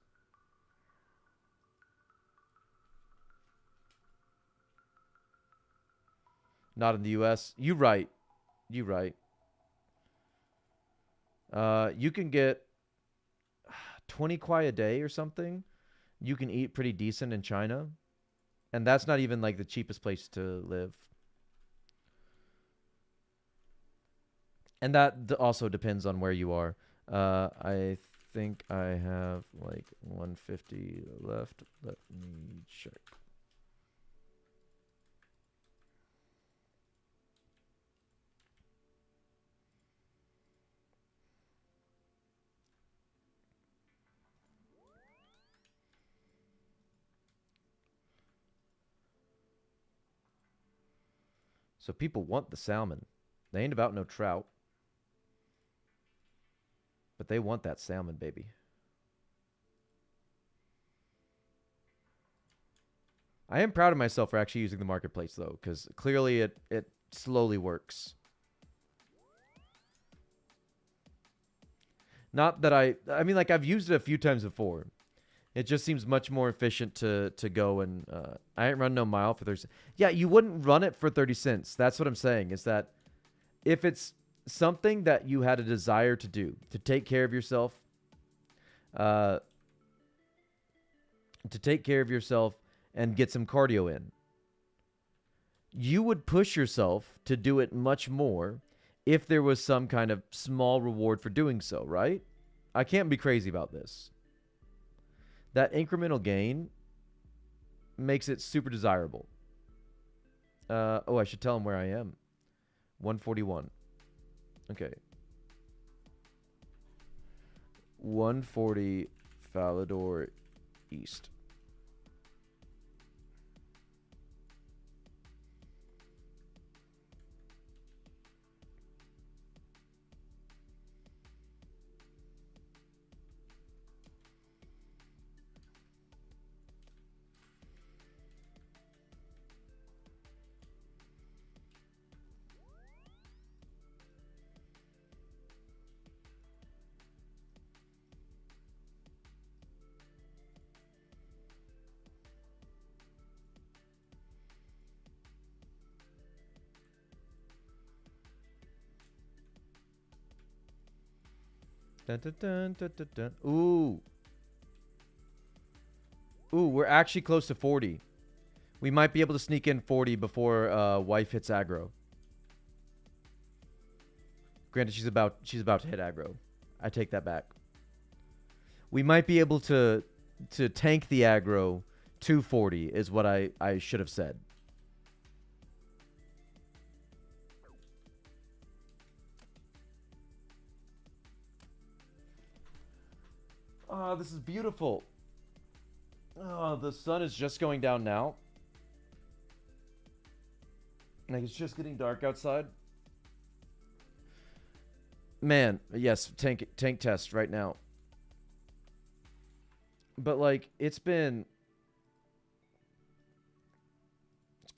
Not in the US. You right. You right. You can get 20 kwai a day or something. You can eat pretty decent in China. And that's not even like the cheapest place to live. And that also depends on where you are. I think I have like 150 left. Let me check. So people want the salmon. They ain't about no trout. But they want that salmon, baby. I am proud of myself for actually using the marketplace, though, because clearly it slowly works. Not that I mean, like, I've used it a few times before. It just seems much more efficient to go and I ain't run no mile for 30 cents. Yeah, you wouldn't run it for 30 cents. That's what I'm saying, is that if it's something that you had a desire to do, to take care of yourself, uh, and get some cardio in, you would push yourself to do it much more if there was some kind of small reward for doing so, right? I can't be crazy about this. That incremental gain makes it super desirable. Oh, I should tell him where I am. 141. Okay. 140 Falador East. Dun, dun, dun, dun, dun, dun. Ooh. Ooh, we're actually close to 40. We might be able to sneak in 40 before wife hits aggro. Granted, she's about to hit aggro. I take that back. We might be able to tank the aggro to 40 is what I should have said. Oh, this is beautiful. Oh, the sun is just going down now. Like, it's just getting dark outside. Man, yes, tank test right now. But like, it's been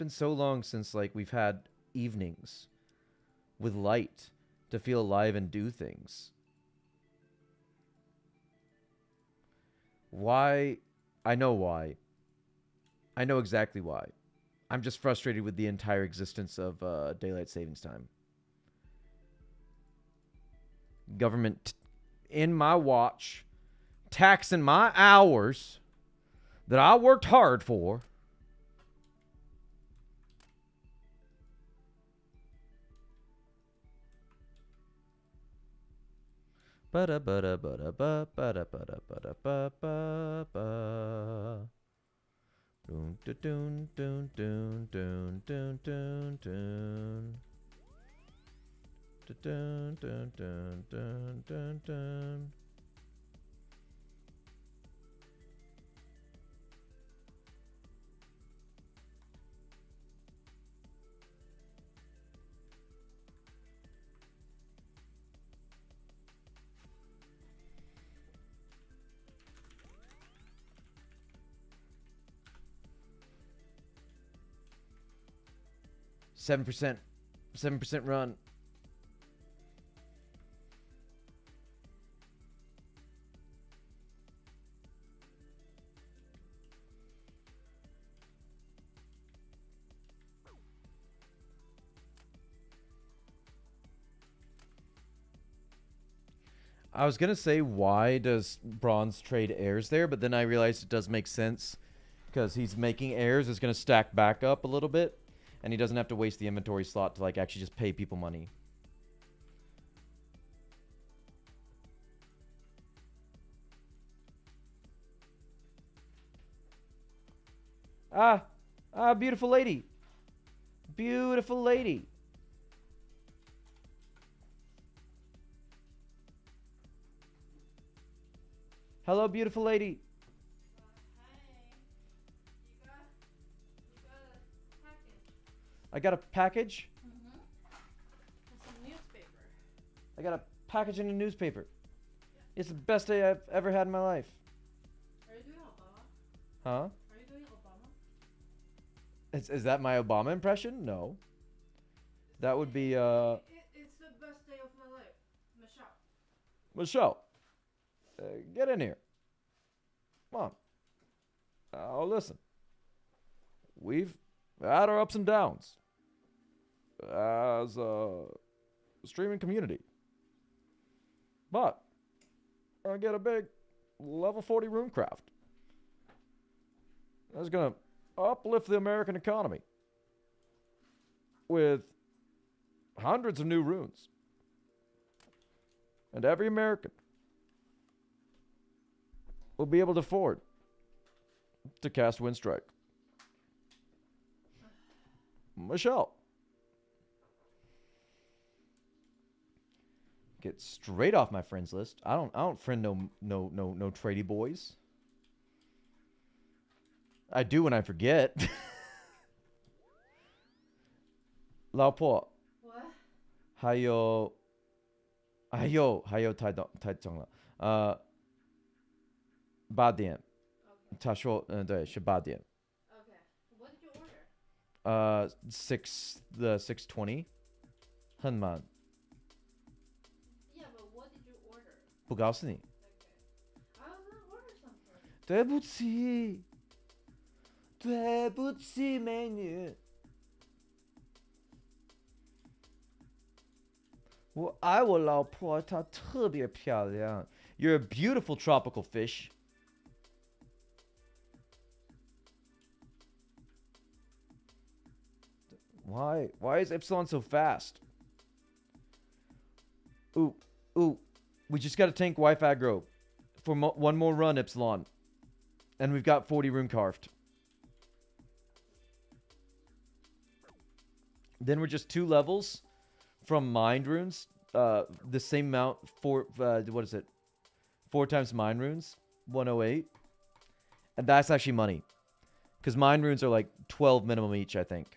so long since like we've had evenings with light to feel alive and do things. Why? I know why. I know exactly why. I'm just frustrated with the entire existence of daylight savings time. Government in my watch, taxing my hours that I worked hard for. Ba-da ba-da ba-da ba ba-da ba-da ba-da ba ba ba. Dun dun dun dun dun dun dun dun. Dun dun dun dun dun dun. 7%. 7% run. I was going to say, why does bronze trade heirs there? But then I realized it does make sense because he's making heirs is going to stack back up a little bit. And he doesn't have to waste the inventory slot to like actually just pay people money. Beautiful lady. Beautiful lady. Hello, beautiful lady. I got a package. Mm-hmm. It's a newspaper. I got a package in a newspaper. Yeah. It's the best day I've ever had in my life. Are you doing Obama? Huh? Are you doing Obama? Is that my Obama impression? No. That would be It's the best day of my life. Michelle. Michelle. Get in here. Come on. Oh, listen. We've had our ups and downs as a streaming community. But we're going to get a big level 40 RuneCraft. That's going to uplift the American economy with hundreds of new runes. And every American will be able to afford to cast Windstrike. Michelle. Get straight off my friends list. I don't friend no tradie boys. I do when I forget. 老婆 What? 还有太重了。8点。Okay. 他说对是8点。Okay. What did you order? 620. 很慢。Yeah, but what did you order? 不告诉你。Okay. I was gonna order something. 对不起。对不起，美女。我爱我老婆，她特别漂亮。You're a beautiful tropical fish. Why is Epsilon so fast? Ooh. We just got to tank wife aggro for one more run, Epsilon. And we've got 40 rune carved. Then we're just 2 levels from mind runes. The same amount for, what is it? 4 times mind runes. 108. And that's actually money. Because mind runes are like 12 minimum each, I think.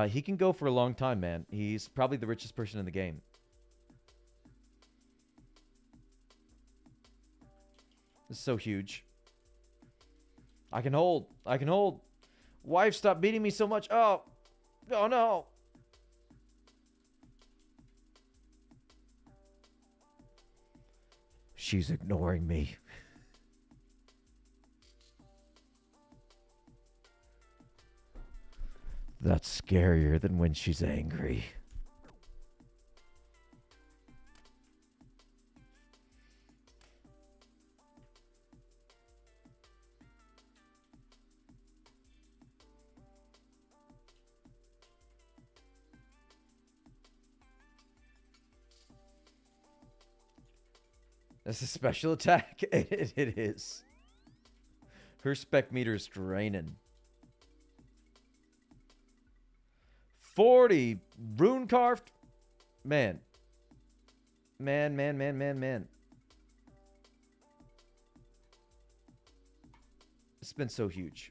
He can go for a long time, man. He's probably the richest person in the game. This is so huge. I can hold. Wife, stop beating me so much. Oh no. She's ignoring me. That's scarier than when she's angry. That's a special attack. It is. Her spec meter is draining. 40 rune carved. Man. It's been so huge.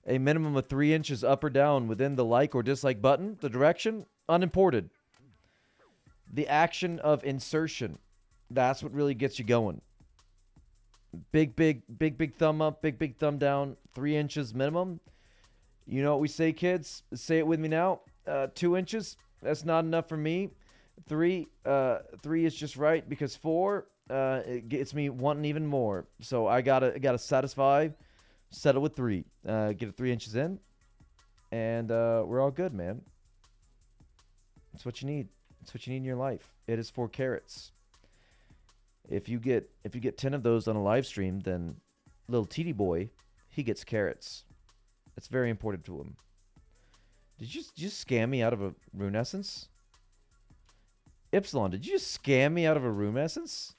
A minimum of 3 inches up or down within the like or dislike button. The direction, unimported. The action of insertion. That's what really gets you going. Big thumb up, big thumb down. 3 inches minimum. You know what we say, kids? Say it with me now. 2 inches, that's not enough for me. 3 is just right, because 4 it gets me wanting even more. So I gotta satisfy, settle with 3. Get it 3 inches in, and we're all good, man. That's what you need. That's what you need in your life. It is 4 carats. If you get 10 of those on a live stream, then little TD boy, he gets carats. It's very important to him. Did you just scam me out of a rune essence? Ypsilon, did you just scam me out of a rune essence?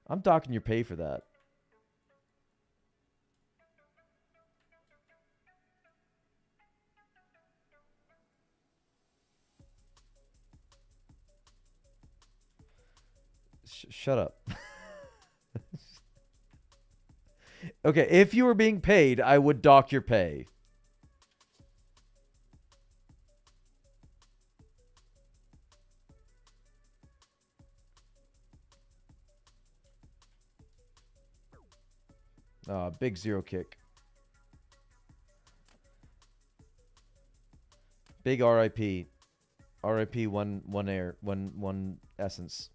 I'm docking your pay for that. Shut up. Okay, if you were being paid, I would dock your pay. Big 0 kick. Big RIP. RIP one air, one essence.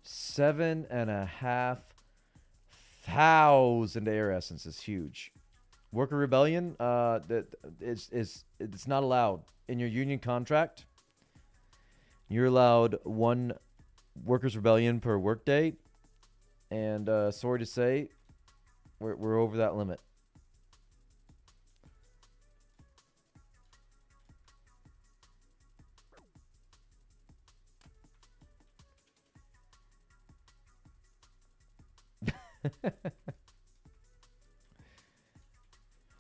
$7,500 air essence is huge. Worker rebellion, it's not allowed in your union contract. You're allowed 1 workers rebellion per workday, and sorry to say, we're over that limit.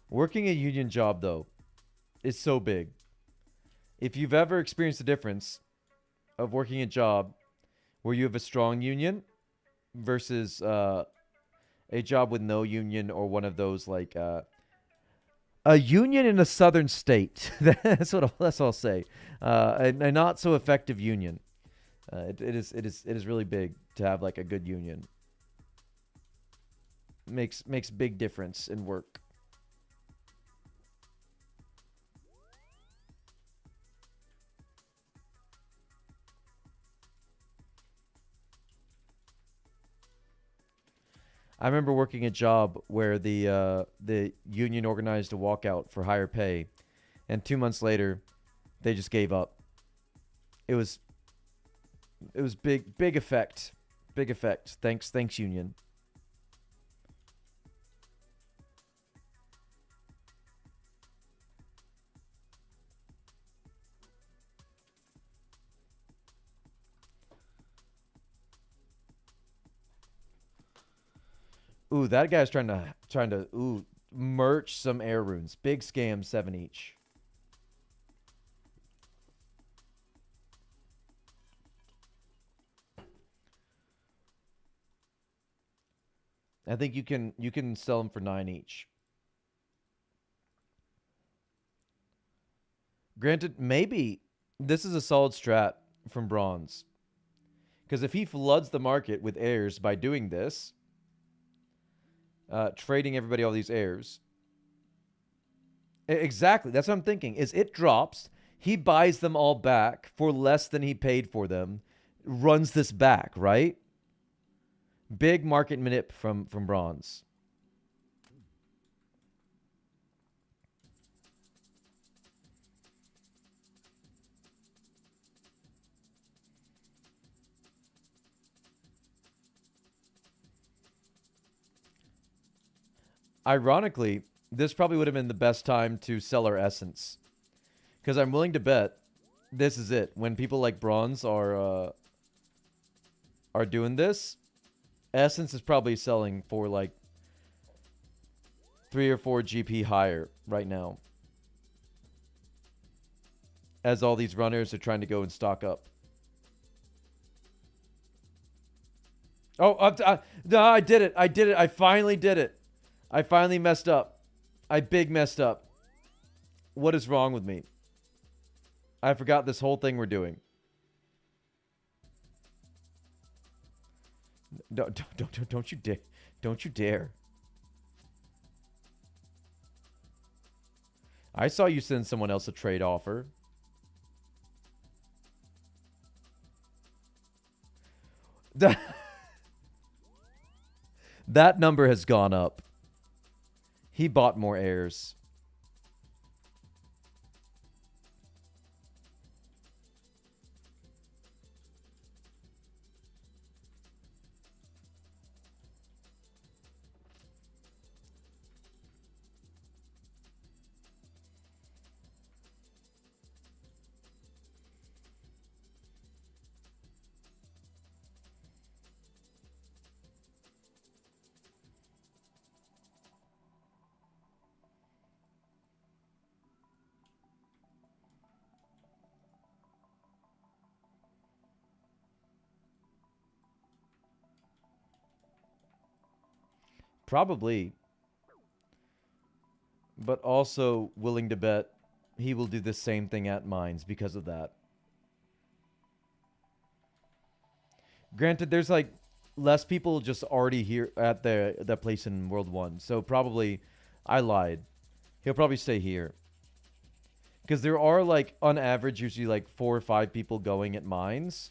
Working a union job, though, is so big. If you've ever experienced the difference of working a job where you have a strong union versus a job with no union, or one of those like a union in a southern state. That's what I'll say. A not so effective union. It is really big to have like a good union. Makes big difference in work. I remember working a job where the union organized a walkout for higher pay, and 2 months later, they just gave up. It was big effect, big effect. Thanks union. Ooh, that guy's trying to merch some air runes. Big scam, 7 each. I think you can sell them for 9 each. Granted, maybe this is a solid strat from Bronze, because if he floods the market with airs by doing this, trading everybody all these airs. Exactly. That's what I'm thinking. Is it drops, he buys them all back for less than he paid for them, runs this back, right? Big market manip from Bronze. Ironically, this probably would have been the best time to sell our essence, because I'm willing to bet this is it. When people like Bronze are are doing this, Essence is probably selling for like 3 or 4 GP higher right now. As all these runners are trying to go and stock up. Oh, no, I did it. I did it. I finally did it. I finally messed up. I big messed up. What is wrong with me? I forgot this whole thing we're doing. Don't you dare. Don't you dare. I saw you send someone else a trade offer. That number has gone up. He bought more heirs. Probably. But also willing to bet he will do the same thing at mines because of that. Granted, there's like less people just already here at that place in World 1. So probably I lied. He'll probably stay here. Because there are like on average usually like 4 or 5 people going at mines.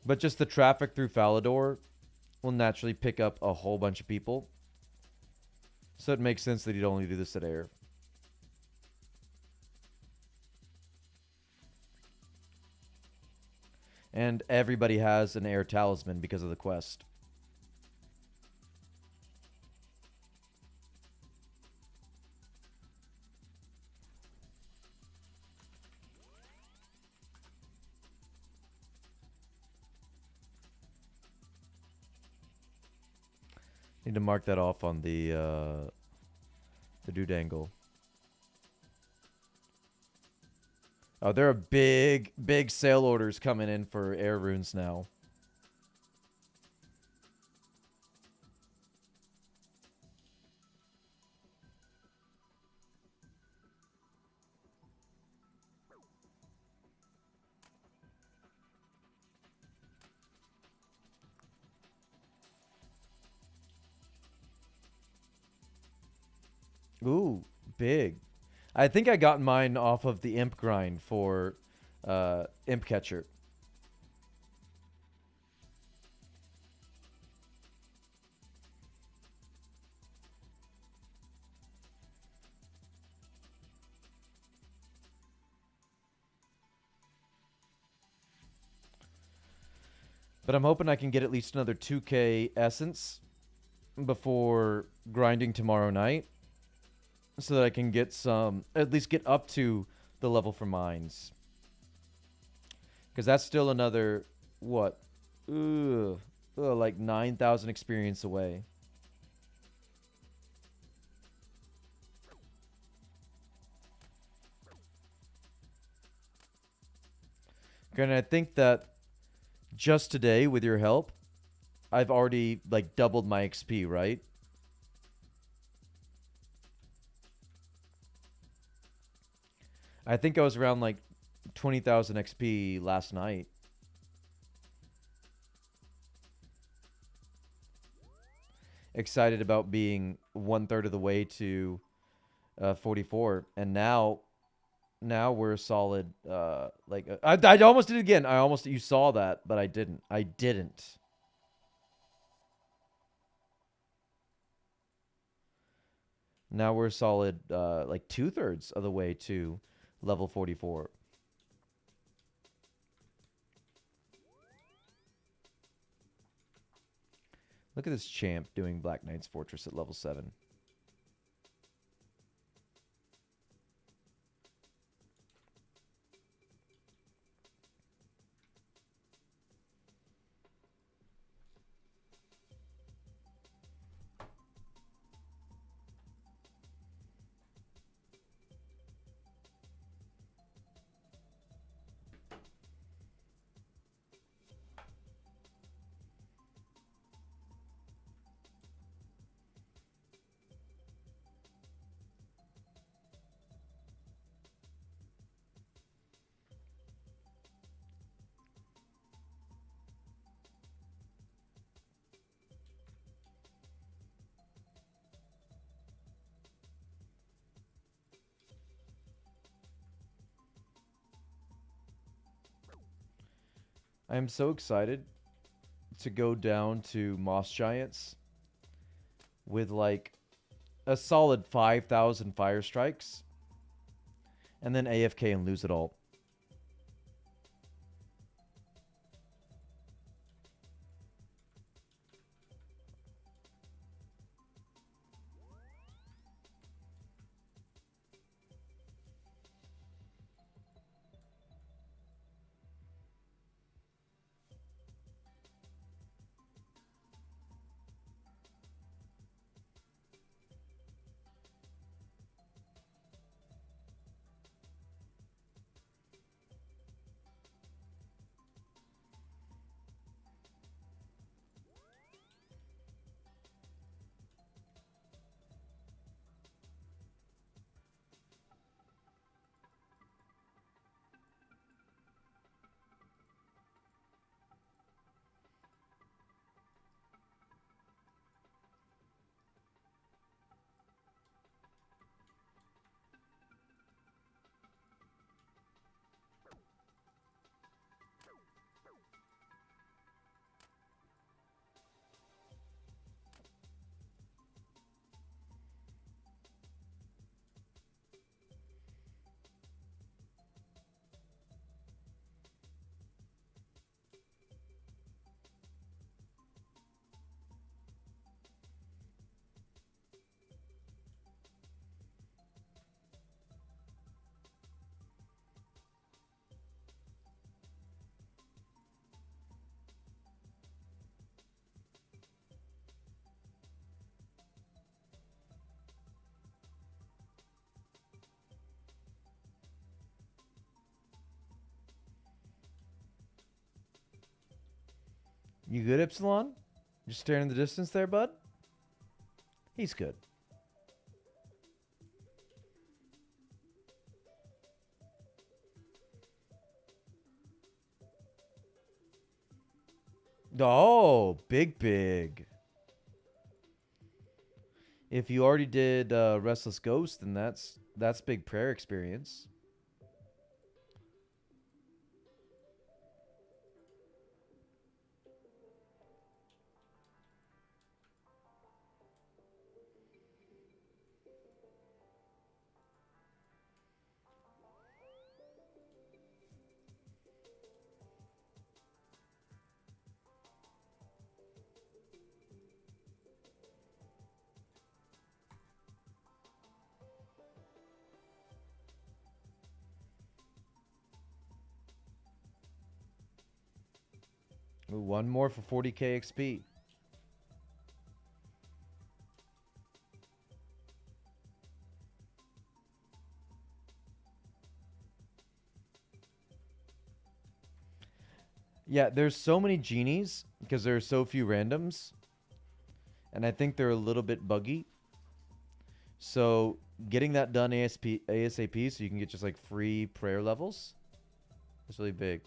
But just the traffic through Falador will naturally pick up a whole bunch of people. So it makes sense that he'd only do this at air. And everybody has an air talisman because of the quest. Need to mark that off on the doodangle. Oh, there are big sale orders coming in for air runes now. Ooh, big. I think I got mine off of the imp grind for imp catcher. But I'm hoping I can get at least another 2k essence before grinding tomorrow night. So that I can get some, at least get up to the level for mines. Because that's still another, what? Like 9,000 experience away. And I think that just today, with your help, I've already like doubled my XP, right? I think I was around like 20,000 XP last night. Excited about being 1/3 of the way to 44, and now we're a solid. I almost did it again. You saw that, but I didn't. Now we're a solid like 2/3 of the way to level 44. Look at this champ doing Black Knight's Fortress at level 7. I am so excited to go down to Moss Giants with like a solid 5,000 fire strikes and then AFK and lose it all. You good, Epsilon? Just staring in the distance there, bud? He's good. Oh, big. If you already did Restless Ghost, then that's big prayer experience. Ooh, one more for 40k XP. Yeah, there's so many genies because there are so few randoms. And I think they're a little bit buggy. So getting that done ASAP so you can get just like free prayer levels is really big.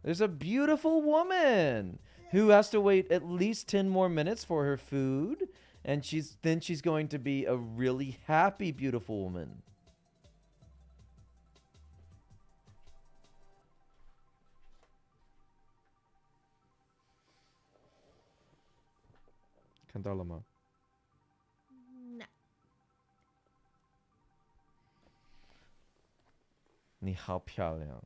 There's a beautiful woman who has to wait at least 10 more minutes for her food. And she's going to be a really happy, beautiful woman. Kan tala mo. 那 你好漂亮.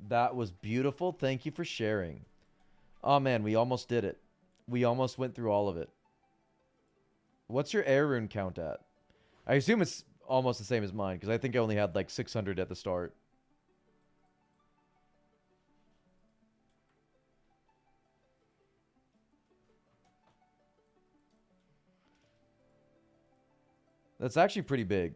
That was beautiful. Thank you for sharing. Oh man, we almost did it. We almost went through all of it. What's your air rune count at? I assume it's almost the same as mine because I think I only had like 600 at the start. That's actually pretty big.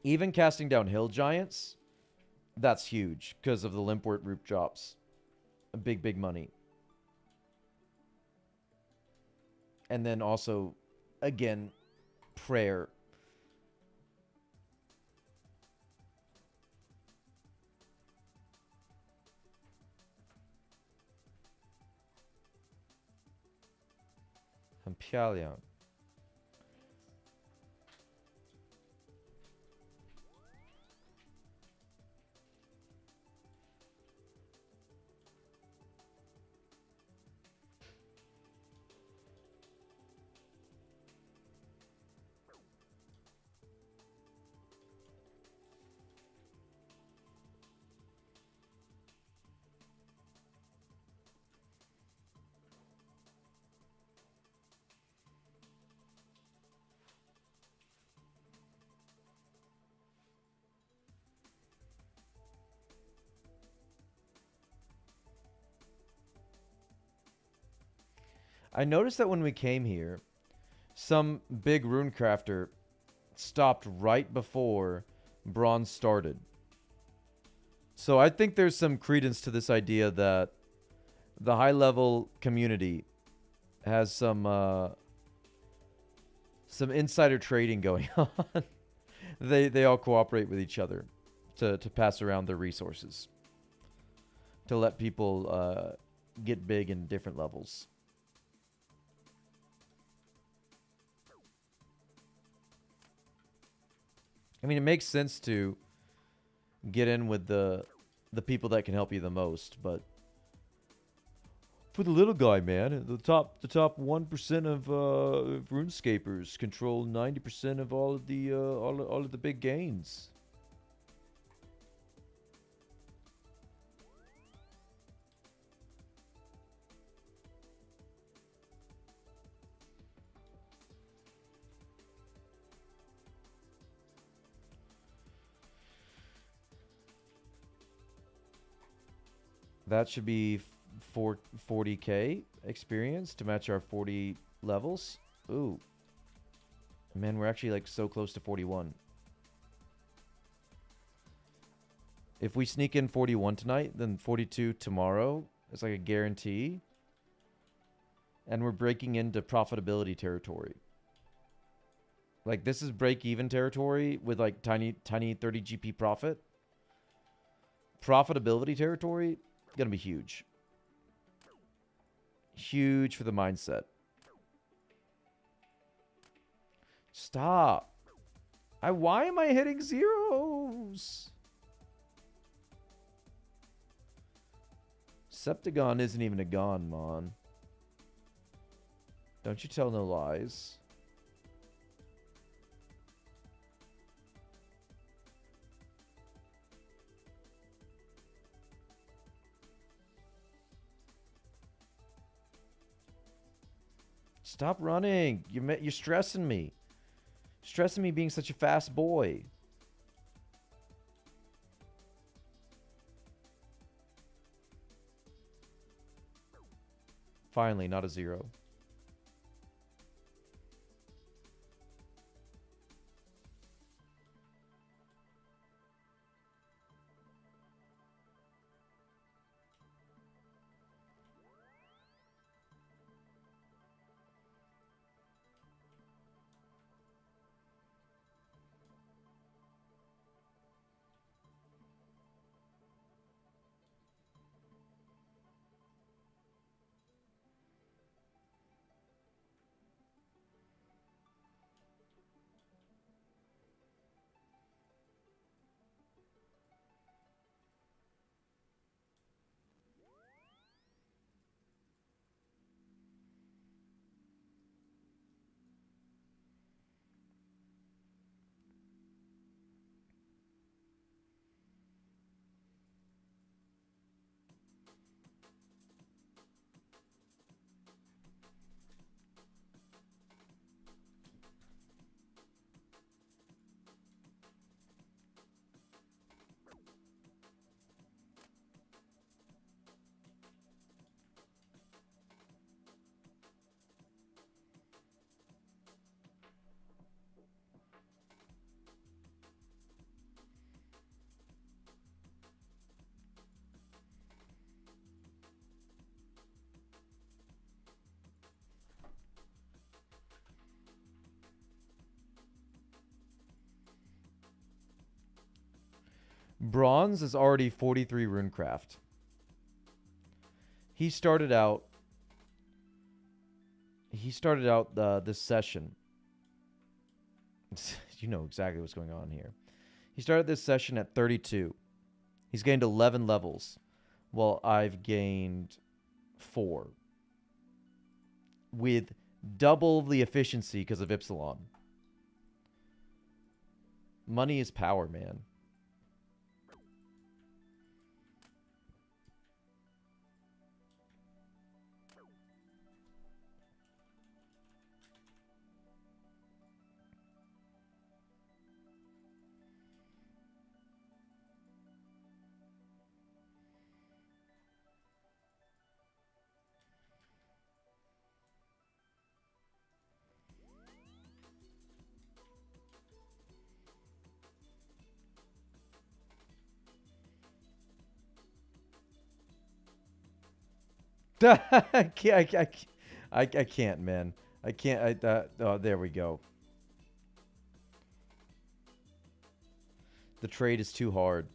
Even casting down hill giants, that's huge because of the limpwort root drops. Big money. And then also, again, prayer.很漂亮. I noticed that when we came here, some big rune crafter stopped right before bronze started. So I think there's some credence to this idea that the high level community has some insider trading going on. They all cooperate with each other to pass around their resources, to let people get big in different levels. I mean, it makes sense to get in with the people that can help you the most, but for the little guy, man, the top 1% of RuneScapers control 90% of all of the all of the big gains. That should be 40k experience to match our 40 levels. Ooh. Man, we're actually like so close to 41. If we sneak in 41 tonight, then 42 tomorrow is like a guarantee. And we're breaking into profitability territory. Like this is break-even territory with like tiny 30 GP profit. Profitability territory, gonna be huge. Huge for the mindset. Stop. Why am I hitting zeros? Septagon isn't even a gon, Mon. Don't you tell no lies. Stop running. You're stressing me. Stressing me being such a fast boy. Finally, not a zero. Bronze is already 43 runecraft. He started out this session. You know exactly what's going on here. He started this session at 32. He's gained 11 levels, while I've gained 4. With double the efficiency because of Ipsilon. Money is power, man. I can't. I can't, man. I can't. Oh, there we go. The trade is too hard.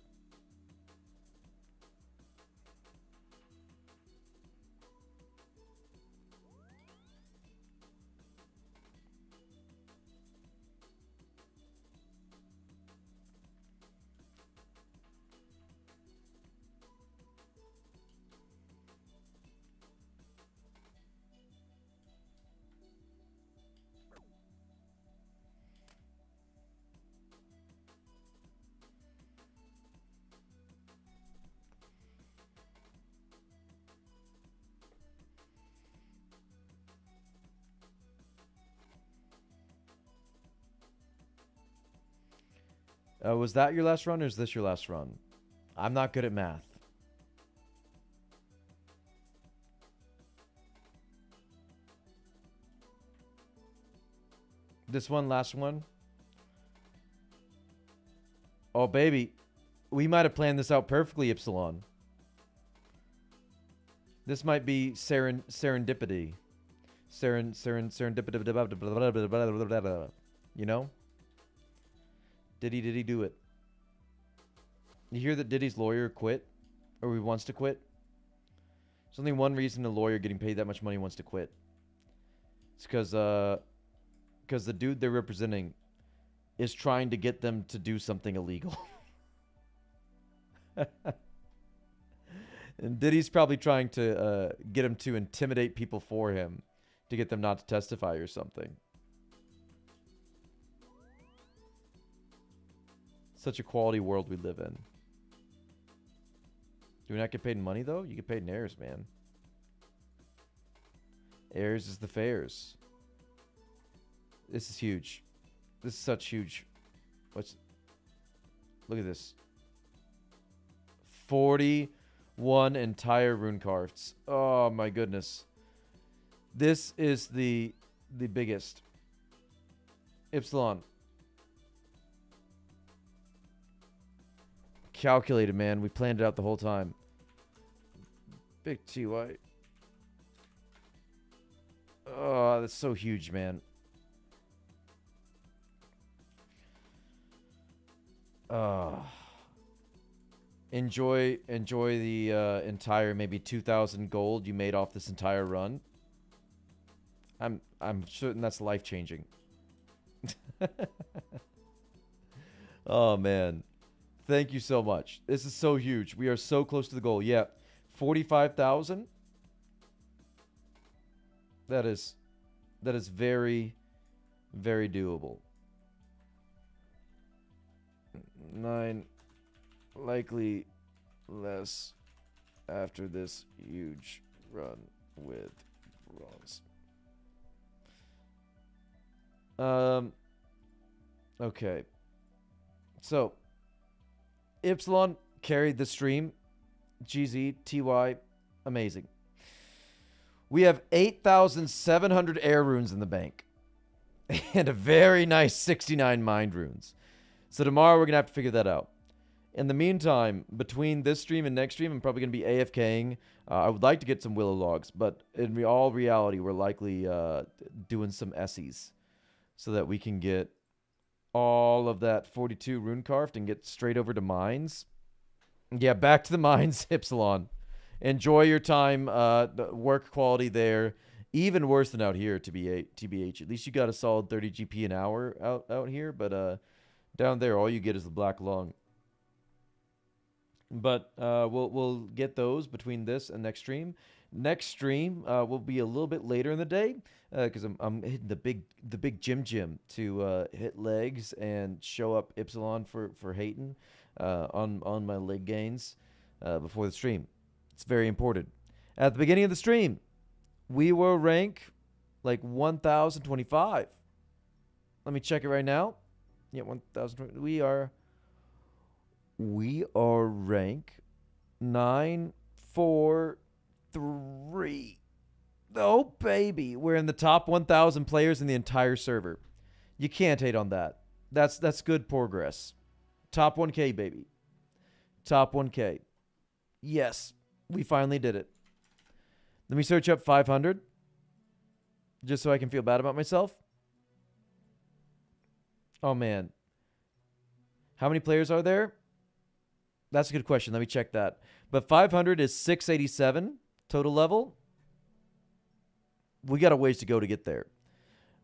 Was that your last run, or is this your last run? I'm not good at math. This one, last one. Oh, baby. We might have planned this out perfectly, Epsilon. This might be serendipity. Serendipity. You know? Did he do it? You hear that Diddy's lawyer quit? Or he wants to quit? There's only one reason a lawyer getting paid that much money wants to quit. It's because the dude they're representing is trying to get them to do something illegal. And Diddy's probably trying to get him to intimidate people for him to get them not to testify or something. Such a quality world we live in. Do we not get paid in money, though? You get paid in airs, man. Airs is the fares. This is huge. This is such huge. Look at this. 41 entire rune carts. Oh my goodness. This is the biggest. Epsilon. Calculated, man. We planned it out the whole time. Big TY. Oh, that's so huge, man. Enjoy the entire maybe 2,000 gold you made off this entire run. I'm certain that's life changing. Oh man, thank you so much. This is so huge. We are so close to the goal. Yeah, 45,000. That is very, very doable. 9, likely less after this huge run with bronze. Okay. So, Epsilon carried the stream. GZ, TY, amazing. We have 8,700 air runes in the bank. And a very nice 69 mind runes. So tomorrow we're going to have to figure that out. In the meantime, between this stream and next stream, I'm probably going to be AFKing. I would like to get some willow logs, but in all reality, we're likely doing some Essies so that we can get all of that 42 rune carved and get straight over to mines. Yeah, back to the mines, Epsilon. Enjoy your time. The work quality there. Even worse than out here, TBH. At least you got a solid 30 GP an hour out here, but down there, all you get is the black lung. But we'll get those between this and next stream. Next stream will be a little bit later in the day because I'm hitting the big gym to hit legs and show up Epsilon for Hayton on my leg gains before the stream. It's very important. At the beginning of the stream, we will rank like 1,025. Let me check it right now. Yeah, 1,020. We are rank 943. Oh baby, we're in the top 1,000 players in the entire server. You can't hate on that. That's good progress. Top 1K, baby. Top 1K. Yes, we finally did it. Let me search up 500 just so I can feel bad about myself. Oh, man. How many players are there? That's a good question. Let me check that. But 500 is 687 total level. We got a ways to go to get there.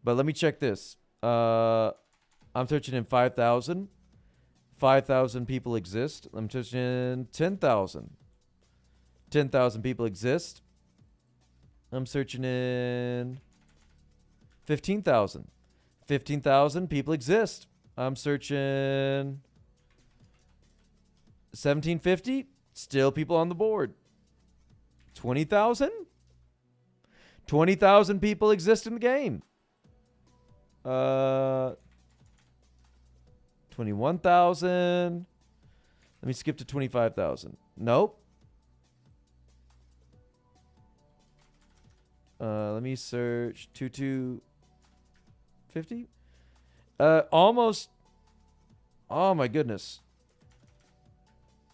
But let me check this. I'm searching in 5,000. 5,000 people exist. I'm searching in 10,000. 10,000 people exist. I'm searching in 15,000. 15,000 people exist. I'm searching 1,750. Still people on the board. 20,000? 20,000 people exist in the game. 21,000. Let me skip to 25,000. Nope. Let me search 2250. Almost. Oh my goodness.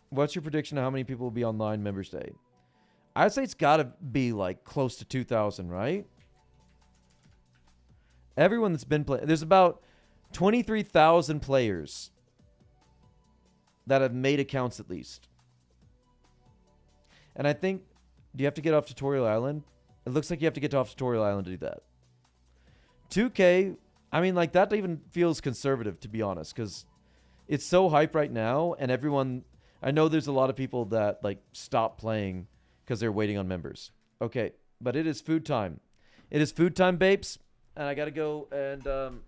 What's your prediction of how many people will be online Members Day? I'd say it's got to be like close to 2,000, right? Everyone that's been playing. There's about 23,000 players that have made accounts at least. And I think, do you have to get off Tutorial Island? It looks like you have to get off Tutorial Island to do that. 2K, I mean, like, that even feels conservative, to be honest, because it's so hype right now, and everyone, I know there's a lot of people that, like, stop playing because they're waiting on members. Okay, but it is food time. It is food time, babes, and I got to go and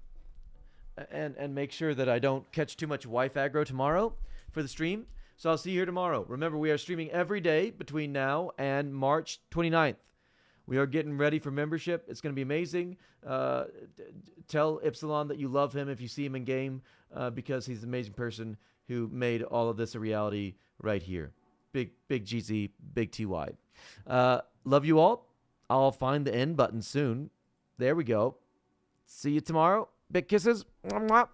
make sure that I don't catch too much wife aggro tomorrow for the stream. So I'll see you here tomorrow. Remember, we are streaming every day between now and March 29th. We are getting ready for membership. It's going to be amazing. Tell Ypsilon that you love him if you see him in game because he's an amazing person who made all of this a reality right here. Big GZ, big TY. Love you all. I'll find the end button soon. There we go. See you tomorrow. Big kisses. Bye.